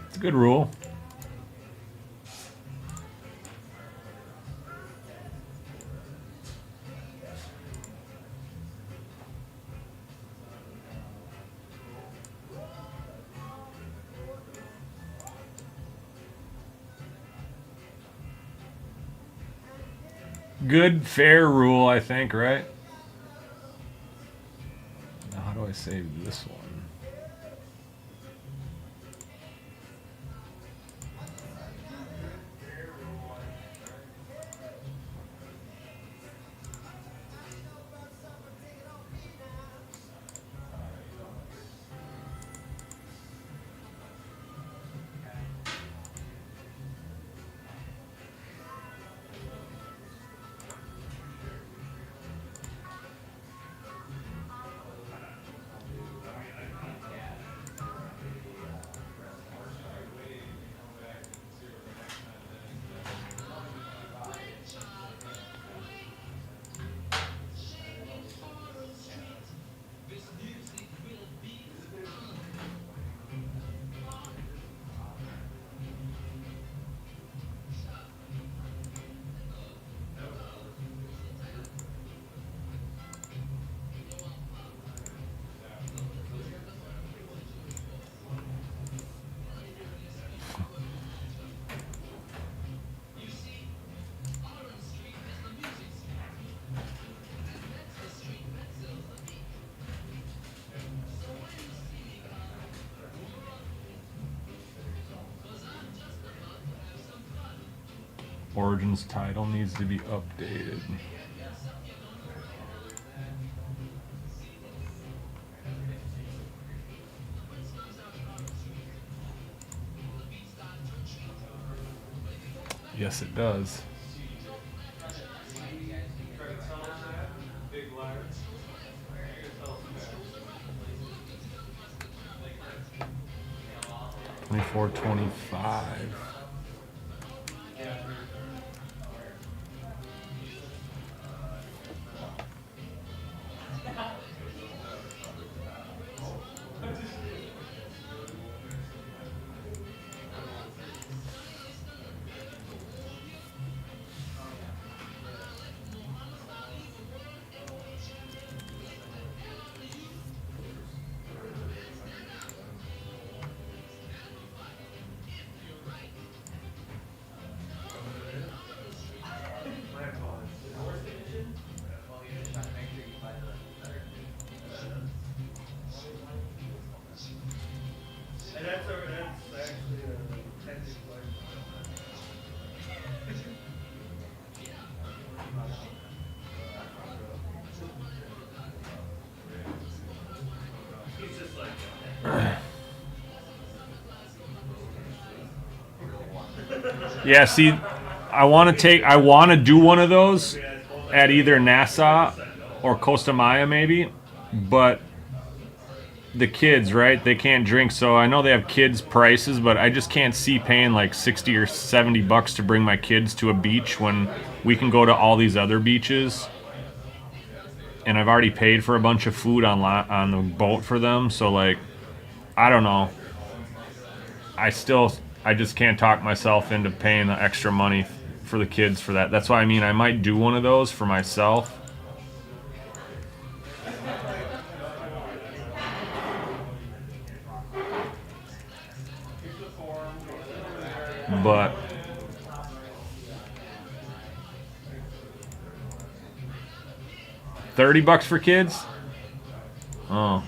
It's a good rule. Good, fair rule, I think, right? Now, how do I save this one? Origins title needs to be updated. Yes, it does. $24.25. And that's actually a technical. He's just like Yeah, see, I want to do one of those at either Nassau or Costa Maya maybe, but the kids, right, they can't drink, so I know they have kids prices, but I just can't see paying like 60 or 70 bucks to bring my kids to a beach when we can go to all these other beaches. And I've already paid for a bunch of food on the boat for them, so like, I don't know. I just can't talk myself into paying the extra money for the kids for that. That's why I mean I might do one of those for myself. But $30 for kids? Oh.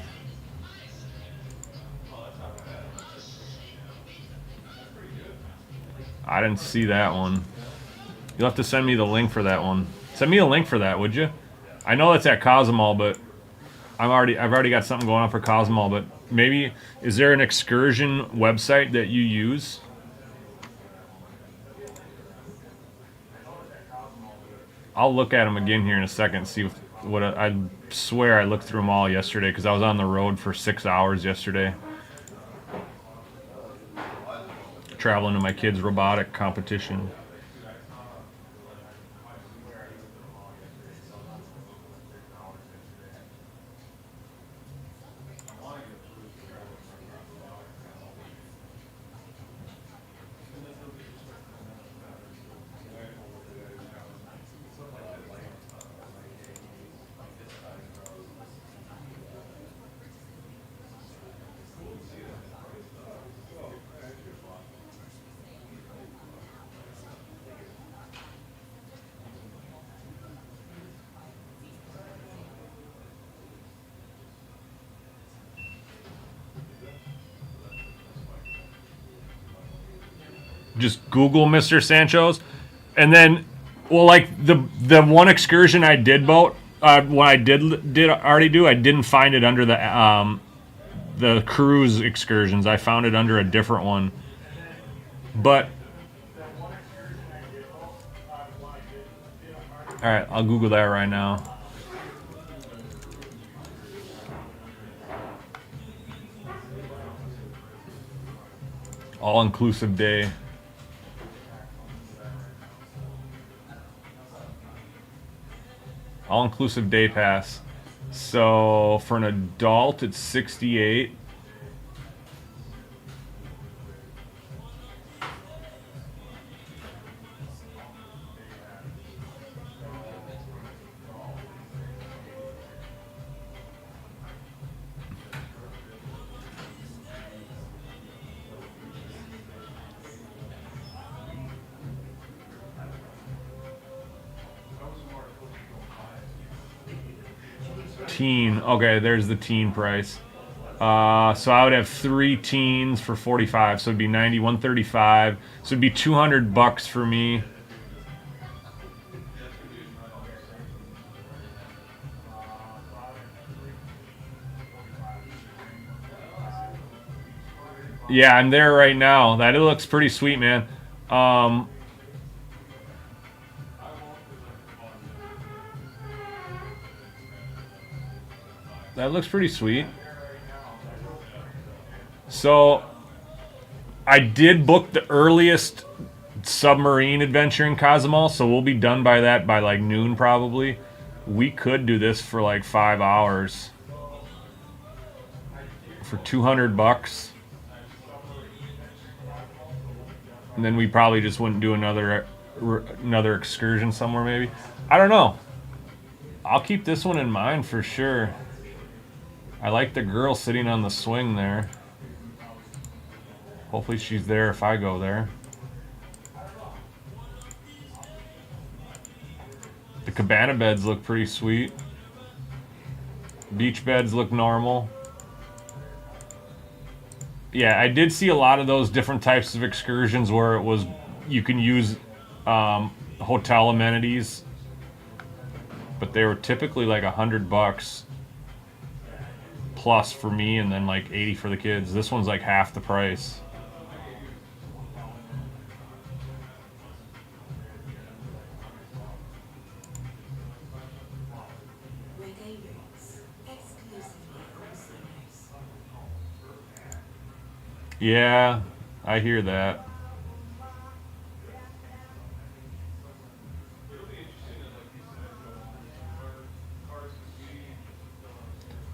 I didn't see that one. You'll have to send me the link for that one. Send me a link for that, would you? I know that's at Cozumel, but I've already got something going on for Cosmo, but maybe is there an excursion website that you use? I'll look at them again here in a second. See what I swear I looked through them all yesterday because I was on the road for 6 hours yesterday, traveling to my kids' robotic competition. Just Google Mr. Sancho's, and then, well, like the one excursion I did boat, what I did already do, I didn't find it under the cruise excursions. I found it under a different one, but all right, I'll Google that right now. All-inclusive day. All-inclusive day pass. So for an adult, it's $68. Teen. Okay, there's the teen price. So I would have 3 teens for 45. So it'd be 90, 135. So it'd be $200 for me. Yeah, I'm there right now. That looks pretty sweet, man. That looks pretty sweet. So I did book the earliest submarine adventure in Cozumel, so we'll be done by that by like noon probably. We could do this for like 5 hours for $200. And then we probably just wouldn't do another excursion somewhere maybe. I don't know. I'll keep this one in mind for sure. I like the girl sitting on the swing there. Hopefully she's there if I go there. The cabana beds look pretty sweet. Beach beds look normal. Yeah, I did see a lot of those different types of excursions where it was you can use hotel amenities, but they were typically like $100 plus for me, and then like 80 for the kids. This one's like half the price. Yeah, I hear that.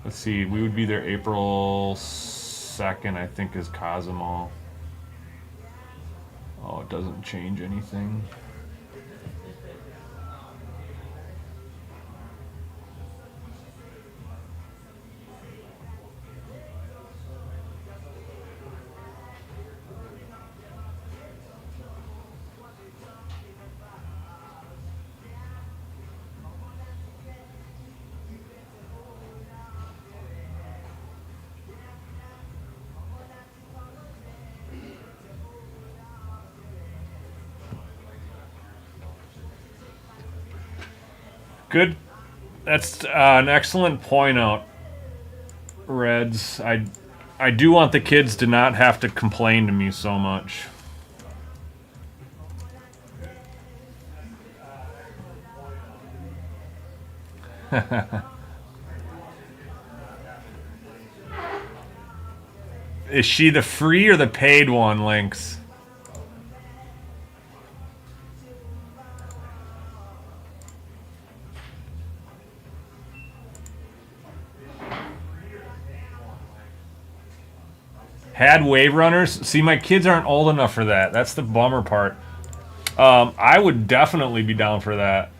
Let's see, we would be there April 2nd, I think, is Cozumel. Oh, it doesn't change anything. Good. That's an excellent point out. Reds. I do want the kids to not have to complain to me so much. Is she the free or the paid one, Lynx? Had wave runners? See, my kids aren't old enough for that. That's the bummer part. I would definitely be down for that.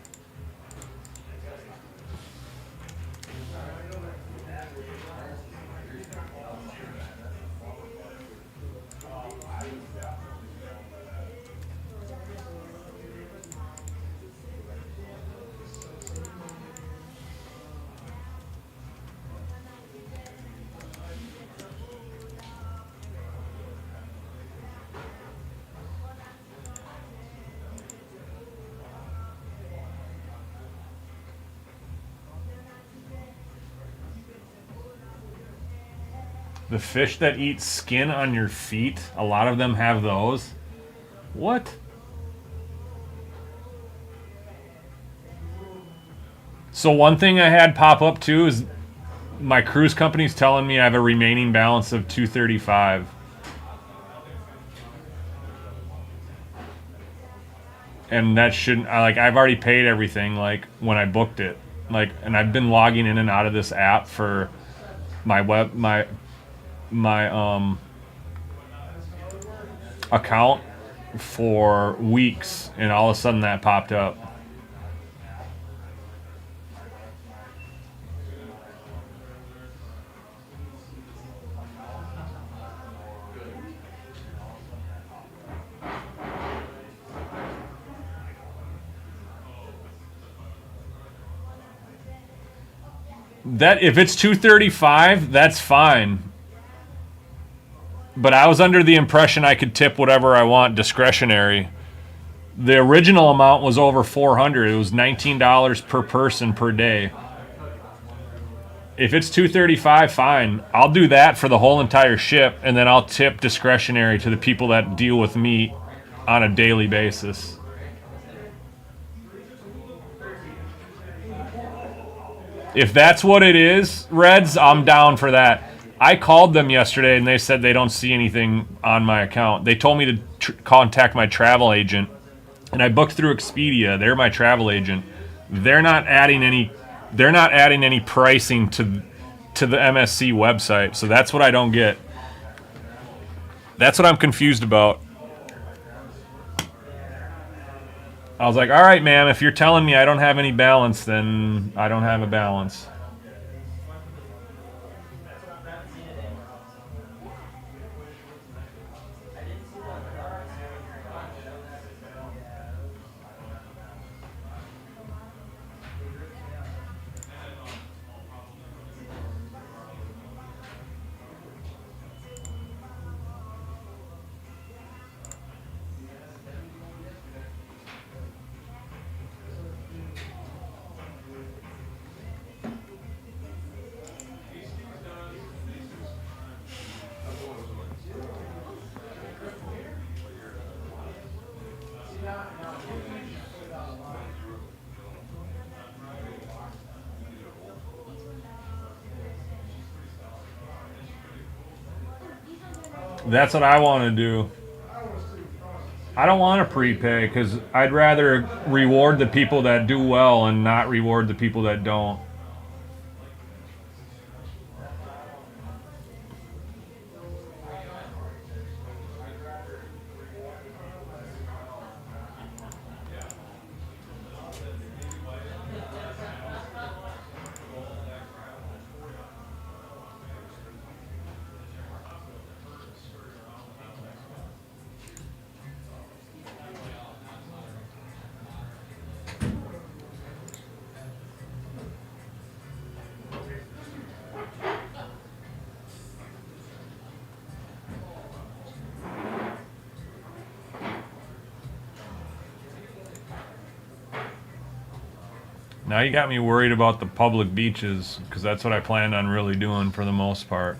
The fish that eat skin on your feet, a lot of them have those. What? So one thing I had pop up too is my cruise company's telling me I have a remaining balance of $235. And that shouldn't, I've already paid everything like when I booked it. And I've been logging in and out of this app for my account for weeks, and all of a sudden that popped up. That if it's $235, that's fine. But I was under the impression I could tip whatever I want discretionary. The original amount was over $400. It was $19 per person per day. If it's $235, fine. I'll do that for the whole entire ship, and then I'll tip discretionary to the people that deal with me on a daily basis. If that's what it is, Reds, I'm down for that. I called them yesterday and they said they don't see anything on my account. They told me to contact my travel agent, and I booked through Expedia. They're my travel agent. They're not adding any pricing to the MSC website. So that's what I don't get. That's what I'm confused about. I was like, all right, ma'am, if you're telling me I don't have any balance, then I don't have a balance. That's what I want to do. I don't want to prepay because I'd rather reward the people that do well and not reward the people that don't. Now you got me worried about the public beaches, because that's what I planned on really doing for the most part.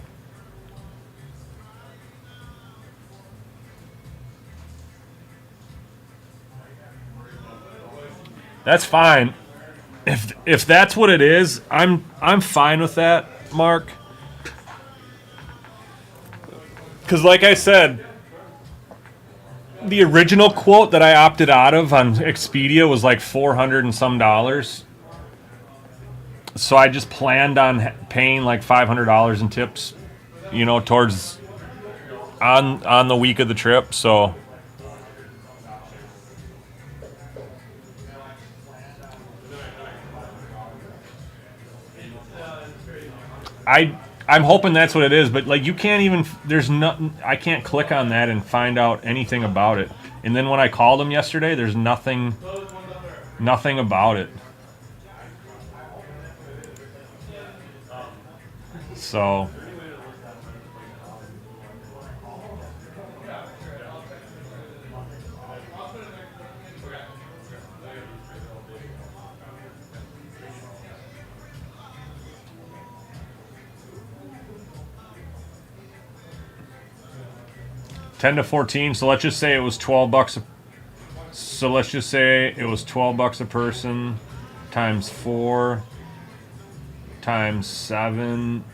That's fine. If that's what it is, I'm fine with that, Mark. Because like I said, the original quote that I opted out of on Expedia was like $400 and some dollars. So I just planned on paying like $500 in tips, you know, towards on the week of the trip. So I'm hoping that's what it is, but like you can't even, there's nothing, I can't click on that and find out anything about it. And then when I called them yesterday, there's nothing about it. So $10 to $14. So let's just say it was $12. So let's just say it was $12 a person times 4 times 7.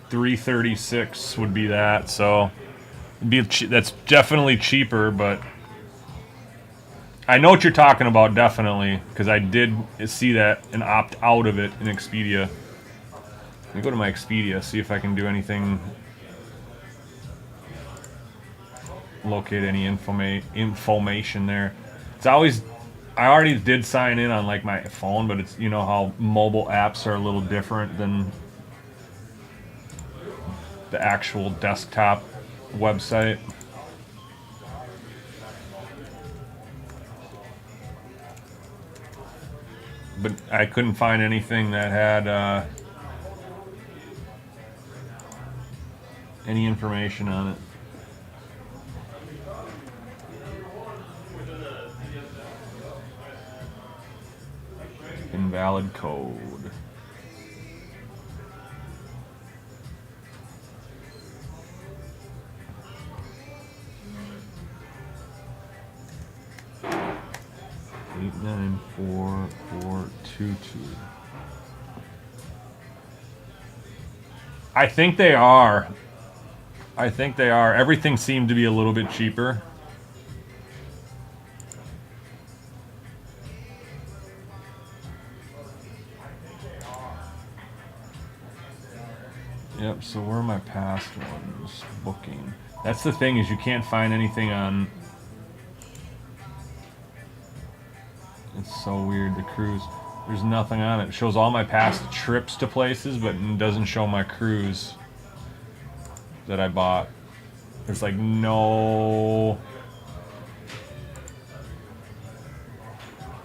336 would be that. So that's definitely cheaper, but I know what you're talking about, definitely, because I did see that and opt out of it in Expedia. Let me go to my Expedia, see if I can do anything, locate any information there. It's always, I already did sign in on like my phone, but it's, you know how mobile apps are a little different than the actual desktop website. But I couldn't find anything that had any information on it. Invalid code. Eight nine 4 4 2 2. I think they are. I think they are. Everything seemed to be a little bit cheaper. Yep, so where are my past ones? Booking. That's the thing, is you can't find anything on... It's so weird, the cruise. There's nothing on it. It shows all my past trips to places, but it doesn't show my cruise that I bought. There's like no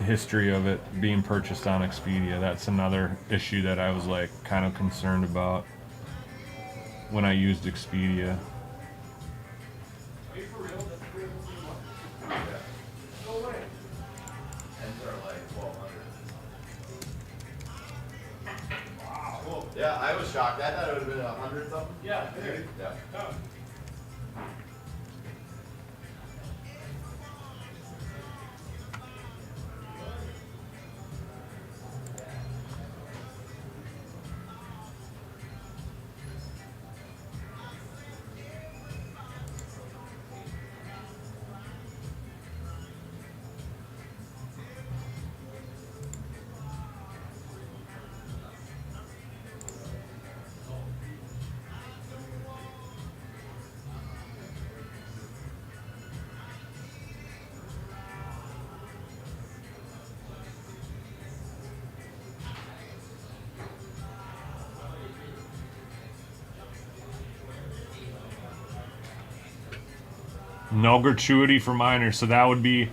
history of it being purchased on Expedia. That's another issue that I was like kind of concerned about when I used Expedia. Yeah, I was shocked. I thought it would have been 100 something. Yeah, Maybe. Yeah. No gratuity for minors, so that would be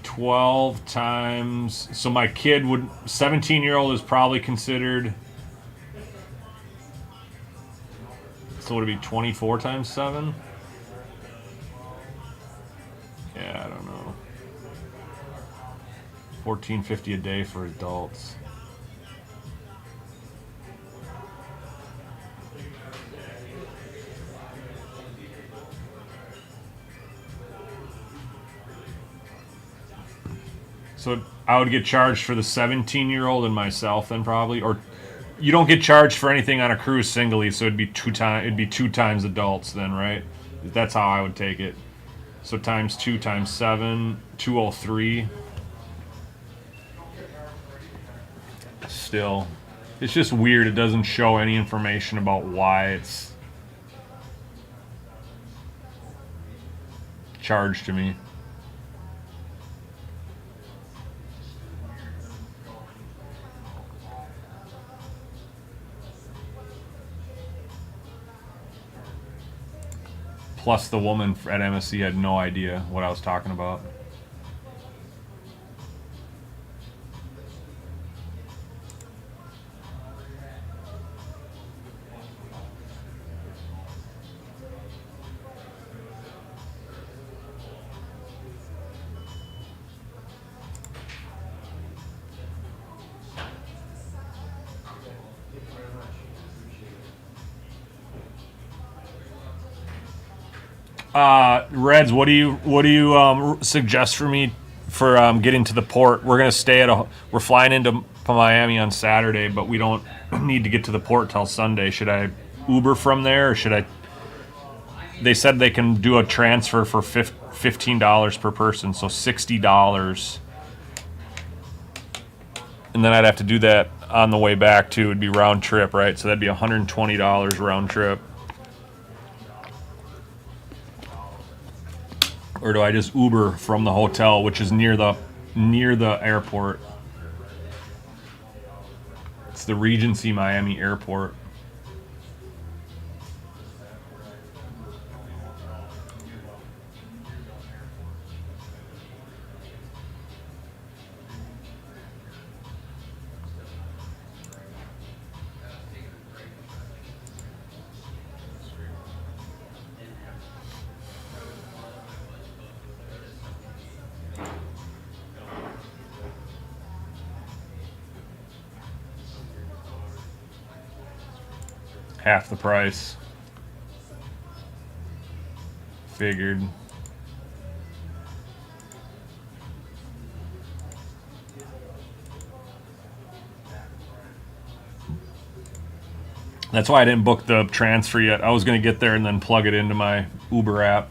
12 times. So my kid would, 17-year-old is probably considered. So would it be 24 times 7? Yeah, I don't know. $14.50 a day for adults. So I would get charged for the 17-year-old and myself then probably, or you don't get charged for anything on a cruise singly, so it'd be two times adults then, right? That's how I would take it. So times 2 times 7, 203. Still, it's just weird. It doesn't show any information about why it's charged to me. Plus, the woman at MSC had no idea what I was talking about. Reds, what do you suggest for me for getting to the port? We're we're flying into Miami on Saturday, but we don't need to get to the port till Sunday. Should I Uber from there, or should I? They said they can do a transfer for $15 per person, so $60, and then I'd have to do that on the way back too. It'd be round trip, right? So that'd be $120 round trip. Or do I just Uber from the hotel, which is near the airport? It's the Regency Miami Airport. Half the price. Figured. That's why I didn't book the transfer yet. I was going to get there and then plug it into my Uber app.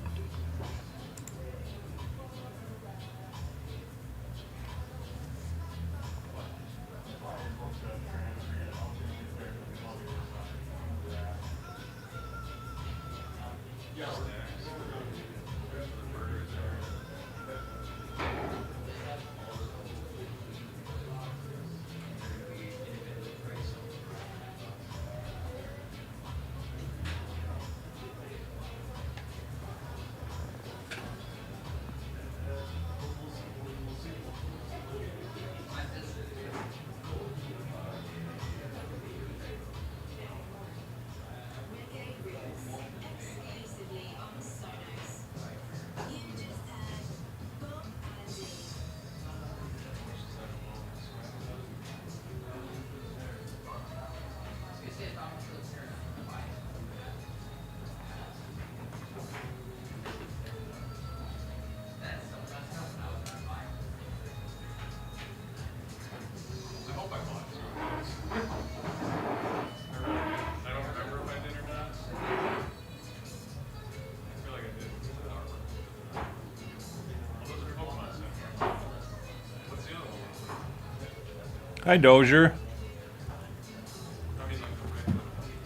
Hi, Dozier.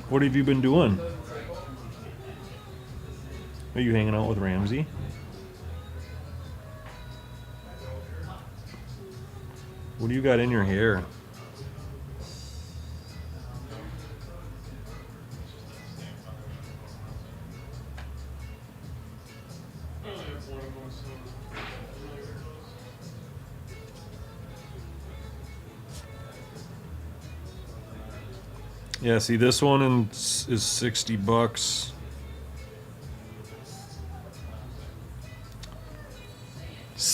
What have you been doing? Are you hanging out with Ramsey? What do you got in your hair? Yeah, see, this one is $60.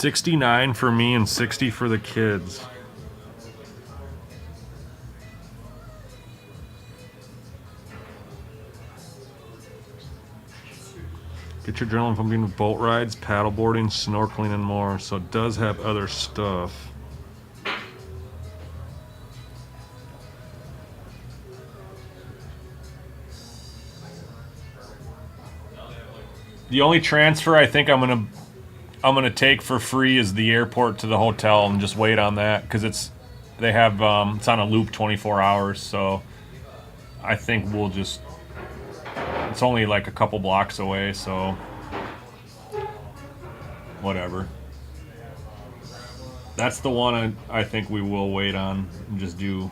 $69 for me and $60 for the kids. Get your adrenaline pumping with boat rides, paddleboarding, snorkeling, and more. So it does have other stuff. The only transfer I think I'm gonna take for free is the airport to the hotel and just wait on that because it's on a loop 24 hours. So I think we'll just. It's only like a couple blocks away, so whatever. That's the one I think we will wait on and just do.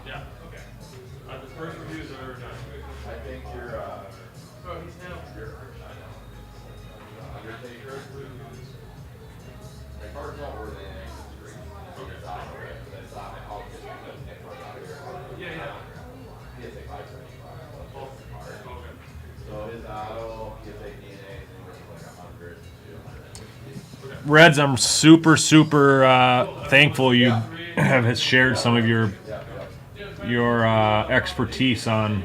Yeah, okay. The first reviews are done. I think your Undertaker. The cards don't work in the street. It's out of it, but it's not how it's because Nick was out here. Yeah, yeah. He has a 575. Oh, okay. So his auto, he has a DNA, anywhere from like 100 to 150. Reds, I'm super thankful you have shared some of your expertise on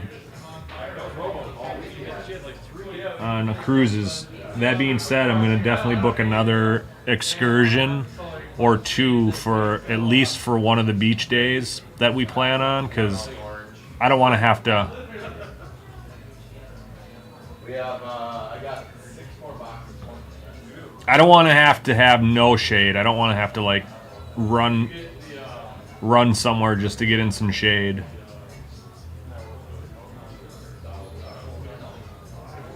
cruises. That being said, I'm going to definitely book another excursion or two for at least for one of the beach days that we plan on, because I don't want to have to. We have, I got 6 more boxes. I don't want to have no shade. I don't want to have to like run somewhere just to get in some shade.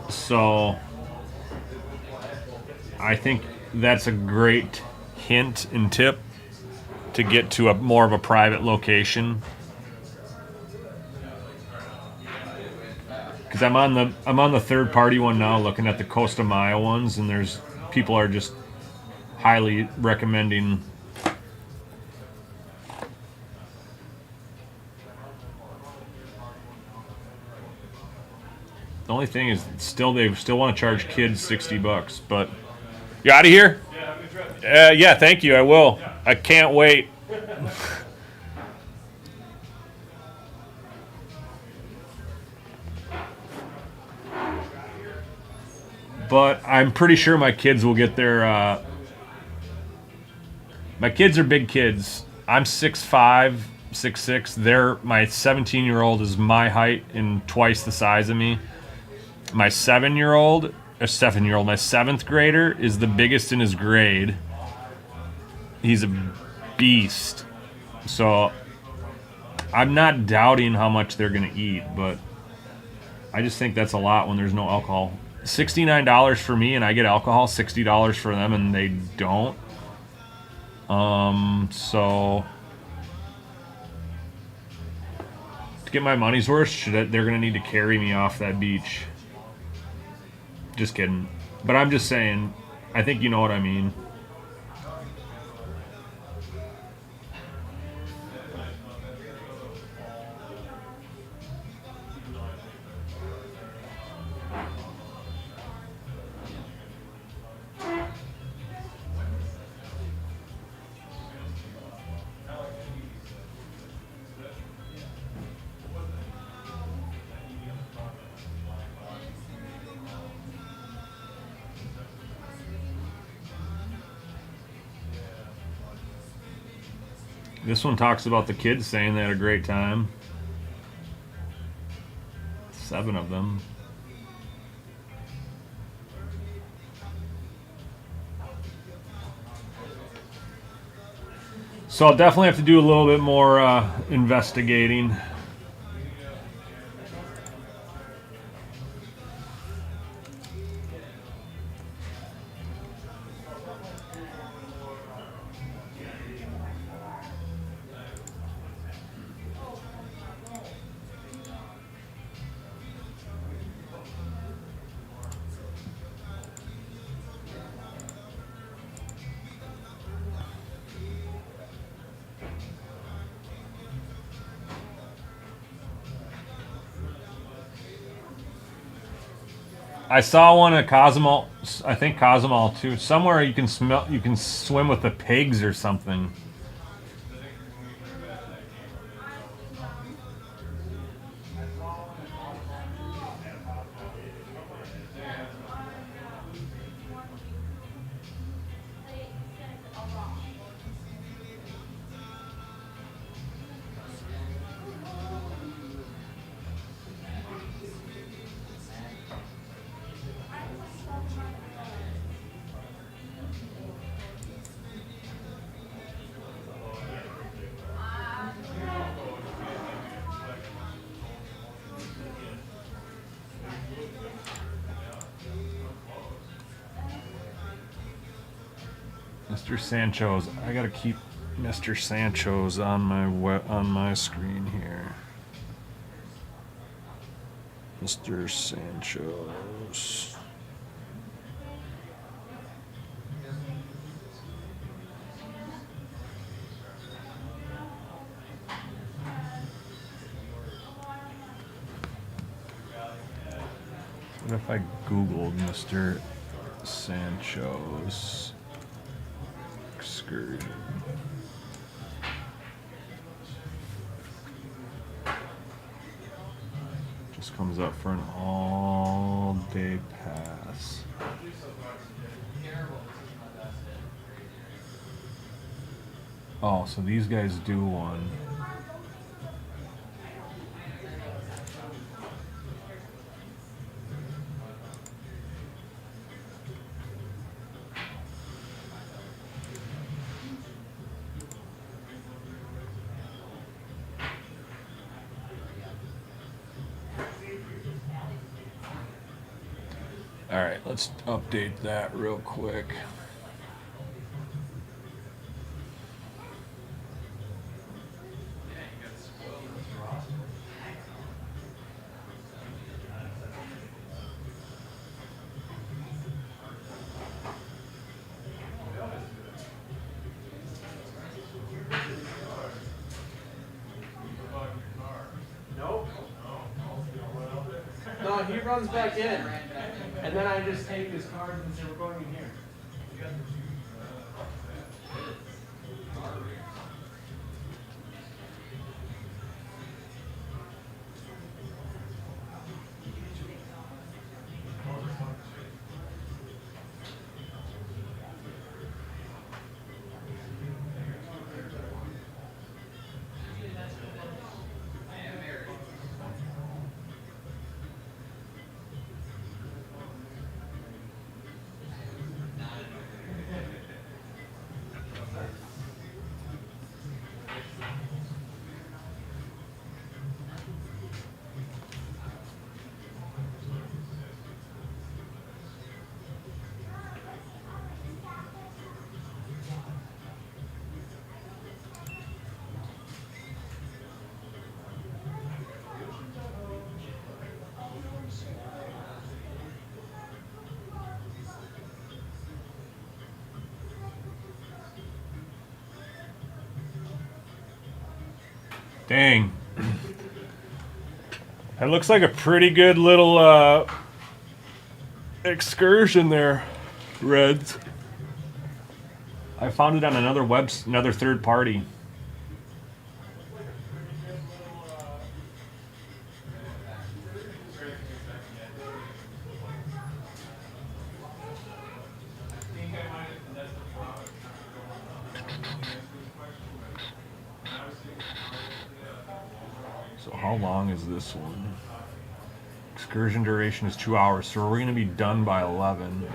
So I think that's a great hint and tip to get to a more of a private location. Because I'm on the third party one now, looking at the Costa Maya ones, and there's people are just highly recommending. The only thing is, they still want to charge kids $60, but you out of here? Yeah, thank you. I will. I can't wait. But I'm pretty sure my kids will get their. My kids are big kids. I'm 6'5", 6'6". My 17-year-old is my height and twice the size of me. My 7-year-old, my 7th grader is the biggest in his grade. He's a beast. So I'm not doubting how much they're going to eat, but I just think that's a lot when there's no alcohol. $69 for me and I get alcohol, $60 for them and they don't. So to get my money's worth, they're going to need to carry me off that beach. Just kidding. But I'm just saying, I think you know what I mean. This one talks about the kids saying they had a great time. 7 of them. So I'll definitely have to do a little bit more investigating. I saw one at Cozumel. I think Cozumel too. Somewhere you can smell. You can swim with the pigs or something. Mr. Sancho's. I gotta keep Mr. Sancho's on my screen here. Mr. Sancho's. What if I Googled Mr. Sancho's excursion? Just comes up for an all-day pass. Oh, so these guys do one. All right, let's update that real quick. No, he runs back in. And then I just take his cards and say, we're going in here. Dang. That looks like a pretty good little excursion there, Reds. I found it on another third party. So how long is this one? Excursion duration is 2 hours, so we're going to be done by 11.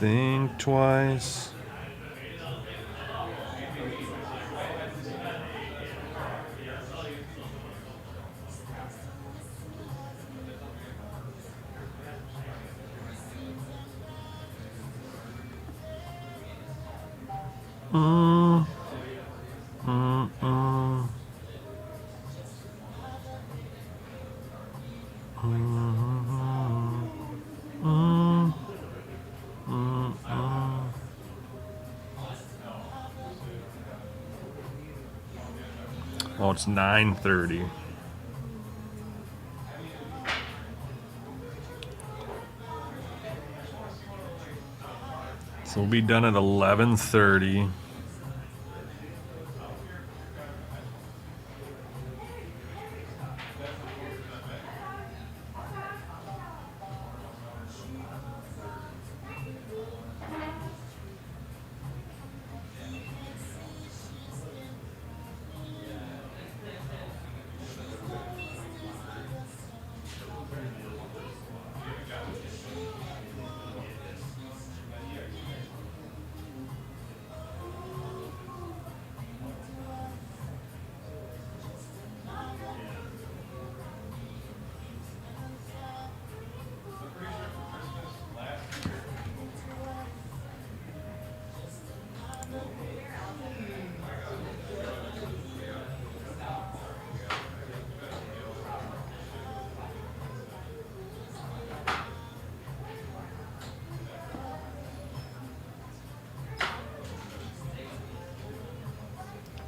Think twice. Mm, mm, mm. Oh, it's 9:30. So we'll be done at 11:30.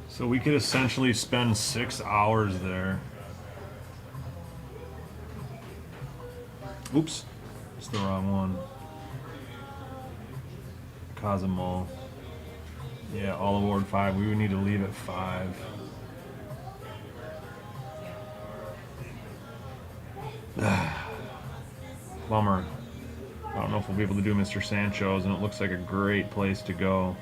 So we could essentially spend 6 hours there. Oops, it's the wrong one. Cozumel. Yeah, all aboard 5. We would need to leave at 5. Bummer. I don't know if we'll be able to do Mr. Sancho's, and it looks like a great place to go.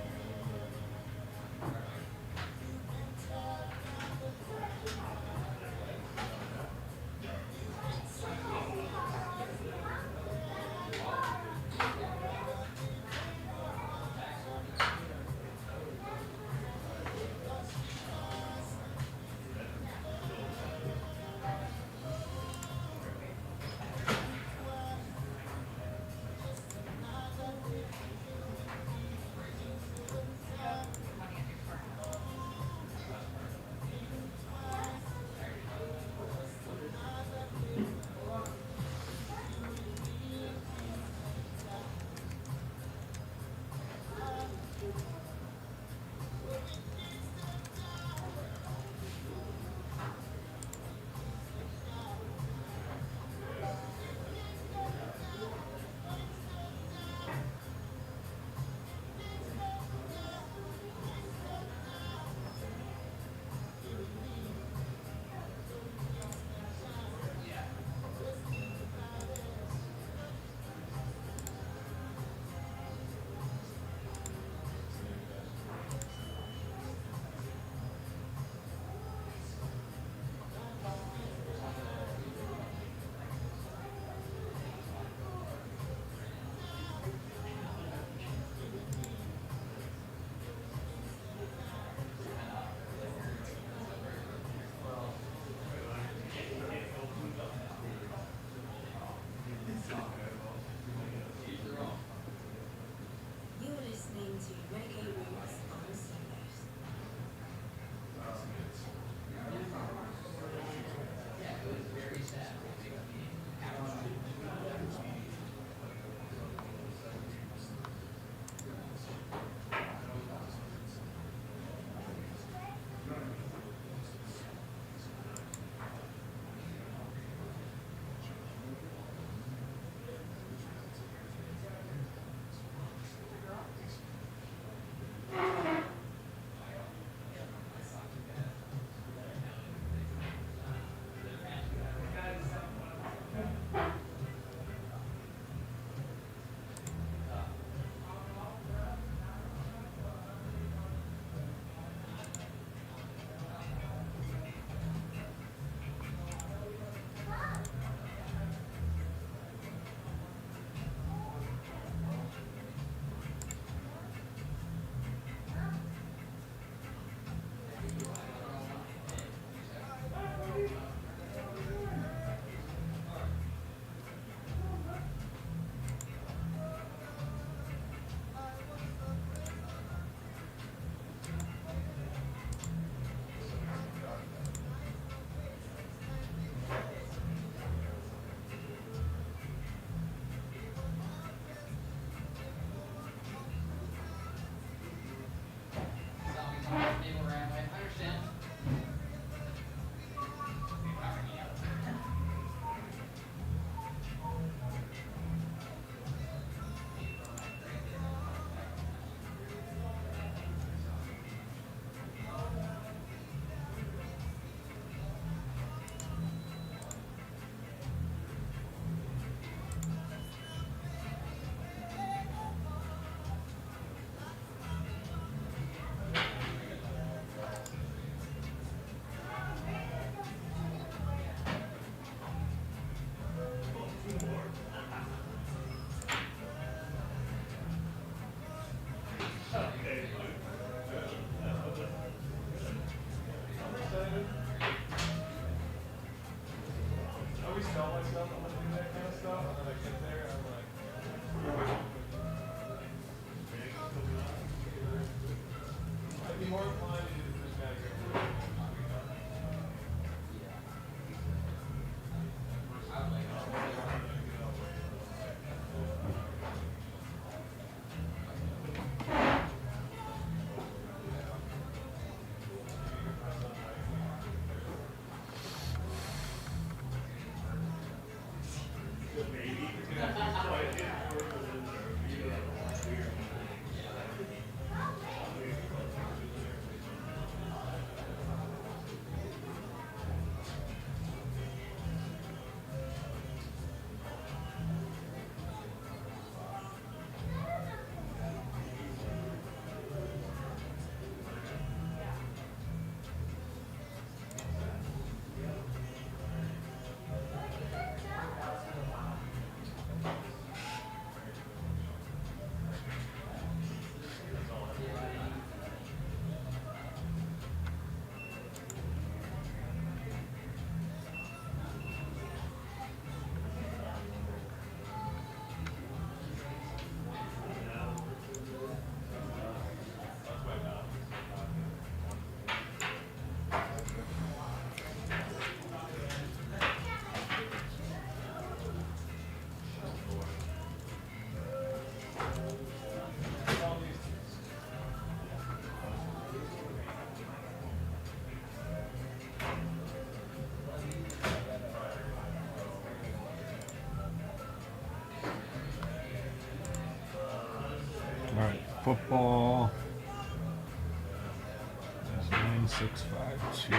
always tell myself I'm gonna do that kind of stuff, and then I get there and I'm like, I'd be more inclined to do the prismatic area. All right, football. That's 9652.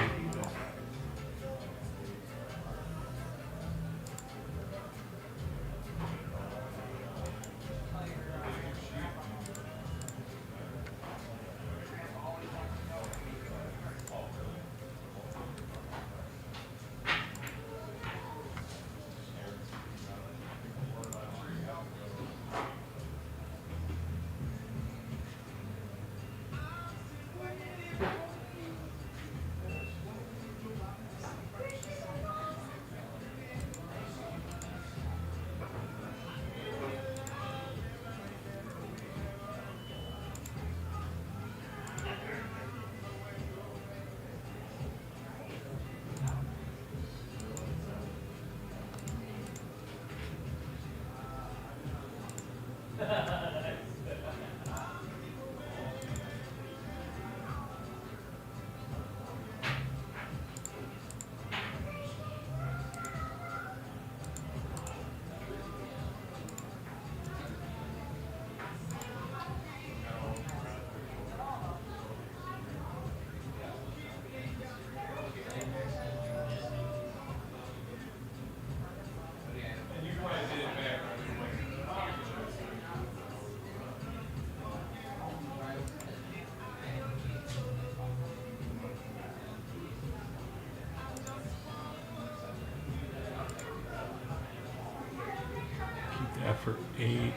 Keep that for 8.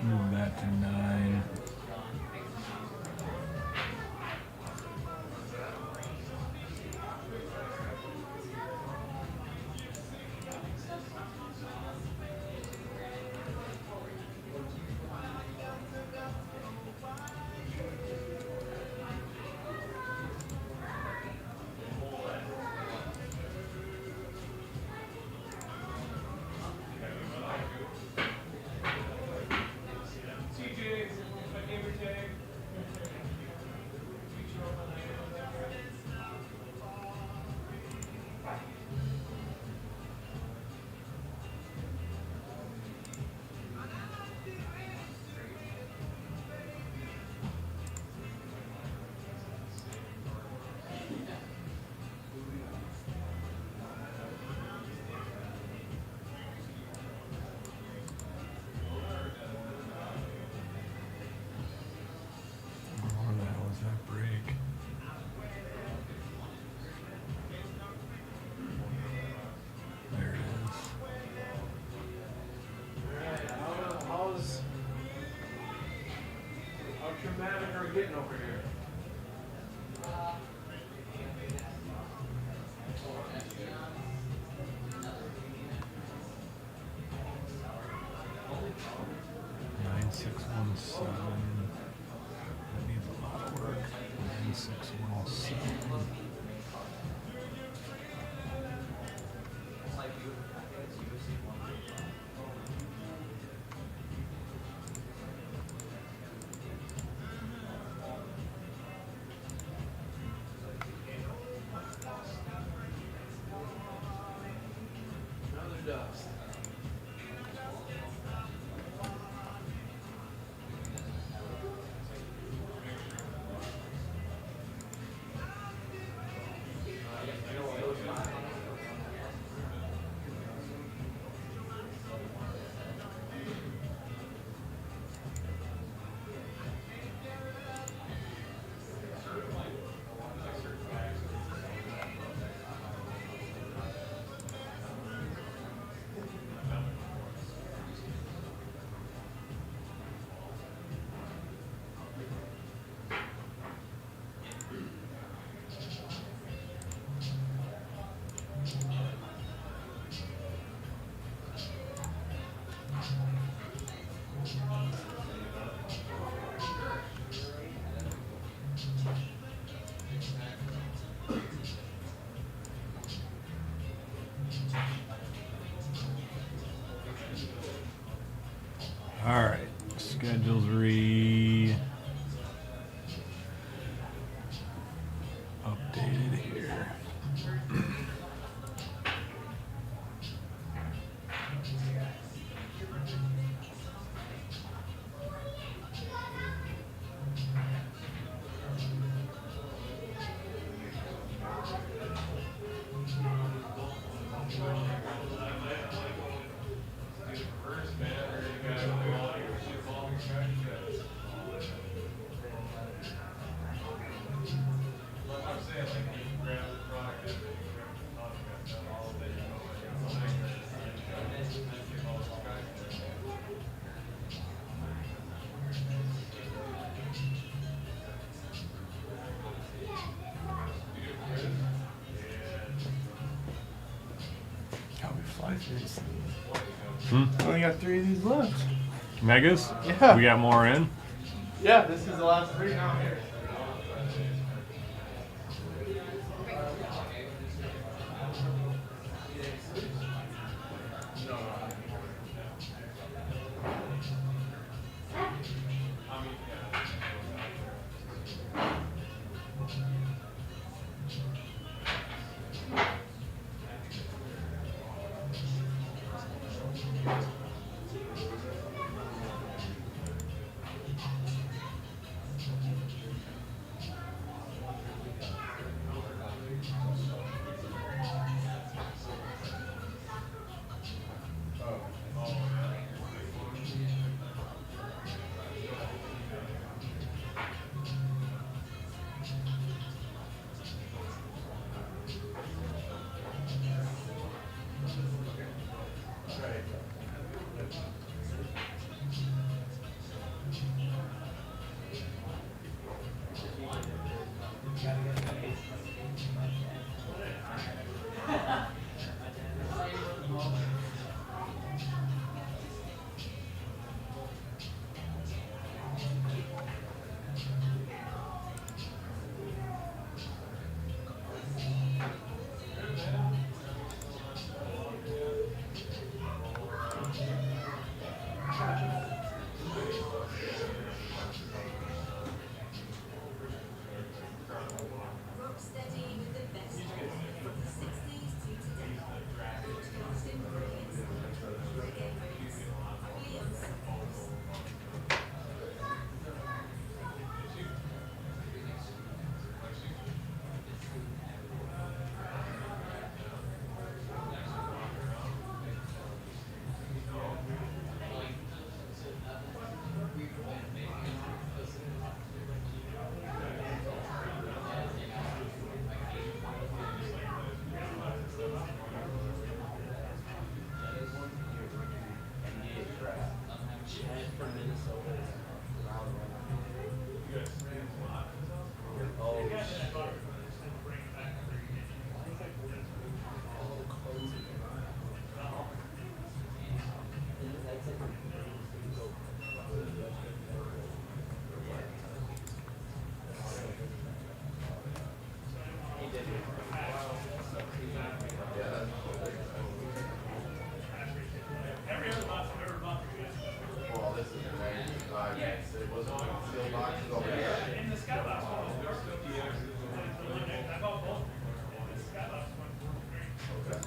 Move that to 9. TJ's my gamer tag. Where the hell is that break? There it is. How traumatic are we getting over here? 107. That needs a lot of work. 96, 107. Another dust. All right, schedules updated here. How we fly through these things. Hmm? Only got 3 of these left. Megas? Yeah. We got more in? Yeah, this is the last 3 now.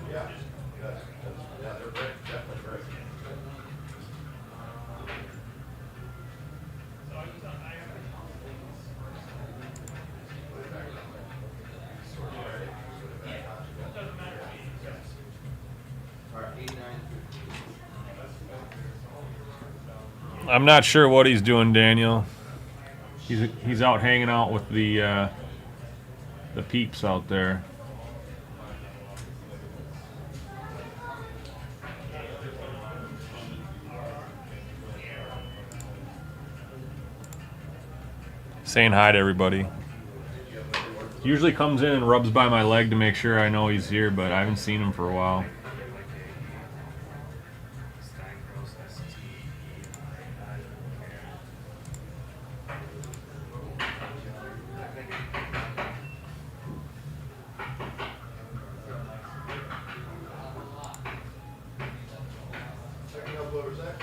Yeah, yeah, they're very, definitely very. Alright, 89. I'm not sure what he's doing, Daniel. He's out hanging out with the peeps out there. Saying hi to everybody. Usually comes in and rubs by my leg to make sure I know he's here, but I haven't seen him for a while. Checking out over Zach.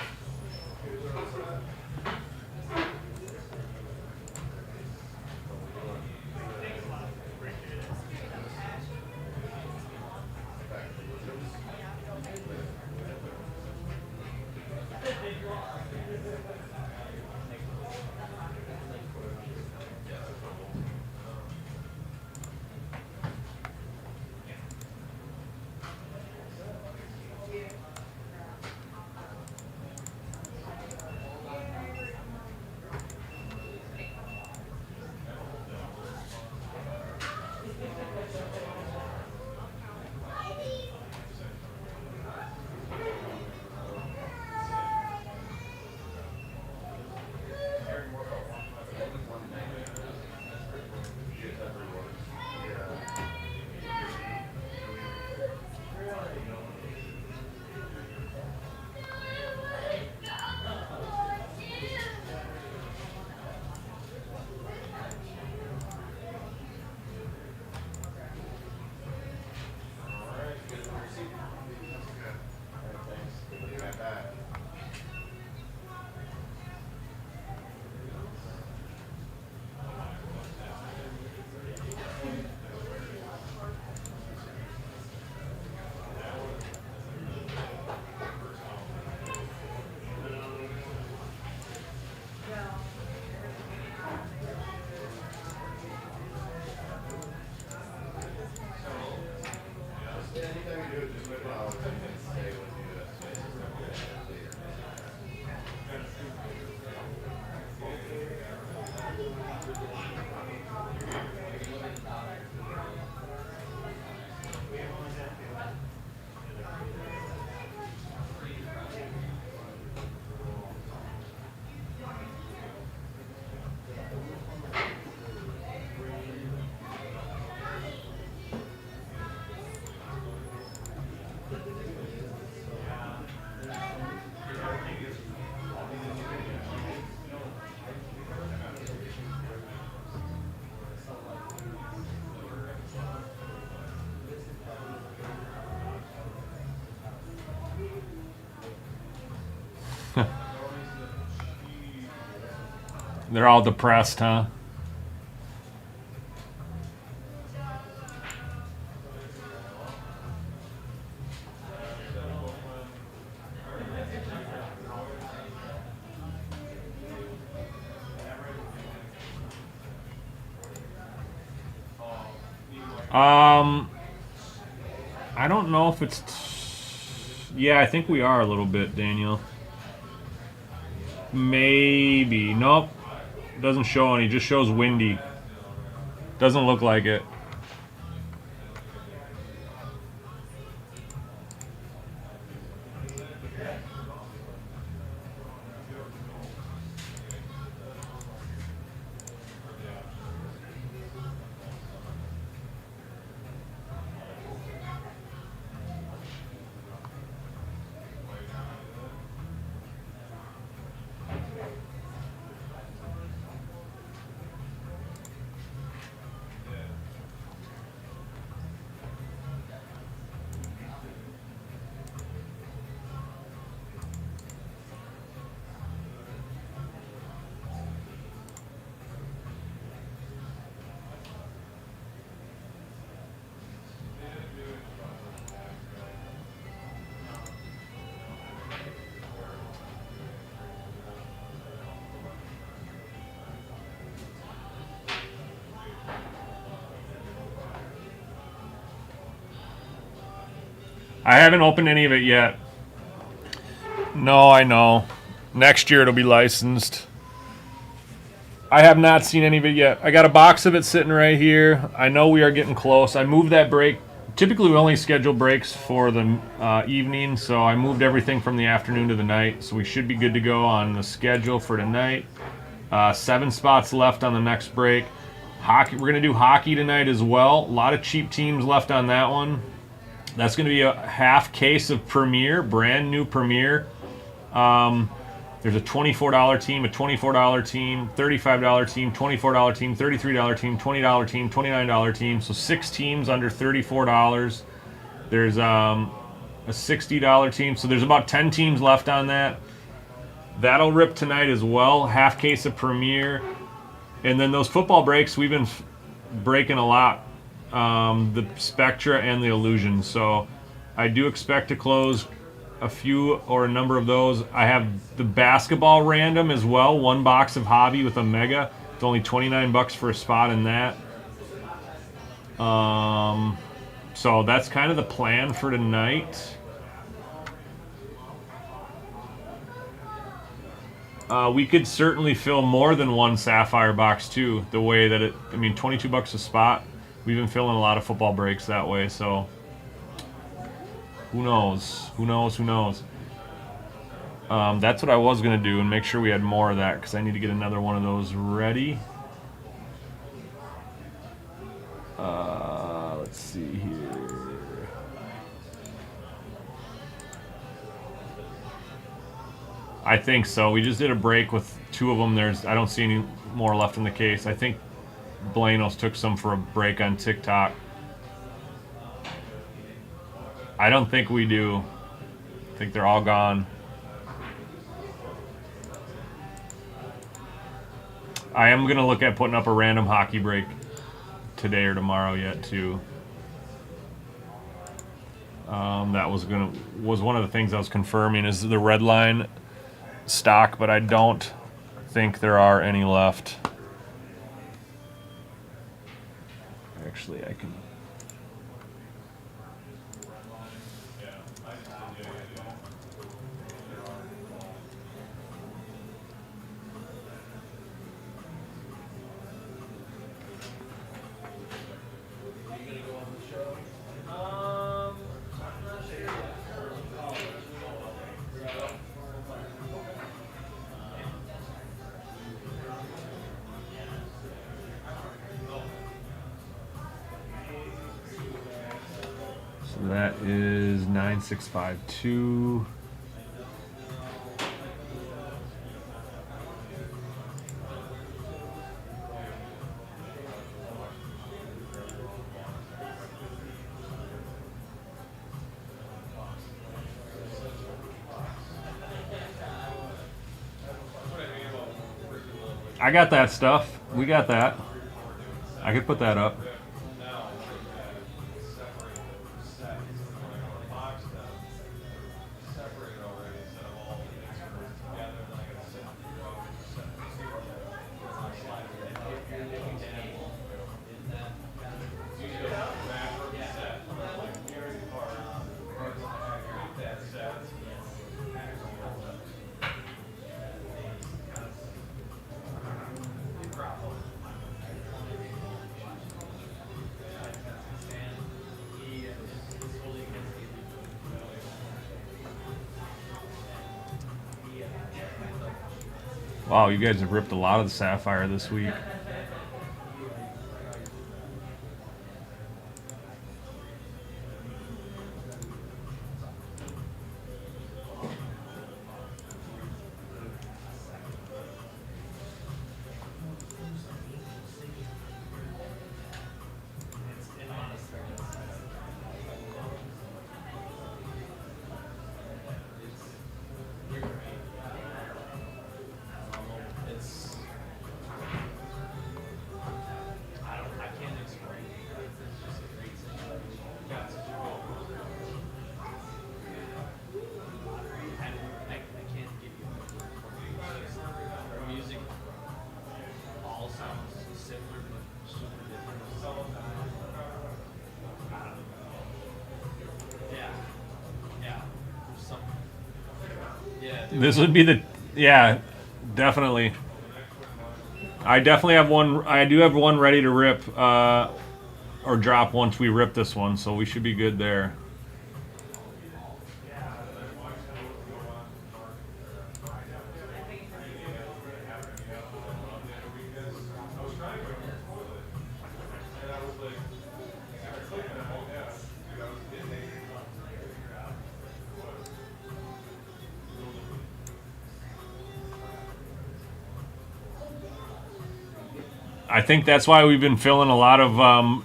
Anytime you do it, just whip it out and stay with you. They're all depressed, huh? I don't know if it's... yeah, I think we are a little bit, Daniel. Maybe. Nope. Doesn't show any. Just shows windy. Doesn't look like it. I haven't opened any of it yet. No, I know. Next year it'll be licensed. I have not seen any of it yet. I got a box of it sitting right here. I know we are getting close. I moved that break. Typically, we only schedule breaks for the evening, so I moved everything from the afternoon to the night. So we should be good to go on the schedule for tonight. 7 spots left on the next break. Hockey. We're going to do hockey tonight as well. A lot of cheap teams left on that one. That's going to be a half case of Premier, brand new Premier. There's a $24 team, a $24 team, $35 team, $24 team, $33 team, $20 team, $29 team. So 6 teams under $34. There's a $60 team. So there's about 10 teams left on that. That'll rip tonight as well. Half case of Premier. And then those football breaks, we've been breaking a lot. The Spectra and the Illusion. So I do expect to close a few or a number of those. I have the basketball random as well. 1 box of hobby with a mega. It's only $29 for a spot in that. So that's kind of the plan for tonight. We could certainly fill more than 1 Sapphire box too. The way that I mean, $22 a spot. We've been filling a lot of football breaks that way, so who knows? Who knows? Who knows? That's what I was going to do and make sure we had more of that because I need to get another one of those ready. Let's see here. I think so. We just did a break with 2 of them. I don't see any more left in the case. I think Blanos took some for a break on TikTok. I don't think we do. I think they're all gone. I am going to look at putting up a random hockey break today or tomorrow yet too. That was one of the things I was confirming is the red line stock, but I don't think there are any left. Actually, I can. So that is 9652. I got that stuff. We got that. I could put that up. Wow, you guys have ripped a lot of the Sapphire this week. This would be the, yeah, definitely. I definitely have one. I do have one ready to rip or drop once we rip this one, so we should be good there. I think that's why we've been filling a lot of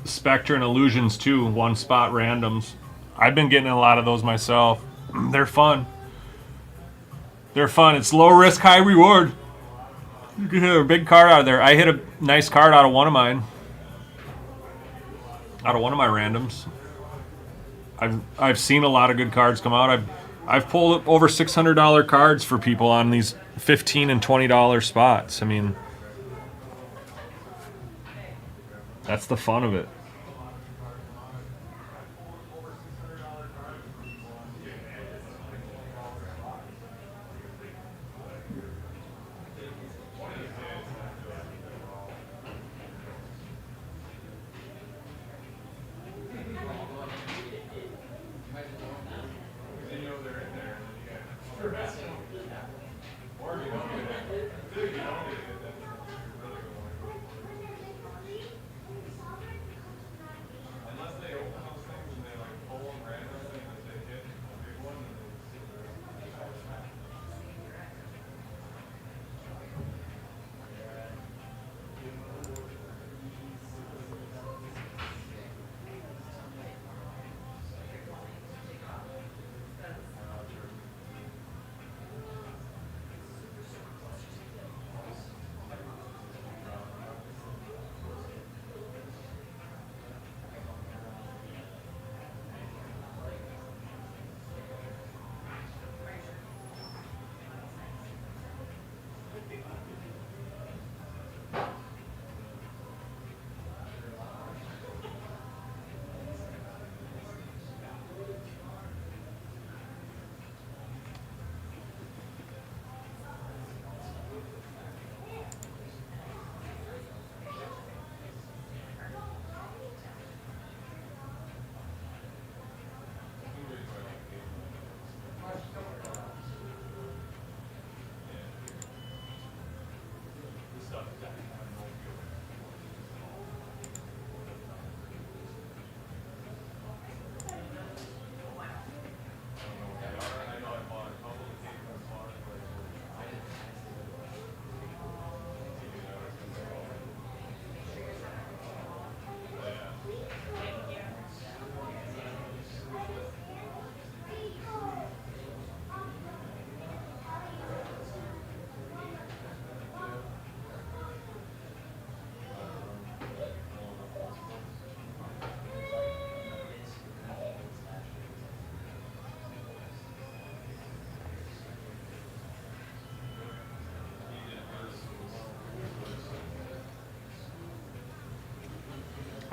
Spectre and Illusions too, one spot randoms. I've been getting a lot of those myself. They're fun. They're fun. It's low risk, high reward. You can hit a big card out of there. I hit a nice card out of one of mine. Out of one of my randoms. I've seen a lot of good cards come out. I've pulled over $600 cards for people on these $15 and $20 spots. I mean, that's the fun of it.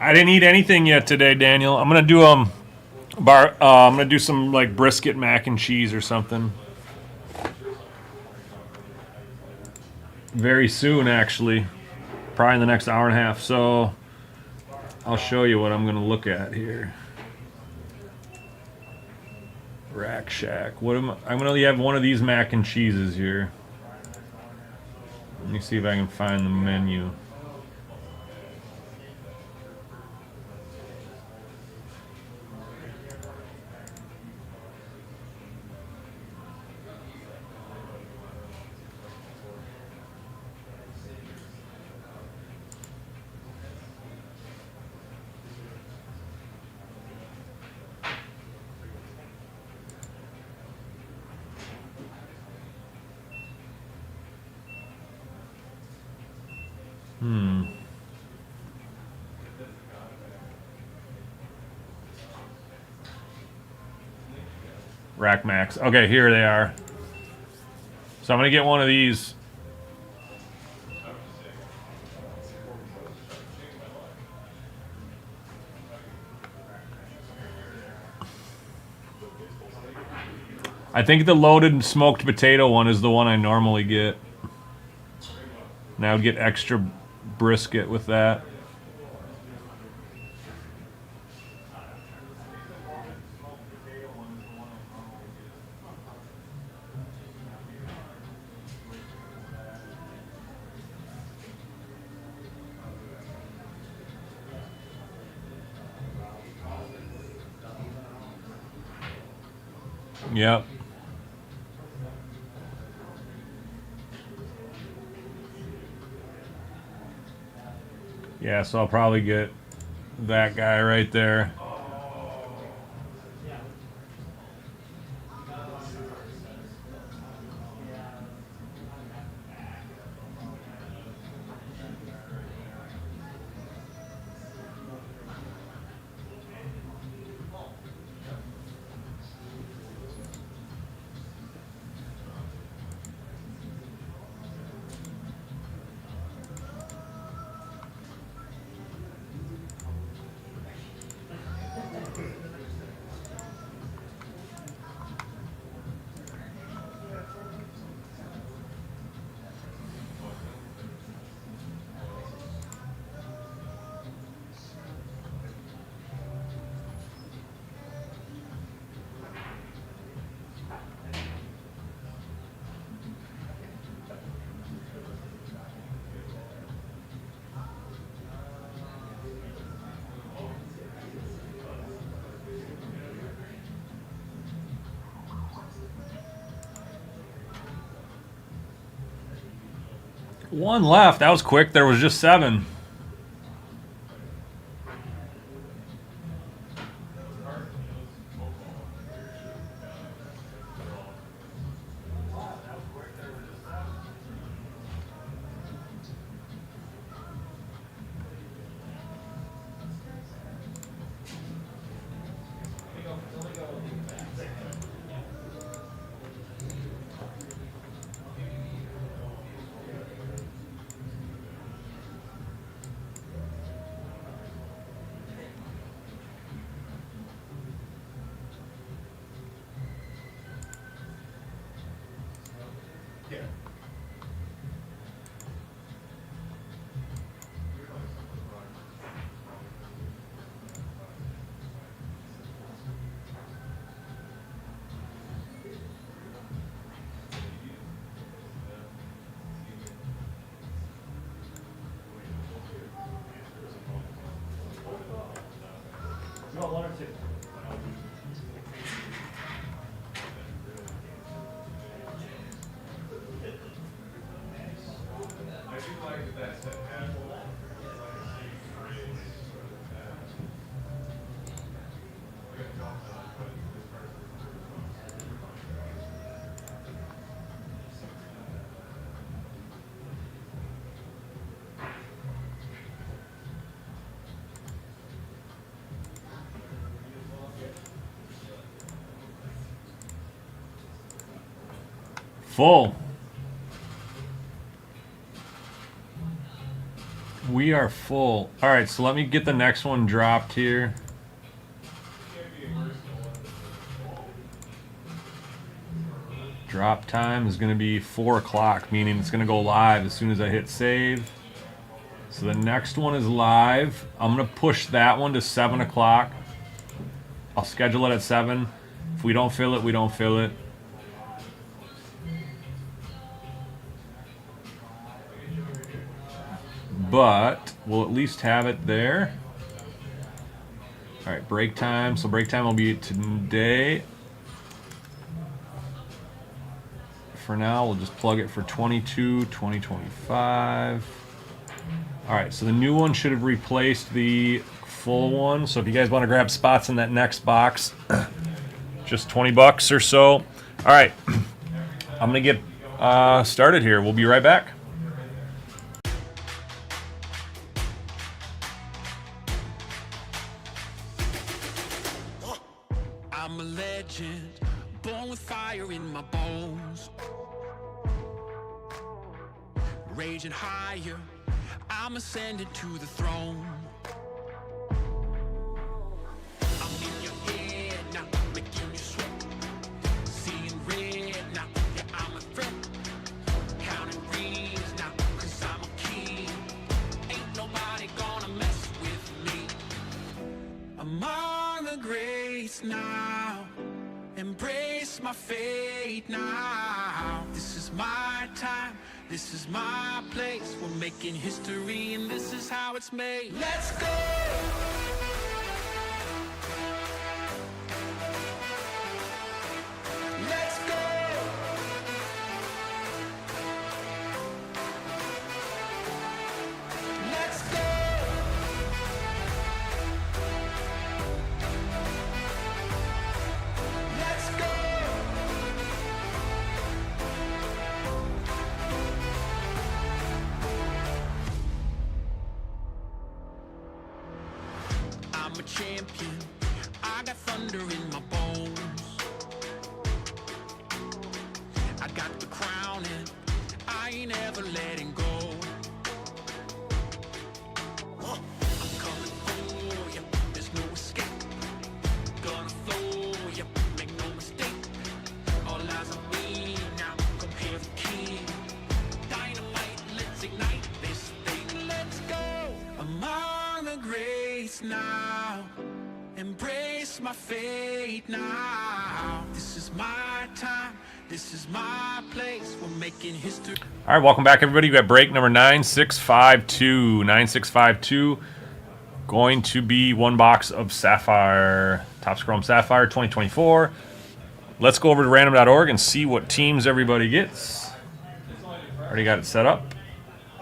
I didn't eat anything yet today, Daniel. I'm gonna do I'm gonna do some like brisket mac and cheese or something. Very soon, actually, probably in the next hour and a half. So I'll show you what I'm gonna look at here. Rack Shack. What am I'm gonna have one of these mac and cheeses here. Let me see if I can find the menu. Rack Max. Okay, here they are. So I'm gonna get one of these. I think the loaded smoked potato one is the one I normally get. And I would get extra brisket with that. Yep. Yeah, so I'll probably get that guy right there. One left. That was quick. There was just 7. You want 1 or 2? I do like that set has Full. We are full. All right, so let me get the next one dropped here. Drop time is going to be 4 o'clock, meaning it's going to go live as soon as I hit save. So the next one is live. I'm going to push that one to 7 o'clock. I'll schedule it at 7. If we don't fill it, we don't fill it. But we'll at least have it there. All right, break time. So break time will be today. For now, we'll just plug it for 22/2025. All right, so the new one should have replaced the full one. So if you guys want to grab spots in that next box, just $20 or so. All right, I'm gonna get started here. We'll be right back. I'm a legend, born with fire in my bones. Raging higher, I'm ascending to the throne. I'm in your head now, making you sweat. now. Embrace my fate now. This is my time. This is my place. We're making history, and this is how it's made. Let's go. Let's go. Let's go. Let's go. I'm a champion. I got thunder in my bones. I got the crown and I ain't ever letting go. I'm coming for ya, there's no escape. Gonna flow ya, make no mistake. All eyes on me now, come here the king. Dynamite, let's ignite this thing. Let's go among the greats now. Embrace my fate now. This is my time. This is my place. We're making history. All right, welcome back, everybody. We got break number 9652. 9652. Going to be one box of Sapphire. Topps Chrome Sapphire 2024. Let's go over to random.org and see what teams everybody gets. Already got it set up.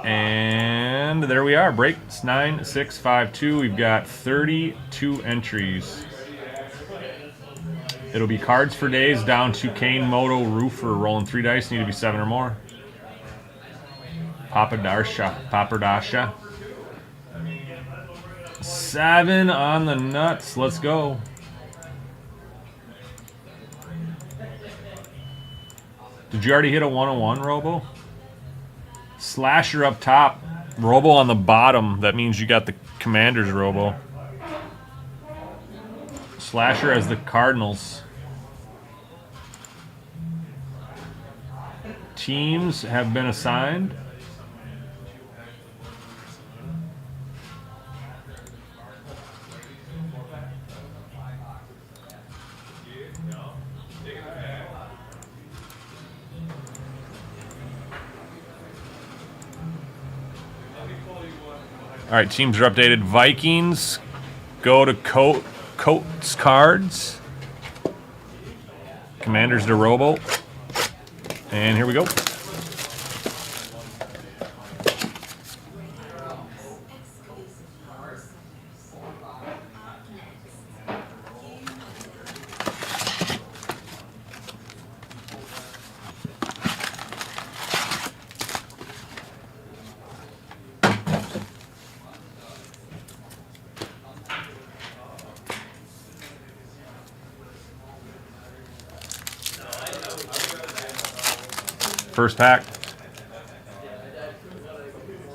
And there we are. Breaks 9652. We've got 32 entries. It'll be cards for days down to Kane Moto Roofer. Rolling 3 dice. Need to be 7 or more. Papadasha. 7 on the nuts. Let's go. Did you already hit a 101, Robo? Slasher up top. Robo on the bottom. That means you got the Commanders, Robo. Slasher as the Cardinals. Teams have been assigned. All right, teams are updated. Vikings go to Coates cards. Commanders to Robo. And here we go. First pack.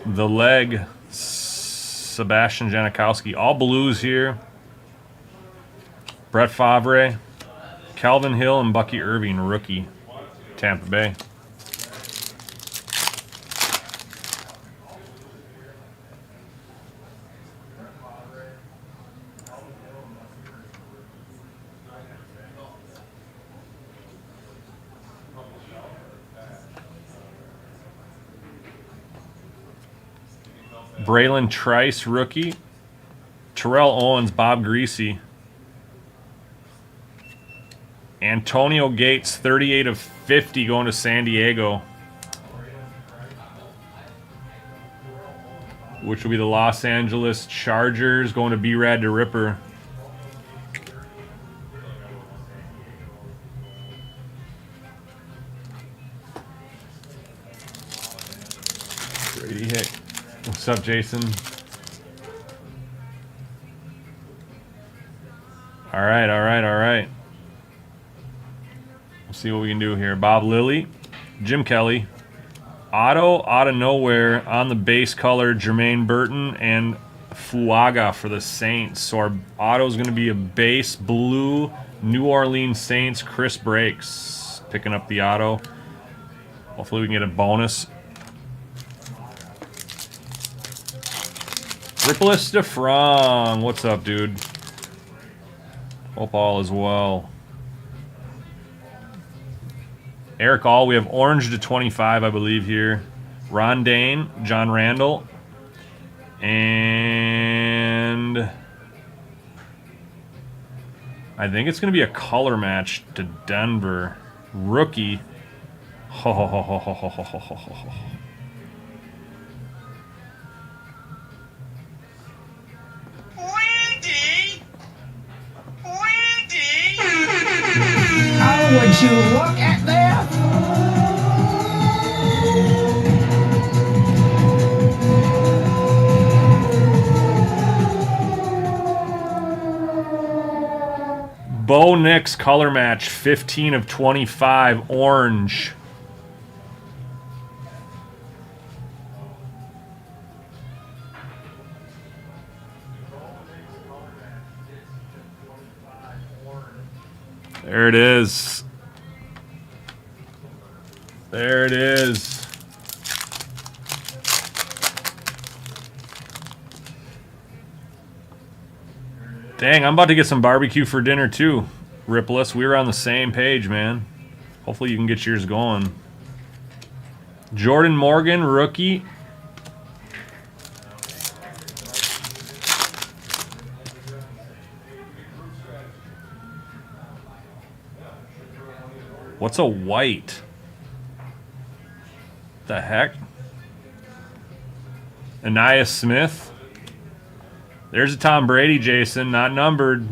The leg, Sebastian Janikowski. All blues here. Brett Favre, Calvin Hill, and Bucky Irving, rookie. Tampa Bay. Braylon Trice, rookie. Terrell Owens, Bob Greasy. Antonio Gates, 38 of 50, going to San Diego. Which will be the Los Angeles Chargers, going to B-Rad to Ripper. Brady Hick. What's up, Jason? All right. Let's see what we can do here. Bob Lilly, Jim Kelly, auto out of nowhere on the base color, Jermaine Burton and Fuaga for the Saints. So our auto is going to be a base blue New Orleans Saints. Chris Breaks picking up the auto. Hopefully we can get a bonus. Rippless DeFrong, what's up, dude? Hope all is well. Eric All, we have orange to 25, I believe, here. Ron Dane, John Randall, and I think it's going to be a color match to Denver. Rookie. Ho, ho, ho, ho, ho, ho, ho, ho, ho, ho. Oh, would you look at that? Bo Nix color match, 15 of 25, orange. There it is. There it is. Dang, I'm about to get some barbecue for dinner too. Rippless, we were on the same page, man. Hopefully you can get yours going. Jordan Morgan, rookie. What's a white? The heck? Anaya Smith. There's a Tom Brady, Jason, not numbered.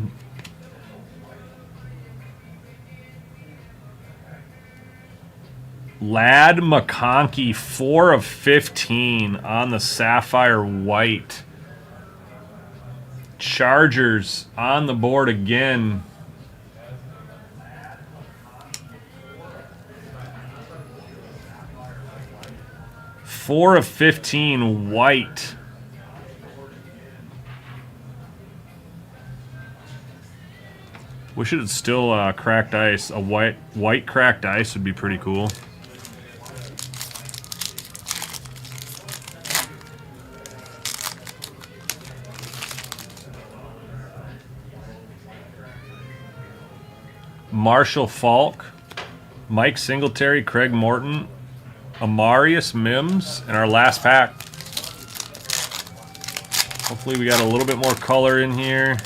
Lad McConkey, 4 of 15 on the Sapphire White. Chargers on the board again. Four of 15 white. Wish it had still cracked ice. A white cracked ice would be pretty cool. Marshall Falk, Mike Singletary, Craig Morton, Amarius Mims, and our last pack. Hopefully we got a little bit more color in here.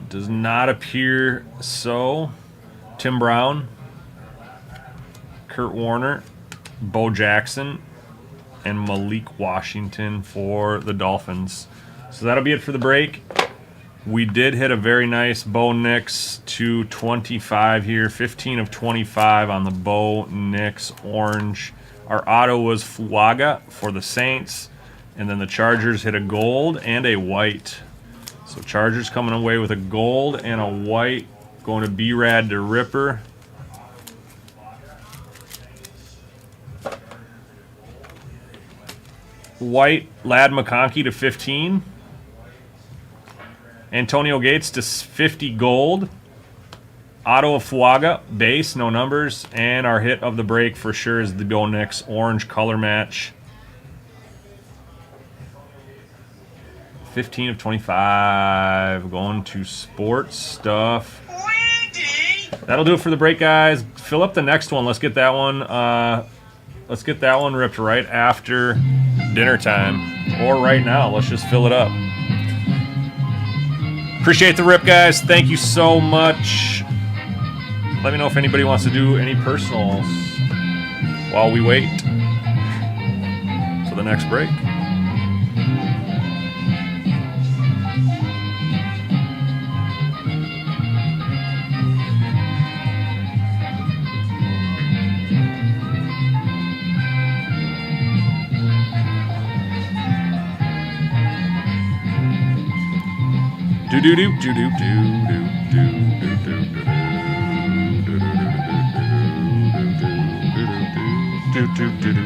Does not appear so. Tim Brown, Kurt Warner, Bo Jackson, and Malik Washington for the Dolphins. So that'll be it for the break. We did hit a very nice Bo Nix to 25 here. 15 of 25 on the Bo Nix orange. Our auto was Fuaga for the Saints. And then the Chargers hit a gold and a white. So Chargers coming away with a gold and a white. Going to B-Rad to Ripper. White, Lad McConkey to 15. Antonio Gates to 50 gold. Auto of Fuaga, base, no numbers. And our hit of the break for sure is the Bo Nix orange color match. 15 of 25. Going to sports stuff. That'll do it for the break, guys. Fill up the next one. Let's get that one. Let's get that one ripped right after dinner time. Or right now. Let's just fill it up. Appreciate the rip, guys. Thank you so much. Let me know if anybody wants to do any personals while we wait for the next break. Do do do do do do do do do do do do do.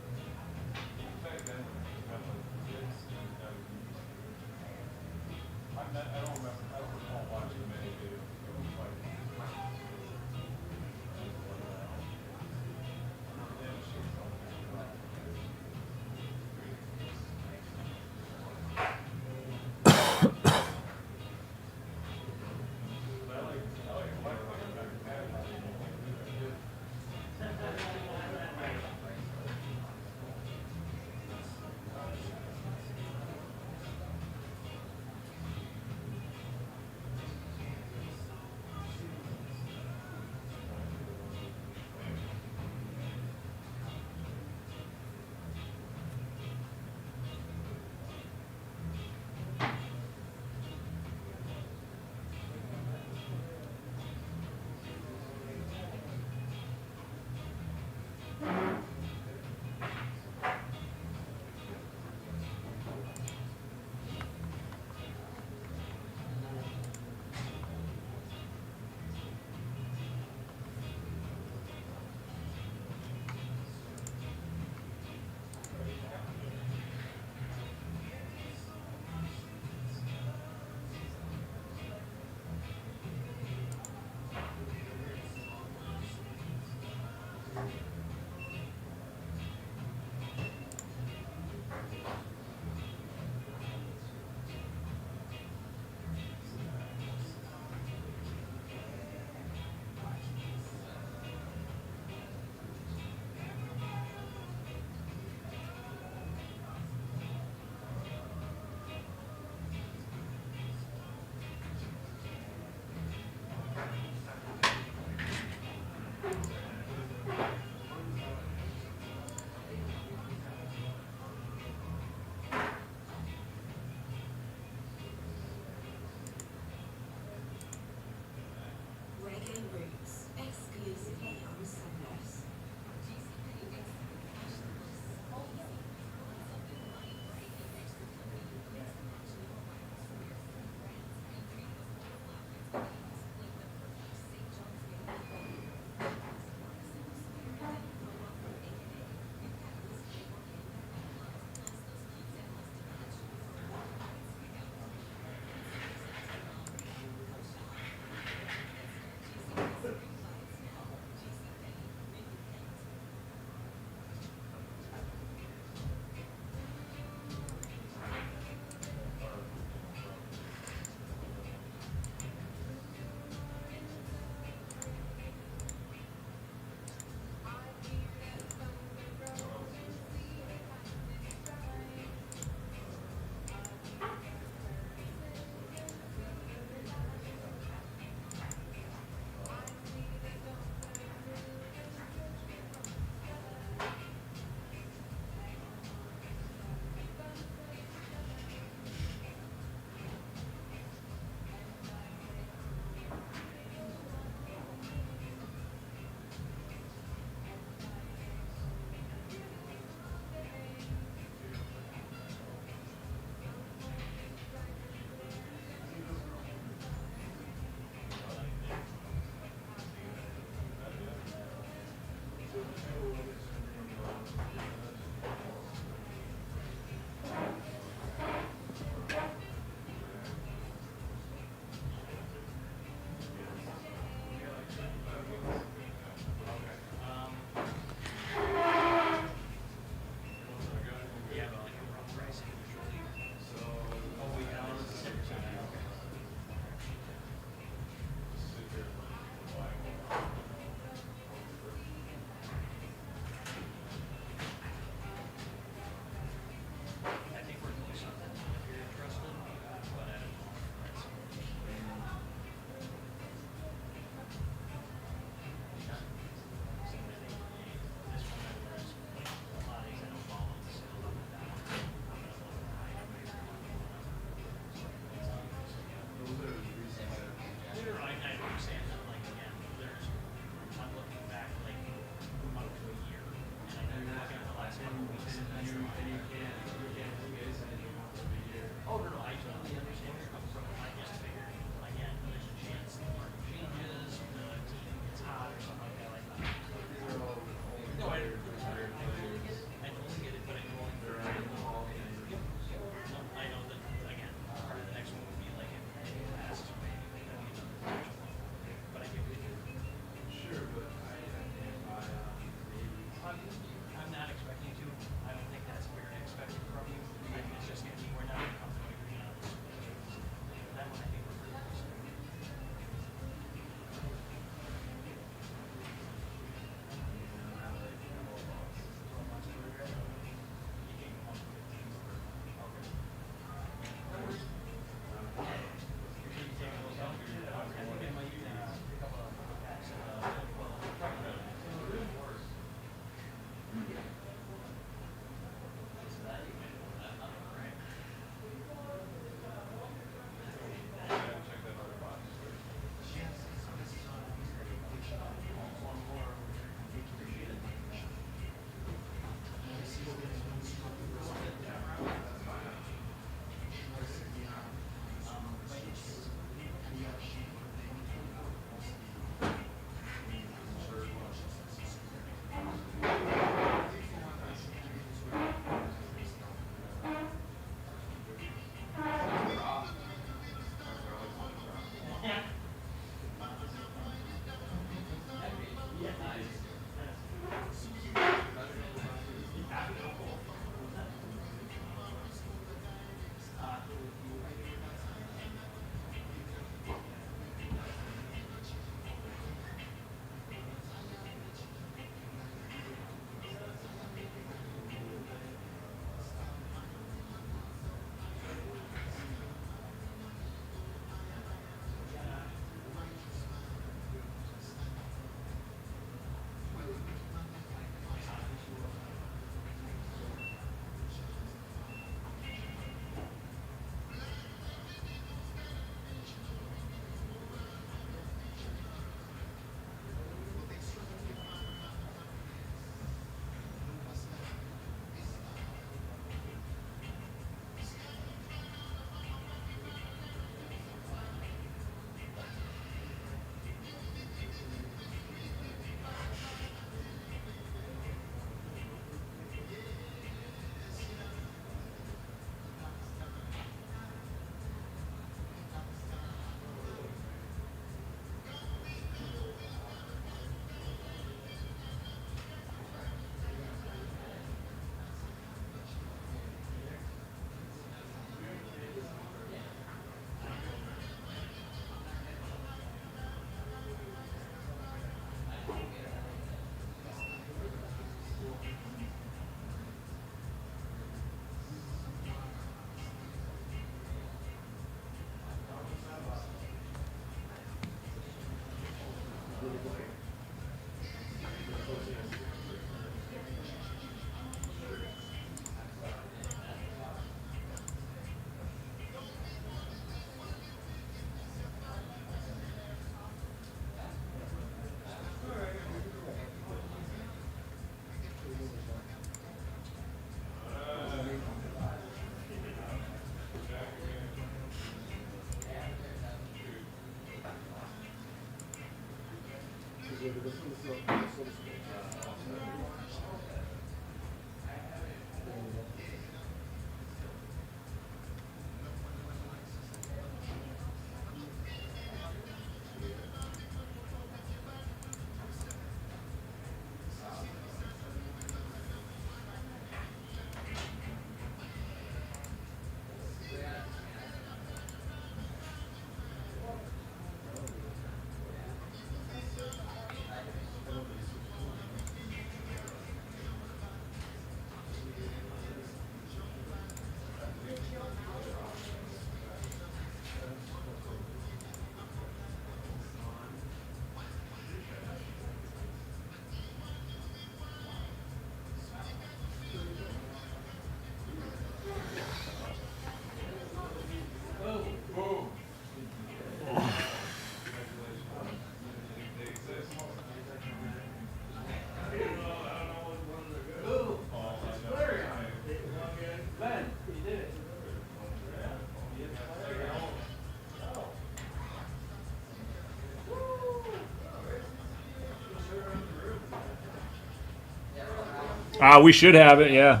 We should have it, yeah.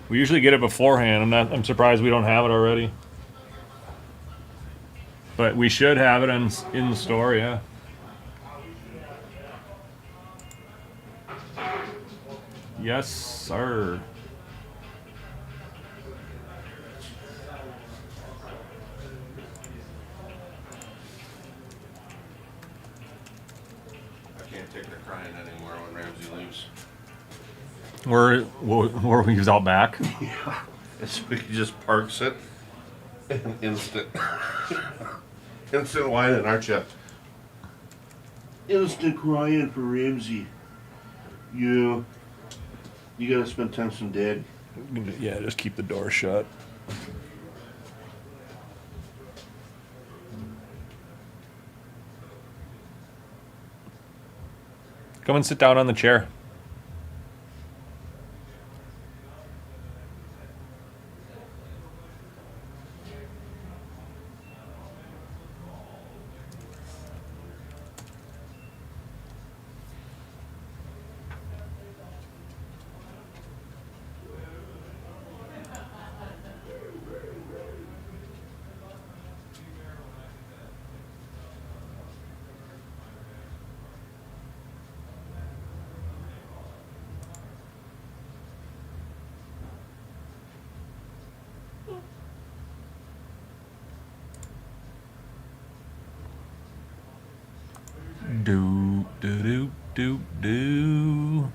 We usually get it beforehand. I'm surprised we don't have it already. But we should have it in the store, yeah. Yes, sir. I can't take the crying anymore when Ramsey leaves. Where he was out back. Yeah. He just parks it and instant whining, aren't you? Instant crying for Ramsey. You gotta spend time with some dad. Yeah, just keep the door shut. Come and sit down on the chair. Do do do do do.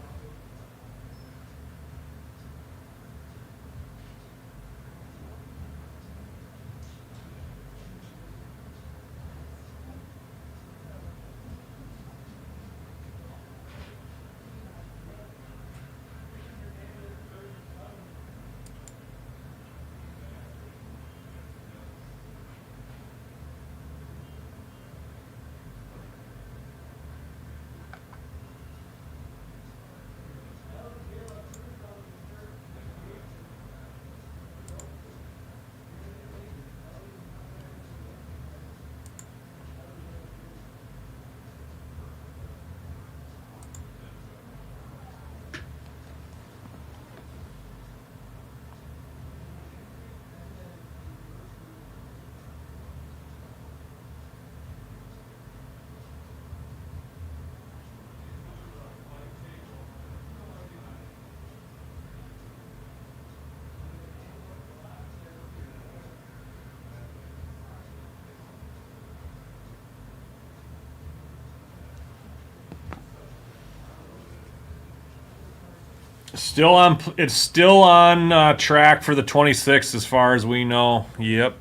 Still on. It's still on track for the 26th, as far as we know. Yep.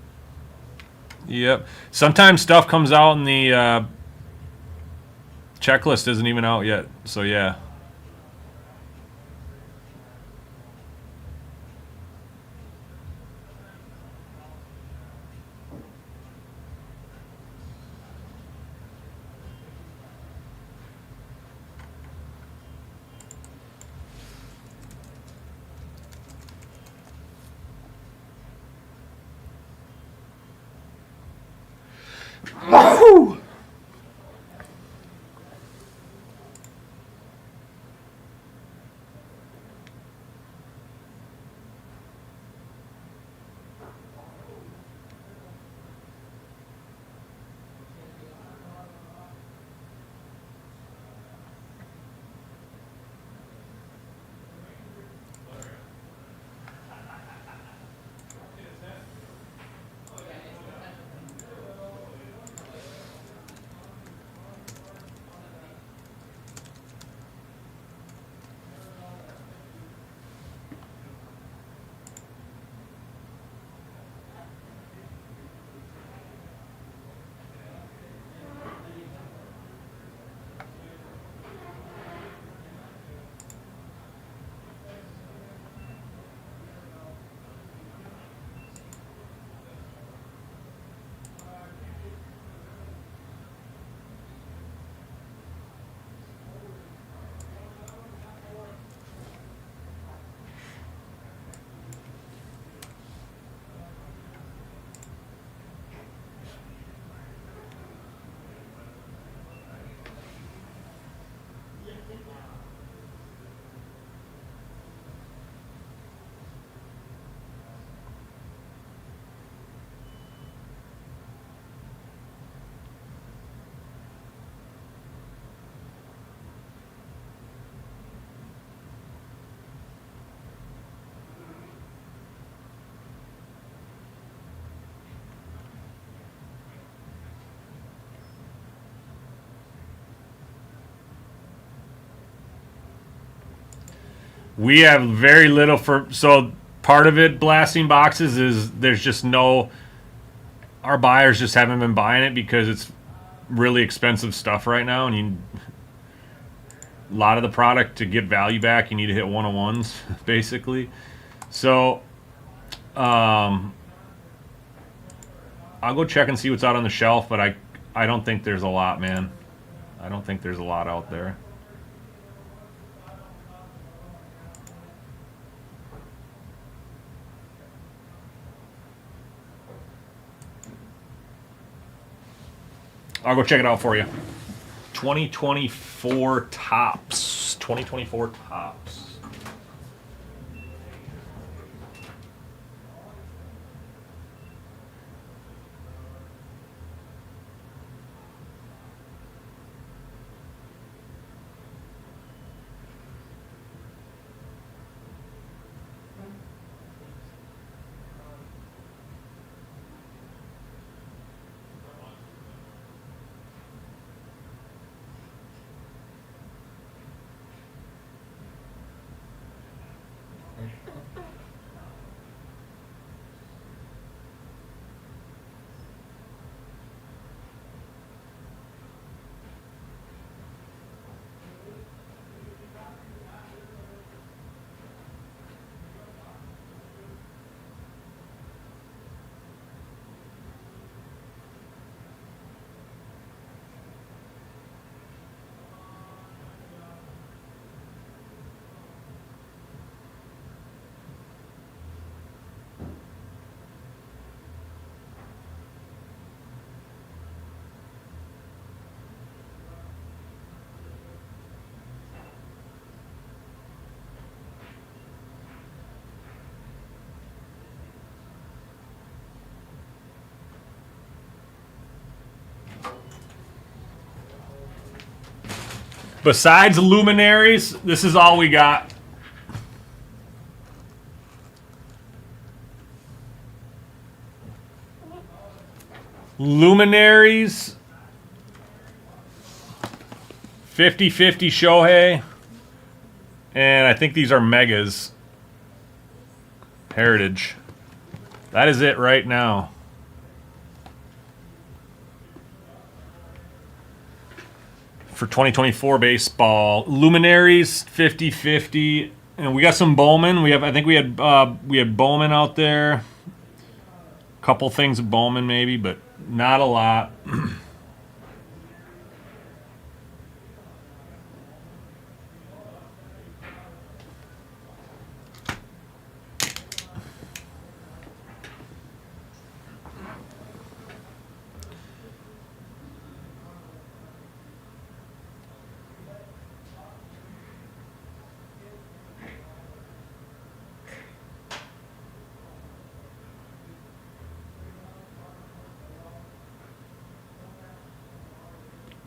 Yep. Sometimes stuff comes out and the checklist isn't even out yet. So yeah. We have very little for, so part of it blasting boxes is there's just no, our buyers just haven't been buying it because it's really expensive stuff right now, and you, a lot of the product to get value back, you need to hit 101s basically. So I'll go check and see what's out on the shelf, but I don't think there's a lot, man. I don't think there's a lot out there. I'll go check it out for you. 2024 tops. 2024 tops. Besides luminaries, this is all we got. Luminaries, 50-50 Shohei, and I think these are megas. Heritage. That is it right now. For 2024 baseball, luminaries 50-50, and we got some Bowman. I think we had Bowman out there. Couple things of Bowman maybe, but not a lot.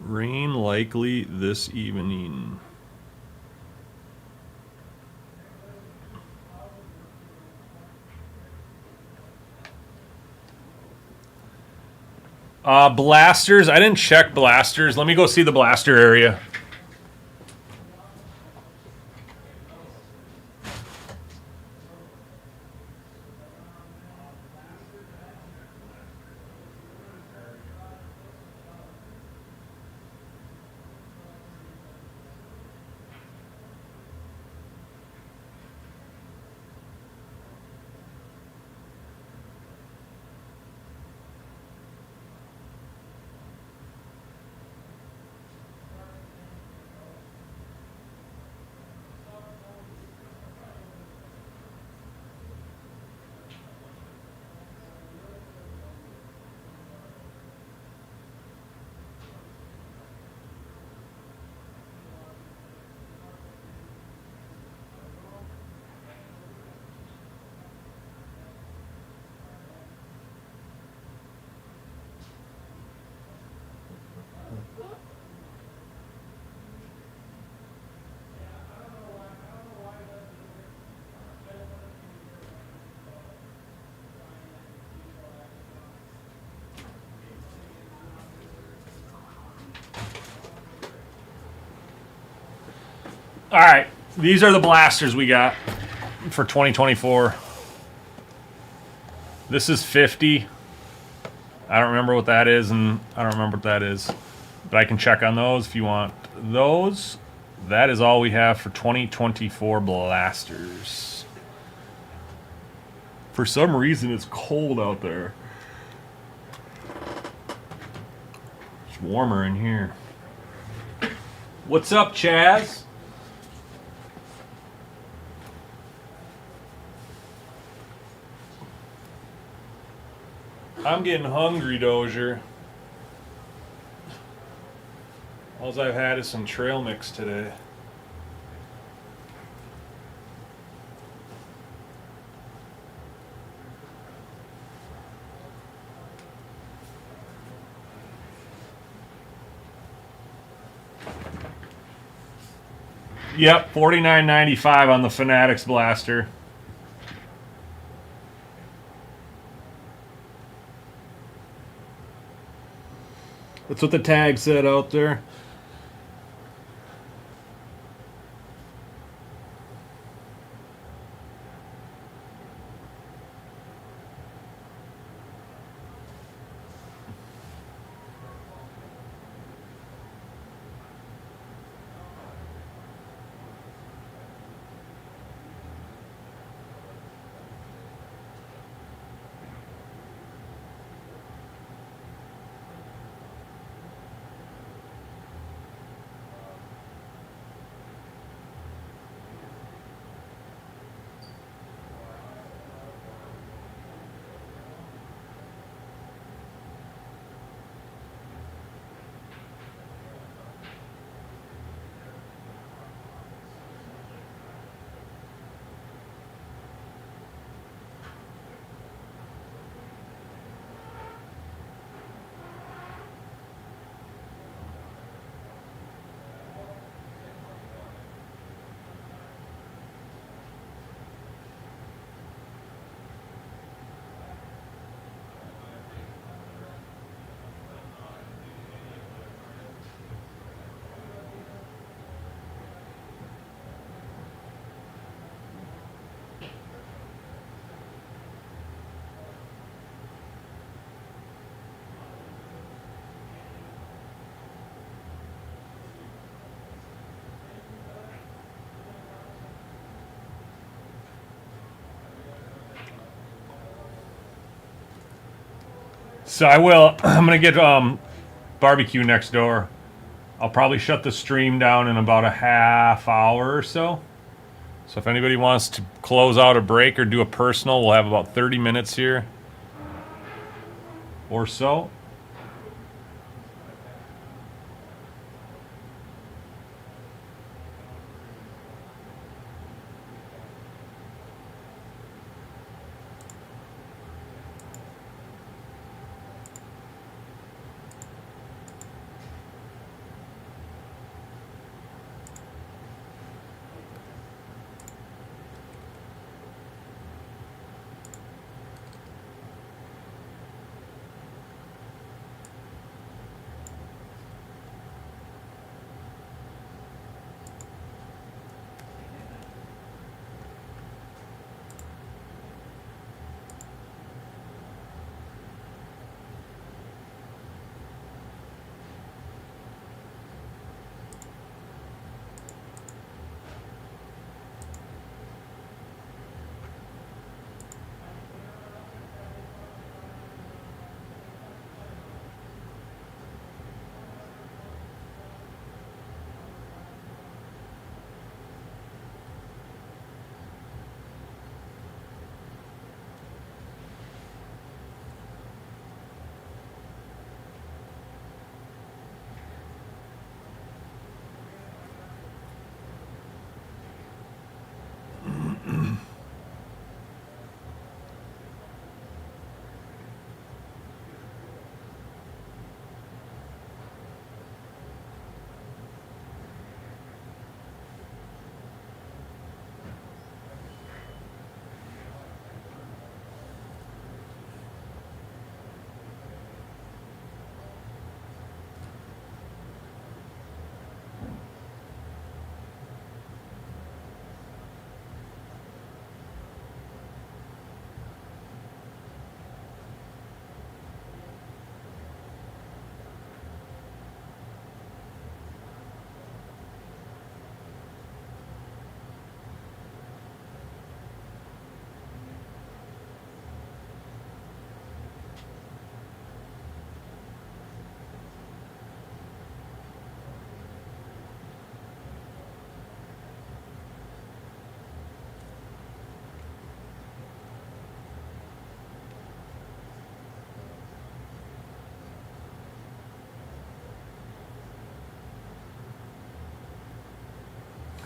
Rain likely this evening. Blasters. I didn't check blasters. Let me go see the blaster area. All right, These are the blasters we got for 2024. This is 50. I don't remember what that is, and I don't remember what that is. But I can check on those if you want those. That is all we have for 2024 blasters. For some reason, it's cold out there. It's warmer in here. What's up, Chaz? I'm getting hungry, Dozier. All I've had is some trail mix today. Yep, $49.95 on the Fanatics blaster. That's what the tag said out there. So I will. I'm gonna get barbecue next door. I'll probably shut the stream down in about a half hour or so. So if anybody wants to close out a break or do a personal, we'll have about 30 minutes here or so.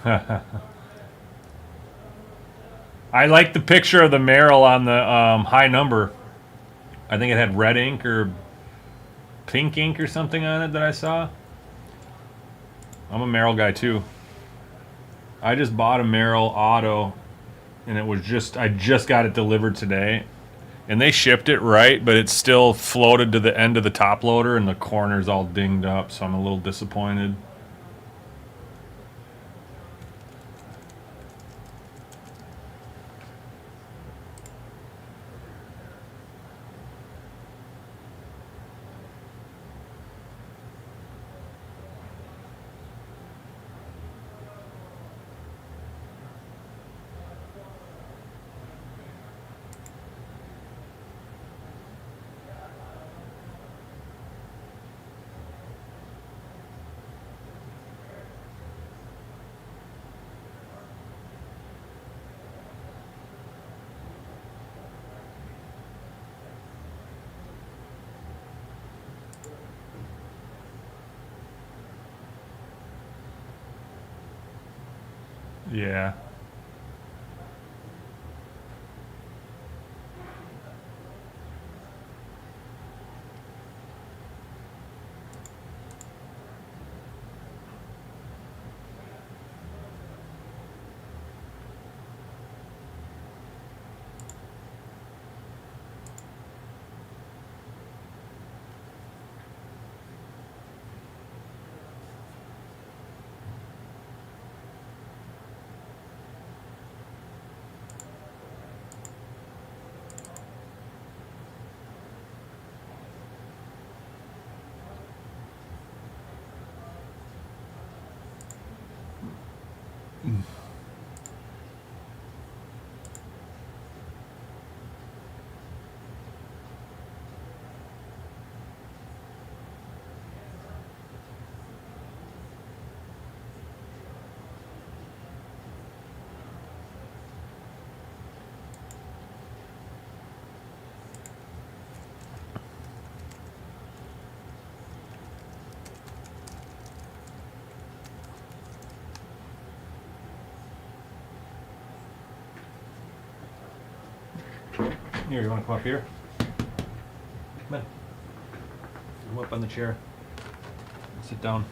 I like the picture of the Merrill on the high number. I think it had red ink or pink ink or something on it that I saw. I'm a Merrill guy too. I just bought a Merrill Auto, and it was I just got it delivered today, and they shipped it right, but it still floated to the end of the top loader, and the corner's all dinged up, so I'm a little disappointed. Yeah. Here, you want to come up here? Come in. Come up on the chair. Sit down.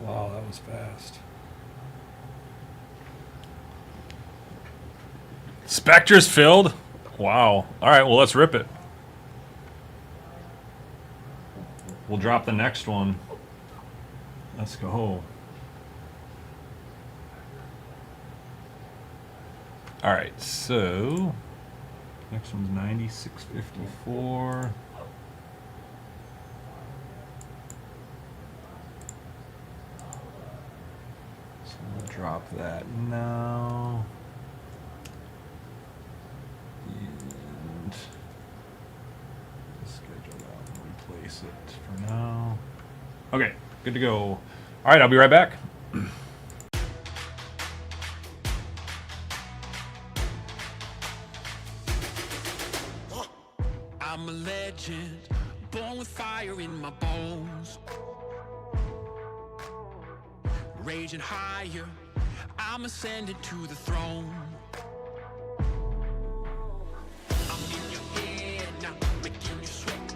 Wow, that was fast. Spectra's filled? Wow. All right, well, let's rip it. We'll drop the next one. Let's go. All right, so next one's 9654. So we'll drop that now. And schedule that and replace it for now. Okay, good to go. All right, I'll be right back. I'm a legend, born with fire in my bones. Raging higher, I'm ascending to the throne. I'm in your head now, making you sweat.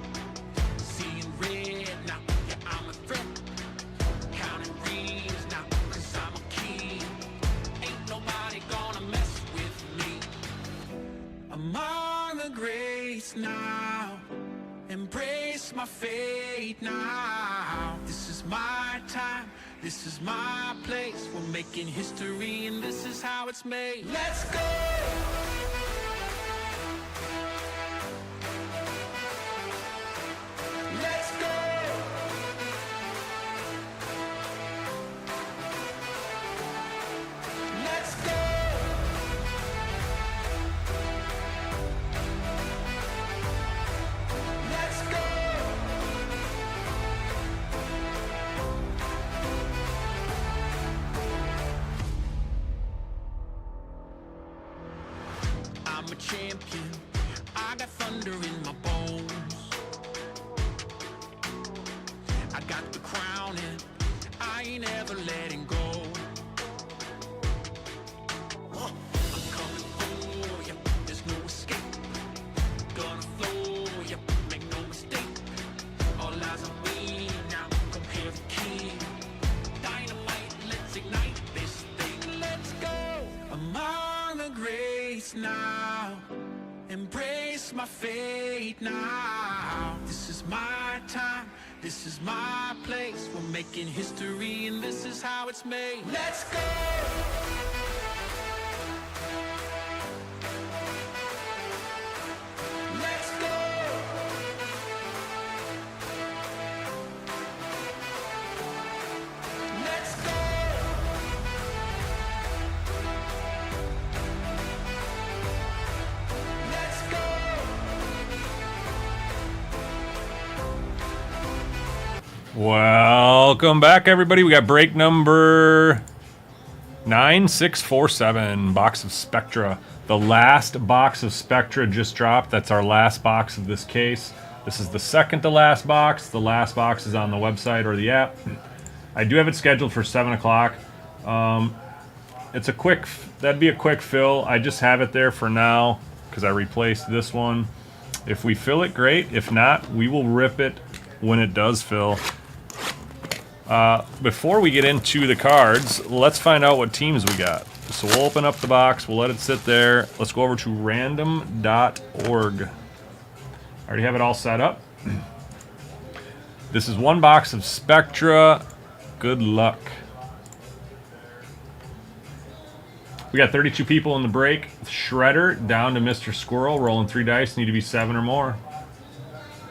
Seeing red now, yeah, I'm a threat. Counting rings now, cause I'm a king. Ain't nobody gonna mess with me. Among the greats now, embrace my fate now. This is my time, this is my place. We're making history and this is how it's made. Let's go! Let's go! Let's go! Let's go! I'm a champion, I got thunder in my bones. I got the crown and I ain't ever letting go. I'm coming for ya, there's no escape. Gonna flow ya, make no mistake. All eyes on me now, compare the king. Dynamite, let's ignite this thing. Let's go! Among the greats now, embrace my fate now. This is my time, this is my place. We're making history and this is how it's made. Let's go! Let's go! Let's go! Let's go! Welcome back, everybody. We got break number 9647, box of Spectra. The last box of Spectra just dropped. That's our last box of this case. This is the second to last box. The last box is on the website or the app. I do have it scheduled for 7 o'clock. It's a quick, that'd be a quick fill. I just have it there for now because I replaced this one. If we fill it, great. If not, we will rip it when it does fill. Before we get into the cards, let's find out what teams we got. So we'll open up the box, we'll let it sit there. Let's go over to random.org. I already have it all set up. This is one box of Spectra. Good luck. We got 32 people in the break. Shredder down to Mr. Squirrel, rolling 3 dice, need to be 7 or more.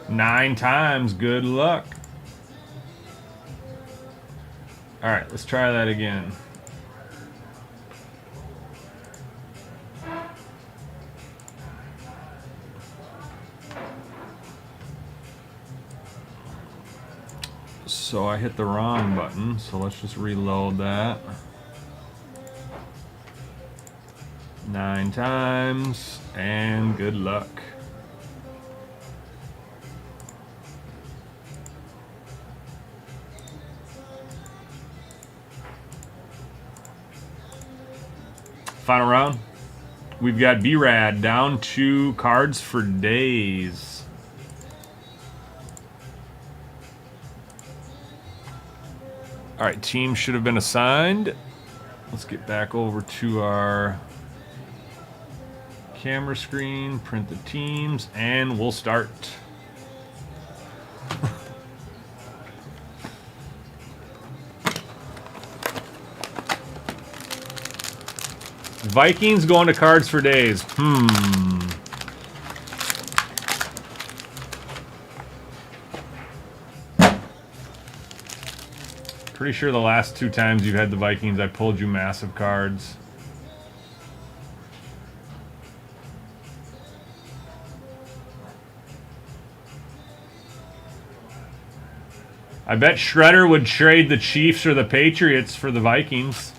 9 times, good luck. All right, let's try that again. So I hit the wrong button, so let's just reload that. 9 times, and good luck. Final round. We've got B-Rad down to Cards for Days. All right, teams should have been assigned. Let's get back over to our camera screen, print the teams, and we'll start. Vikings going to Cards for Days. Pretty sure the last 2 times you've had the Vikings, I pulled you massive cards. I bet Shredder would trade the Chiefs or the Patriots for the Vikings.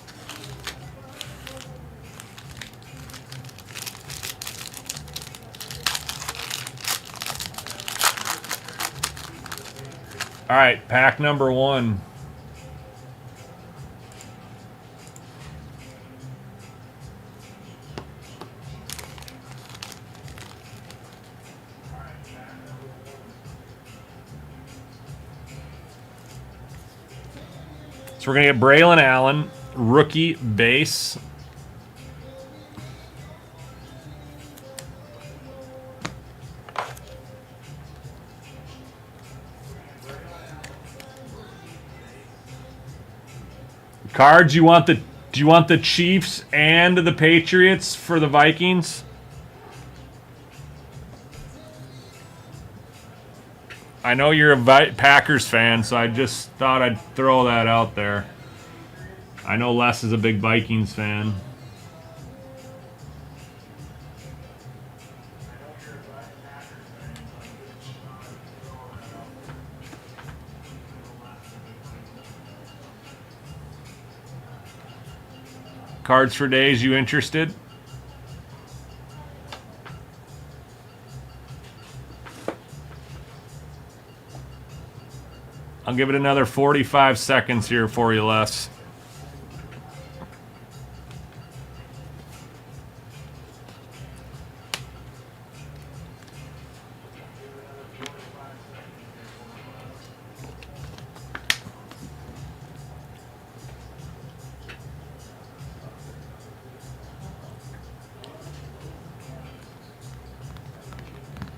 All right, pack number 1. So we're going to get Braylon Allen, rookie base. Cards, do you want the Chiefs and the Patriots for the Vikings? I know you're a Packers fan, so I just thought I'd throw that out there. I know Les is a big Vikings fan. Cards for Days, you interested? I'll give it another 45 seconds here for you, Les.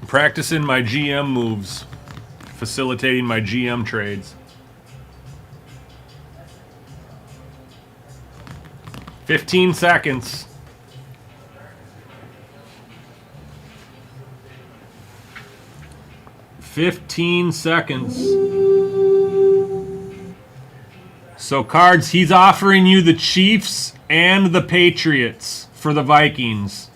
Practicing my GM moves. Facilitating my GM trades. 15 seconds. So Cards, he's offering you the Chiefs and the Patriots for the Vikings.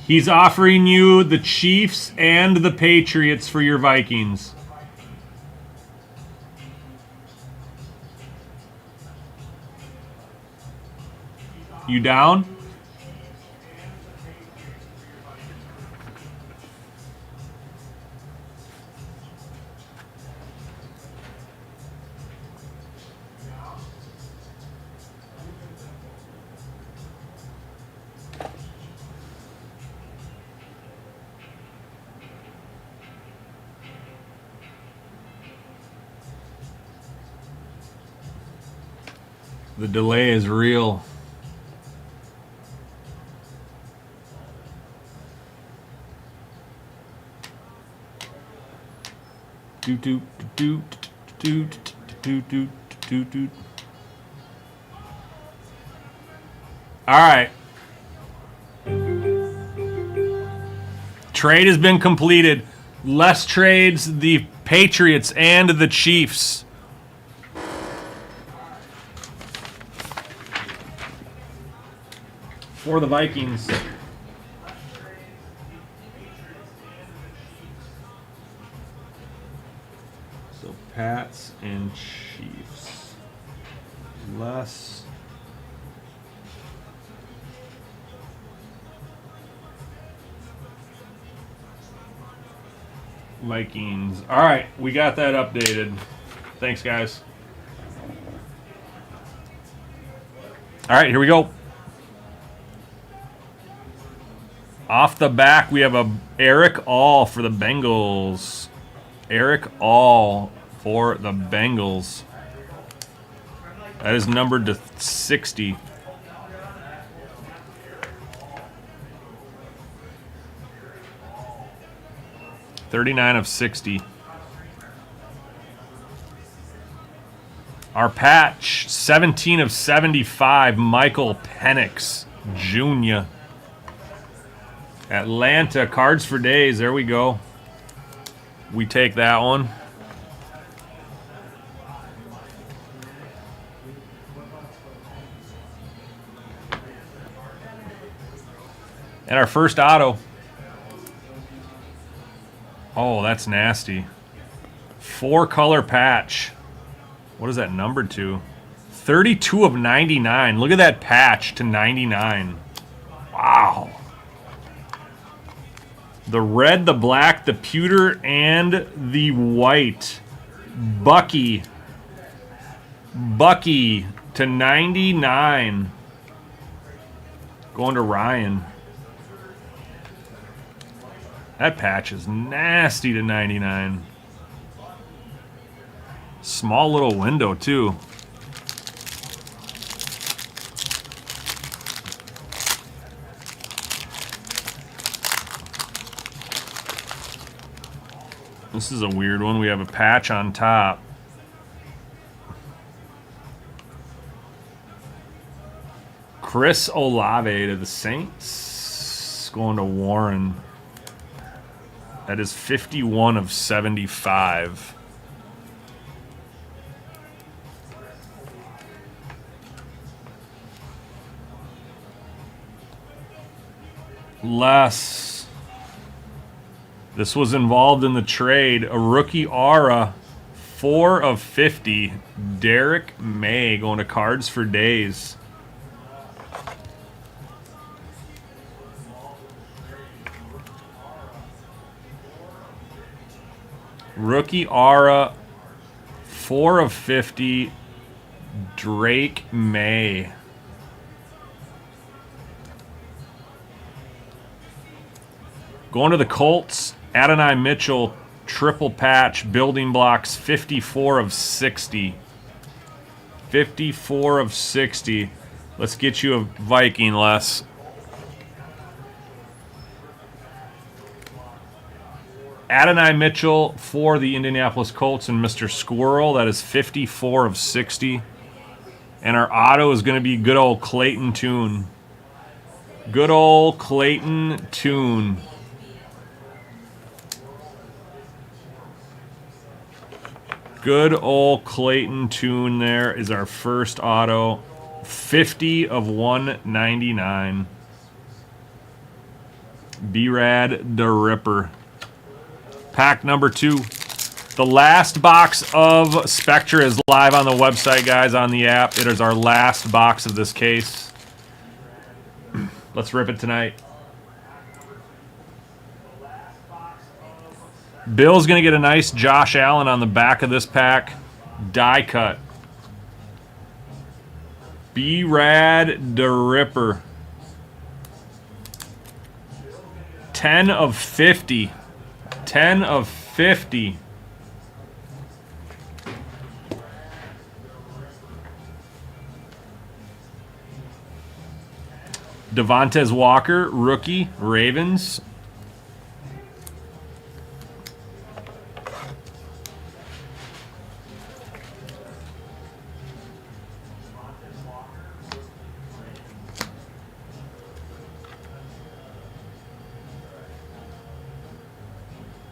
He's offering you the Chiefs and the Patriots for your Vikings. You down? The delay is real. Do do do do do do do do. All right. Trade has been completed. Les trades the Patriots and the Chiefs. For the Vikings. So Pats and Chiefs. Les. Vikings. All right, we got that updated. Thanks, guys. All right, here we go. Off the back, we have a Eric All for the Bengals. Eric All for the Bengals. That is numbered to 60. $39 of 60. Our patch, 17 of 75, Michael Penix Jr. Atlanta, Cards for Days. There we go. We take that one. And our first auto. Oh, that's nasty. 4-color patch. What is that numbered to? 32 of 99. Look at that patch to 99. Wow. The red, the black, the pewter, and the white. Bucky. Bucky to 99. Going to Ryan. That patch is nasty to 99. Small little window, too. This is a weird one. We have a patch on top. Chris Olave to the Saints. Going to Warren. That is 51 of 75. Les. This was involved in the trade. A rookie aura. 4 of 50. Derek May going to Cards for Days. Rookie aura. 4 of 50. Drake May. Going to the Colts, Adonai Mitchell, triple patch, building blocks, 54 of 60. 54 of 60. Let's get you a Viking, Les. Adonai Mitchell for the Indianapolis Colts and Mr. Squirrel. That is 54 of 60. And our auto is going to be good old Clayton Tune. Good old Clayton Tune. Good old Clayton Tune there is our first auto. 50 of 199. B-Rad the Ripper. Pack number 2. The last box of Spectra is live on the website, guys, on the app. It is our last box of this case. Let's rip it tonight. Bill's going to get a nice Josh Allen on the back of this pack. Die cut. B-Rad the Ripper. 10 of 50. 10 of 50. Devontae Walker, rookie, Ravens.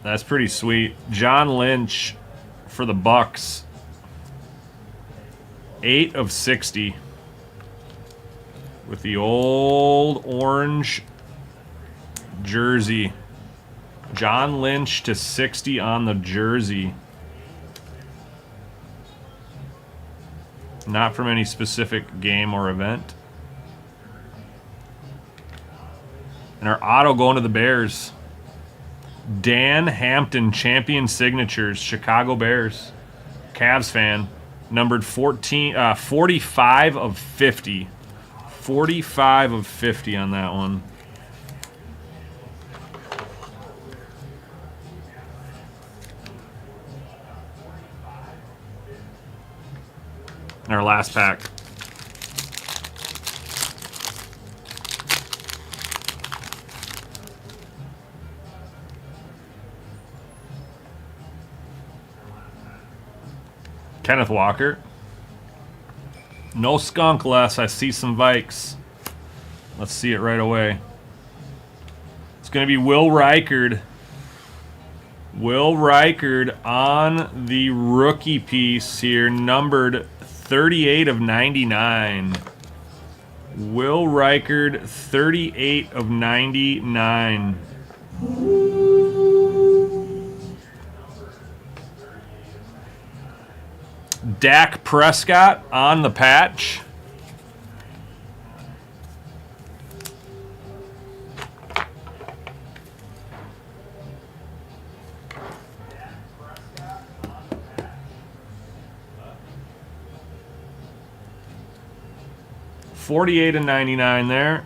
That's pretty sweet. John Lynch for the Bucks. 8 of 60. With the old orange jersey. John Lynch to 60 on the jersey. Not from any specific game or event. And our auto going to the Bears. Dan Hampton, champion signatures, Chicago Bears. Cavs fan. Numbered 45 of 50. 45 of 50 on that one. in our last pack. Kenneth Walker. No skunk less. I see some Vikes. Let's see it right away. It's going to be Will Reichard. Will Reichard on the rookie piece here, numbered 38 of 99. Will Reichard, 38 of 99. Dak Prescott on the patch. $48 and $99 there.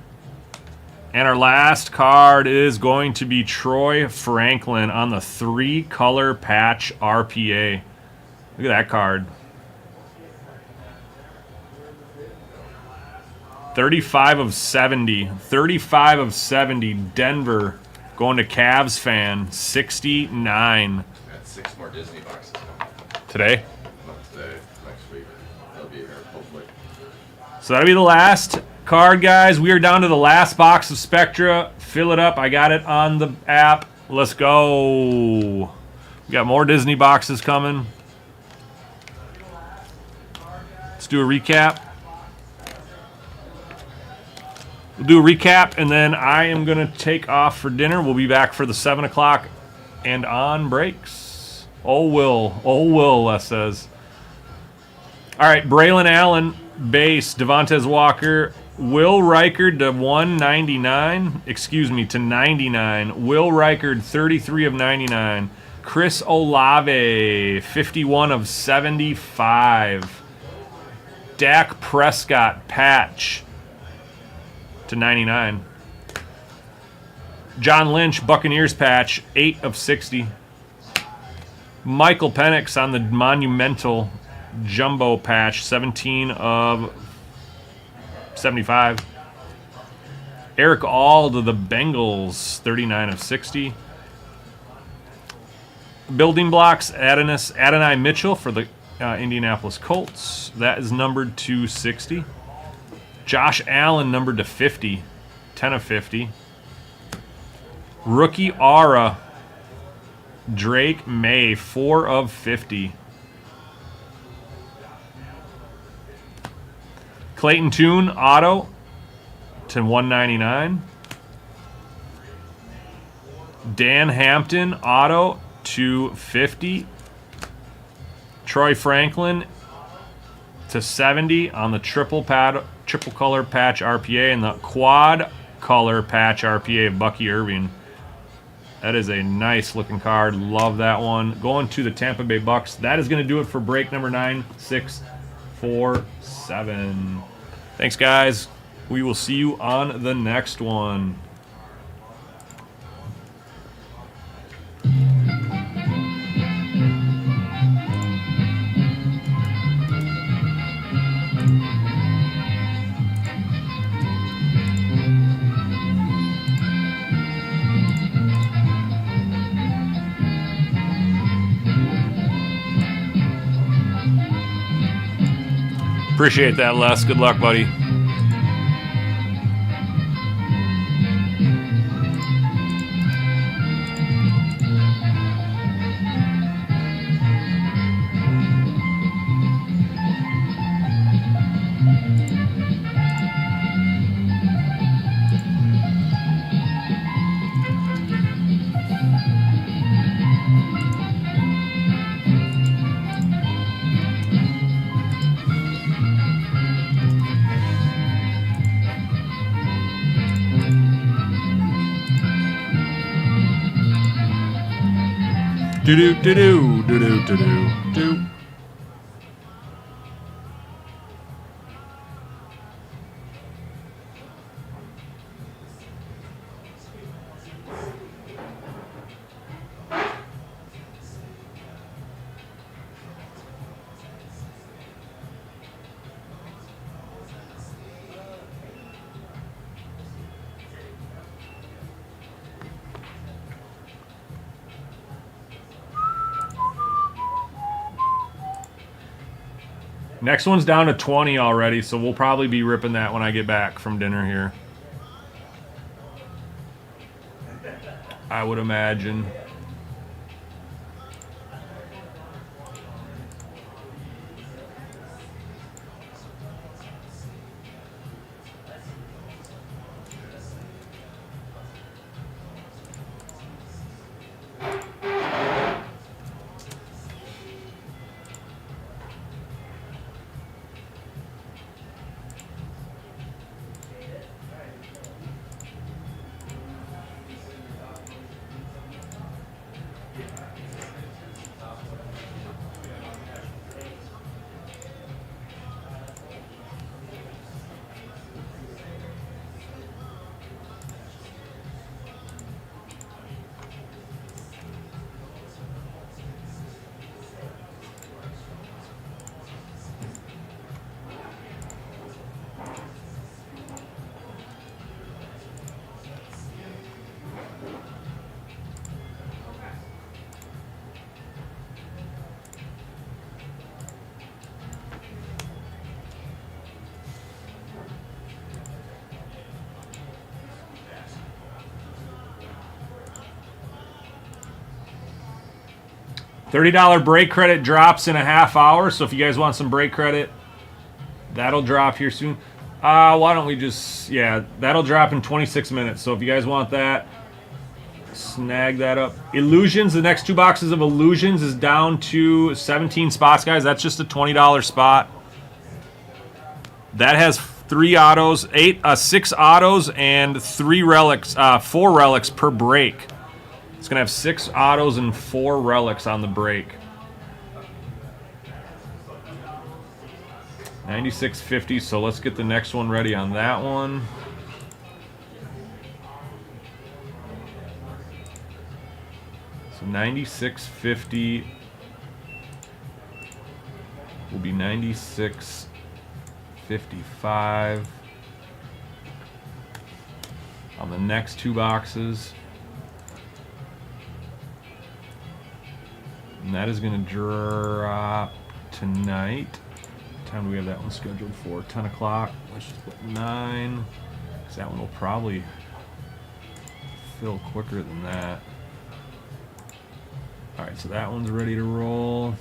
And our last card is going to be Troy Franklin on the 3-color patch RPA. Look at that card. 35 of 70. 35 of 70. Denver going to Cavs fan. 69. Got 6 more Disney boxes coming. Today? Not today, next week. They'll be here, hopefully. So that'll be the last card, guys. We are down to the last box of Spectra. Fill it up. I got it on the app. Let's go. We got more Disney boxes coming. Let's do a recap. We'll do a recap, and then I am going to take off for dinner. We'll be back for the 7 o'clock and on breaks. Oh, Will, Les says. All right, Braylon Allen, base. Devontae Walker. Will Reichard to 199. Excuse me, to 99. Will Reichard, 33 of 99. Chris Olave, 51 of 75. Dak Prescott, patch to 99. John Lynch, Buccaneers patch, 8 of 60. Michael Penix on the monumental jumbo patch, 17 of 75. Eric Ald of the Bengals, 39 of 60. Building blocks, Adonai Mitchell for the Indianapolis Colts. That is numbered to 60. Josh Allen numbered to 50. 10 of 50. Rookie Aura. Drake May, 4 of 50. Clayton Tune, auto to 199. Dan Hampton, auto to 50. Troy Franklin to 70 on the triple color patch RPA and the quad color patch RPA of Bucky Irving. That is a nice looking card. Love that one. Going to the Tampa Bay Bucks. That is going to do it for break number 9647. Thanks, guys. We will see you on the next one. Appreciate that, Les. Good luck, buddy. Do do do do do do do do. Next one's down to 20 already, so we'll probably be ripping that when I get back from dinner here. I would imagine. $30 break credit drops in a half hour, so if you guys want some break credit, that'll drop here soon. Why don't we just, yeah, that'll drop in 26 minutes. So if you guys want that, snag that up. Illusions, the next 2 boxes of Illusions is down to 17 spots, guys. That's just a $20 spot. That has 3 autos, 6 autos, and 3 relics, 4 relics per break. It's gonna have 6 autos and 4 relics on the break. 96.50. So let's get the next one ready on that one. So 96.50 will be 96.55 on the next 2 boxes. And that is going to drop tonight. What time do we have that one scheduled for? 10 o'clock. Let's just put 9. Because that one will probably fill quicker than that. Alright, so that one's ready to roll.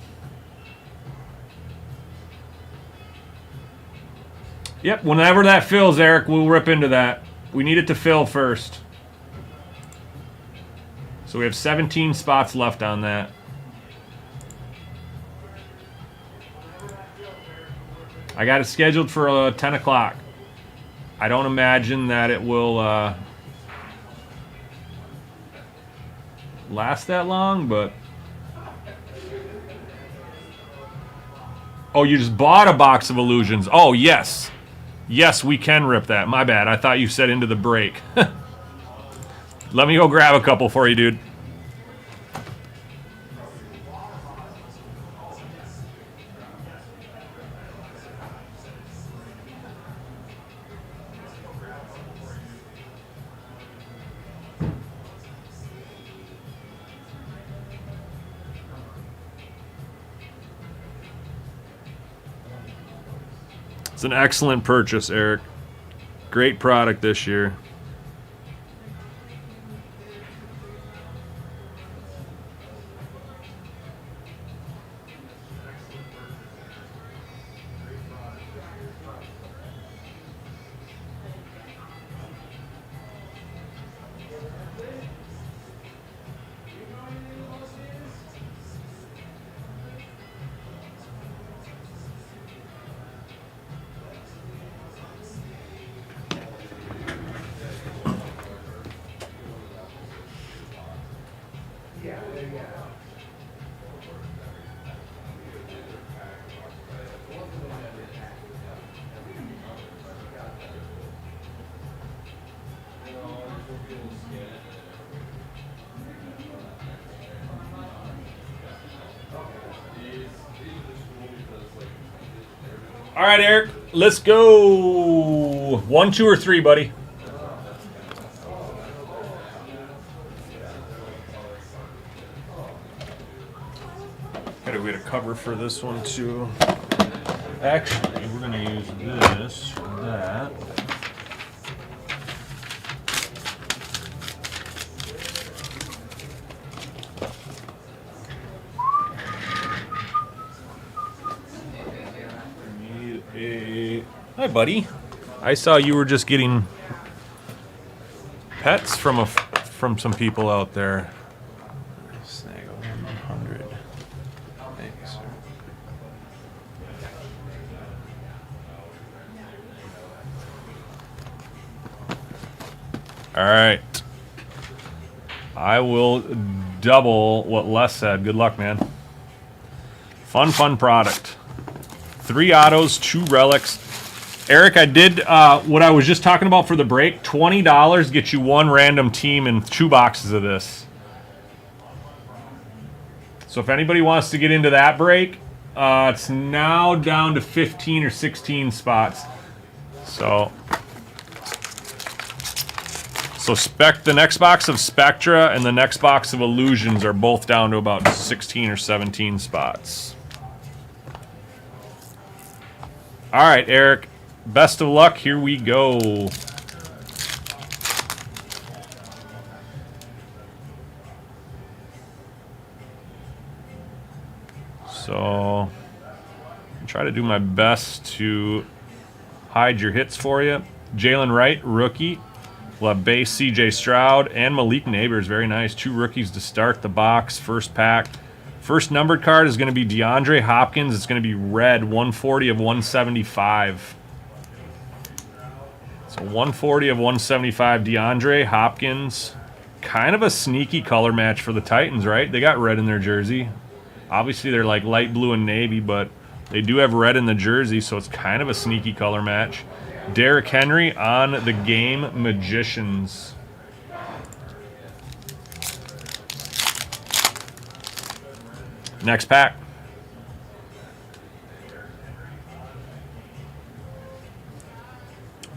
Yep, whenever that fills, Eric, we'll rip into that. We need it to fill first. So we have 17 spots left on that. I got it scheduled for 10 o'clock. I don't imagine that it will last that long, but... Oh, you just bought a box of Illusions. Oh, yes. Yes, we can rip that. My bad. I thought you said into the break. Let me go grab a couple for you, dude. It's an excellent purchase, Eric. Great product this year. All right, Eric, let's go. 1, 2, or 3, buddy. Gotta get a cover for this one too. Actually, we're gonna use this for that. Hi, buddy. I saw you were just getting pets from some people out there. Snag 100. Thanks, sir. All right. I will double what Les said. Good luck, man. Fun product. 3 autos, 2 relics. Eric, I did what I was just talking about for the break. $20 gets you 1 random team and 2 boxes of this. So if anybody wants to get into that break, it's now down to 15 or 16 spots. So the next box of Spectra and the next box of Illusions are both down to about 16 or 17 spots. All right, Eric. Best of luck. Here we go. So, I'll try to do my best to hide your hits for you. Jalen Wright, rookie. We'll have base CJ Stroud and Malik Neighbors. Very nice. 2 rookies to start the box. First pack. First numbered card is going to be DeAndre Hopkins. It's going to be red. 140 of 175. So 140 of 175. DeAndre Hopkins. Kind of a sneaky color match for the Titans, right? They got red in their jersey. Obviously, they're like light blue and navy, but they do have red in the jersey, so it's kind of a sneaky color match. Derrick Henry on the Game Magicians. Next pack.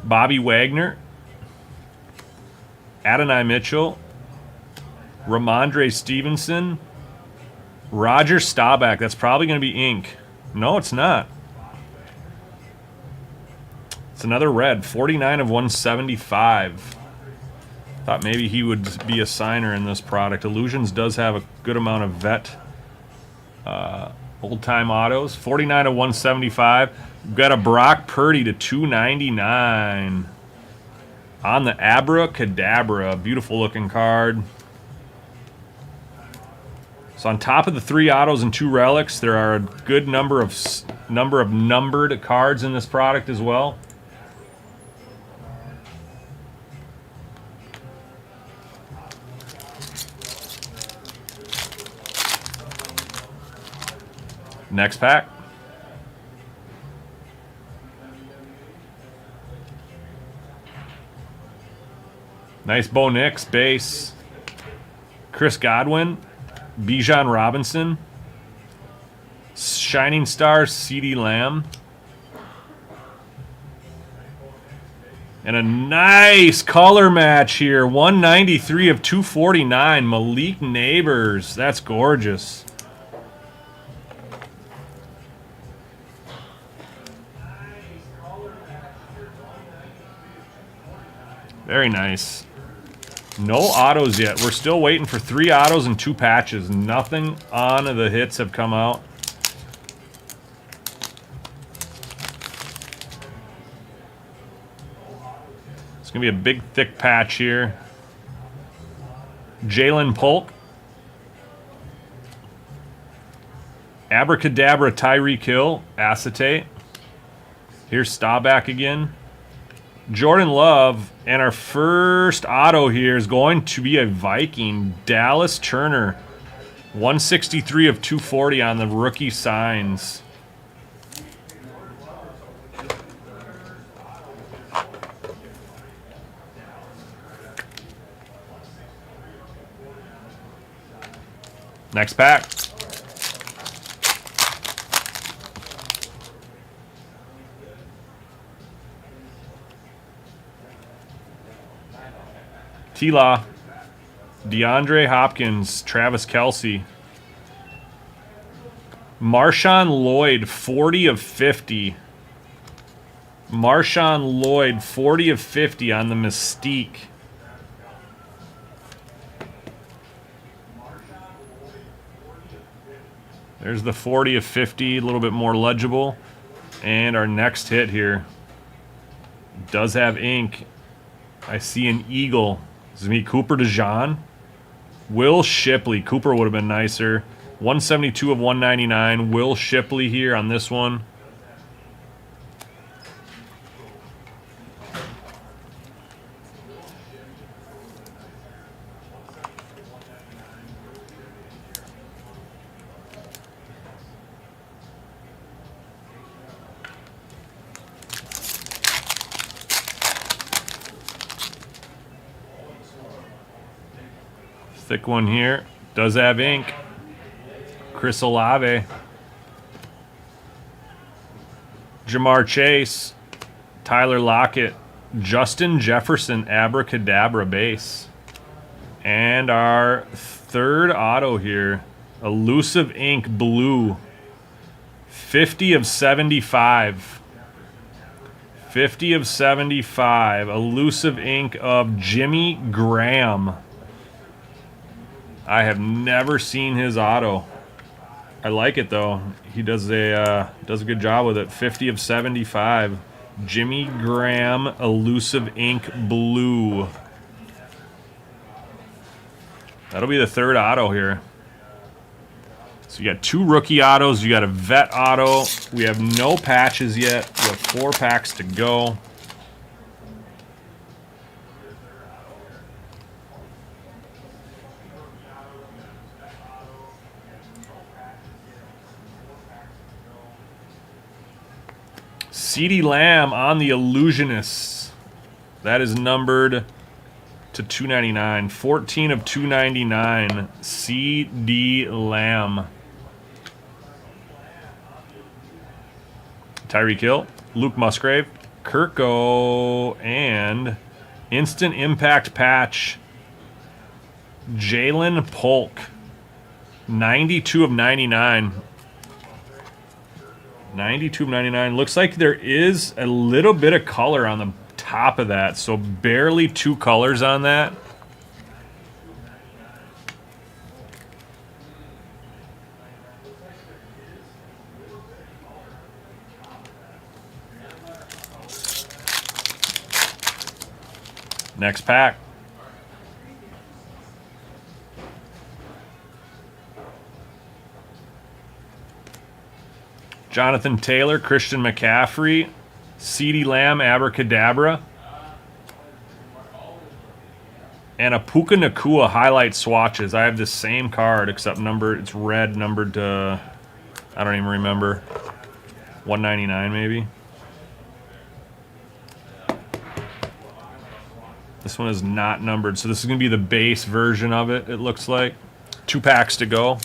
Bobby Wagner. Adonai Mitchell. Ramondre Stevenson. Roger Staubach. That's probably going to be ink. No, it's not. It's another red. 49 of 175. Thought maybe he would be a signer in this product. Illusions does have a good amount of vet old-time autos. 49 of 175. We've got a Brock Purdy to 299. On the Abracadabra. Beautiful-looking card. So on top of the 3 autos and 2 relics, there are a good number of numbered cards in this product as well. Next pack. Nice Bo Nix base. Chris Godwin. Bijan Robinson. Shining Stars CeeDee Lamb. And a nice color match here. 193 of 249. Malik Neighbors. That's gorgeous. Very nice. No autos yet. We're still waiting for 3 autos and 2 patches. Nothing on the hits have come out. It's going to be a big, thick patch here. Jalen Polk. Abracadabra Tyreek Hill. Acetate. Here's Staubach again. Jordan Love, and our first auto here is going to be a Viking, Dallas Turner. 163 of 240 on the rookie signs. Next pack. T-Law, DeAndre Hopkins, Travis Kelce. Marshawn Lloyd, 40 of 50. Marshawn Lloyd, 40 of 50 on the Mystique. There's the 40 of 50, a little bit more legible. And our next hit here does have ink. I see an eagle. This is me, Cooper DeJean. Will Shipley. Cooper would have been nicer. 172 of 199. Will Shipley here on this one. Thick one here. Does have ink. Chris Olave. Jamar Chase. Tyler Lockett. Justin Jefferson Abracadabra base. And our third auto here. Elusive ink blue. 50 of 75. 50 of 75. Elusive ink of Jimmy Graham. I have never seen his auto. I like it though. He does a good job with it. 50 of 75. Jimmy Graham Elusive Ink Blue. That'll be the third auto here. So you got 2 rookie autos. You got a vet auto. We have no patches yet. We have 4 packs to go. CeeDee Lamb on the Illusionists. That is numbered to 299. 14 of 299. CeeDee Lamb. Tyreek Hill. Luke Musgrave. Kirko. And instant impact patch. Jalen Polk. 92 of 99. 92 of 99. Looks like there is a little bit of color on the top of that. So barely 2 colors on that. Next pack. Jonathan Taylor, Christian McCaffrey, CeeDee Lamb, Abracadabra, and a Puka Nacua highlight swatches. I have the same card except numbered. It's red, numbered to, I don't even remember, 199 maybe. This one is not numbered, so this is going to be the base version of it, it looks like. 2 packs to go.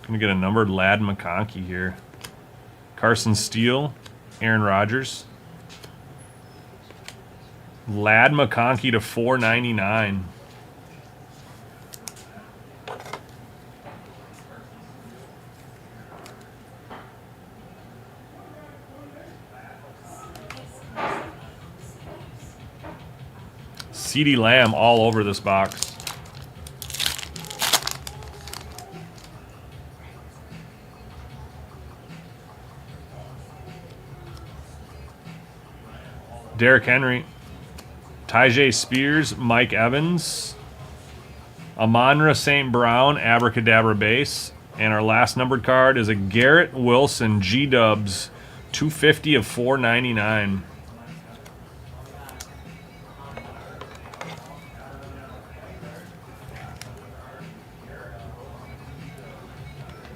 Gonna get a numbered Ladd McConkey here. Carson Steele, Aaron Rodgers. Ladd McConkey to 499. CeeDee Lamb all over this box. Derrick Henry, Tyjae Spears, Mike Evans, Amon-Ra St. Brown, Abracadabra base, and our last numbered card is a Garrett Wilson G-Dubs, 250 of 499.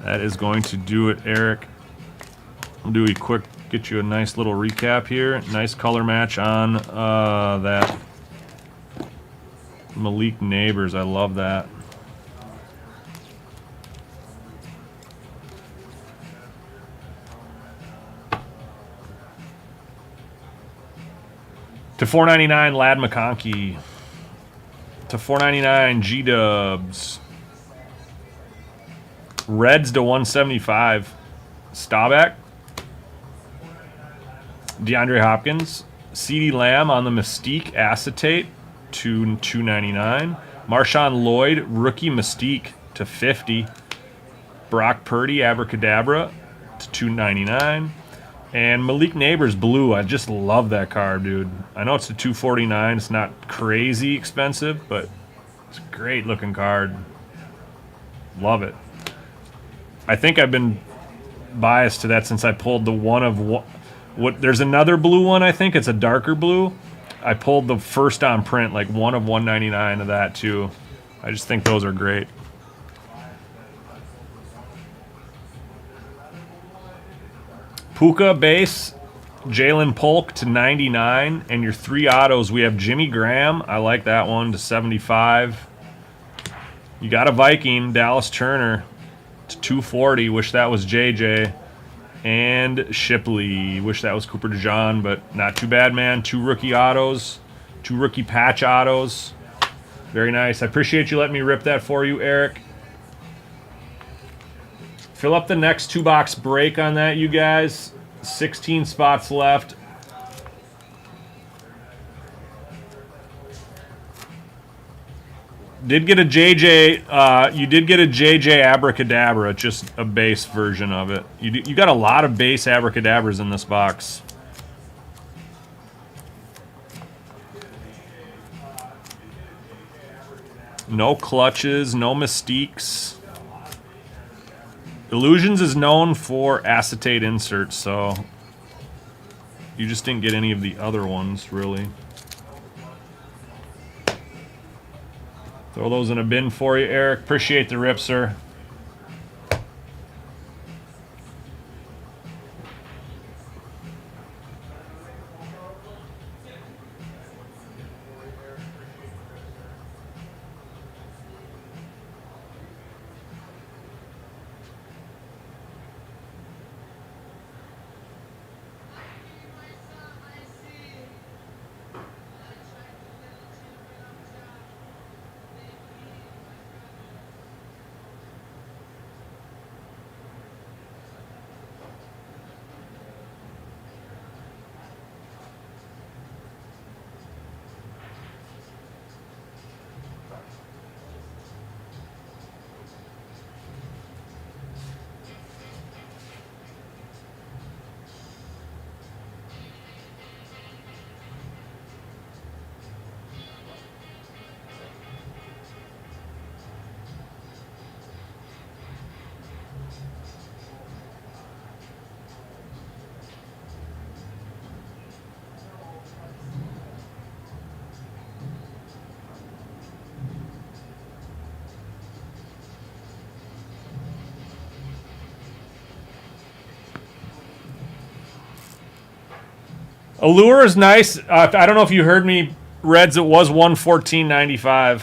That is going to do it, Eric. I'll do a quick, get you a nice little recap here. Nice color match on that Malik Neighbors, I love that. To 499, Lad McConkey. To 499, G-Dubs. Reds to 175, Staubach. DeAndre Hopkins. CeeDee Lamb on the Mystique Acetate to 299. Marshawn Lloyd, Rookie Mystique to 50. Brock Purdy, Abracadabra to 299. And Malik Neighbors Blue. I just love that card, dude. I know it's a 249. It's not crazy expensive, but it's a great looking card. Love it. I think I've been biased to that since I pulled the one of what. There's another blue one. I think it's a darker blue. I pulled the first on print, like one of 199 of that too. I just think those are great. Puka base, Jalen Polk to 99, and your 3 autos, we have Jimmy Graham. I like that one to 75. You got a Viking, Dallas Turner to 240. Wish that was JJ. And Shipley. Wish that was Cooper DeJean, but not too bad, man. 2 rookie autos, 2 rookie patch autos. Very nice. I appreciate you letting me rip that for you, Eric. Fill up the next 2-box break on that, you guys. 16 spots left. Did get a JJ. You did get a JJ Abracadabra, just a base version of it. You got a lot of base Abracadabras in this box. No clutches, no mystiques. Illusions is known for acetate inserts, so you just didn't get any of the other ones, really. Throw those in a bin for you, Eric. Appreciate the rip, sir. Allure is nice. I don't know if you heard me, Reds. It was $114.95.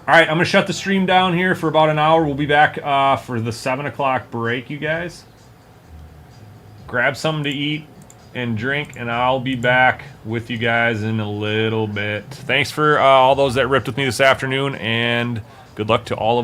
All right, I'm gonna shut the stream down here for about an hour. We'll be back for the 7 o'clock break, you guys. Grab something to eat and drink, and I'll be back with you guys in a little bit. Thanks for all those that ripped with me this afternoon, and good luck to all of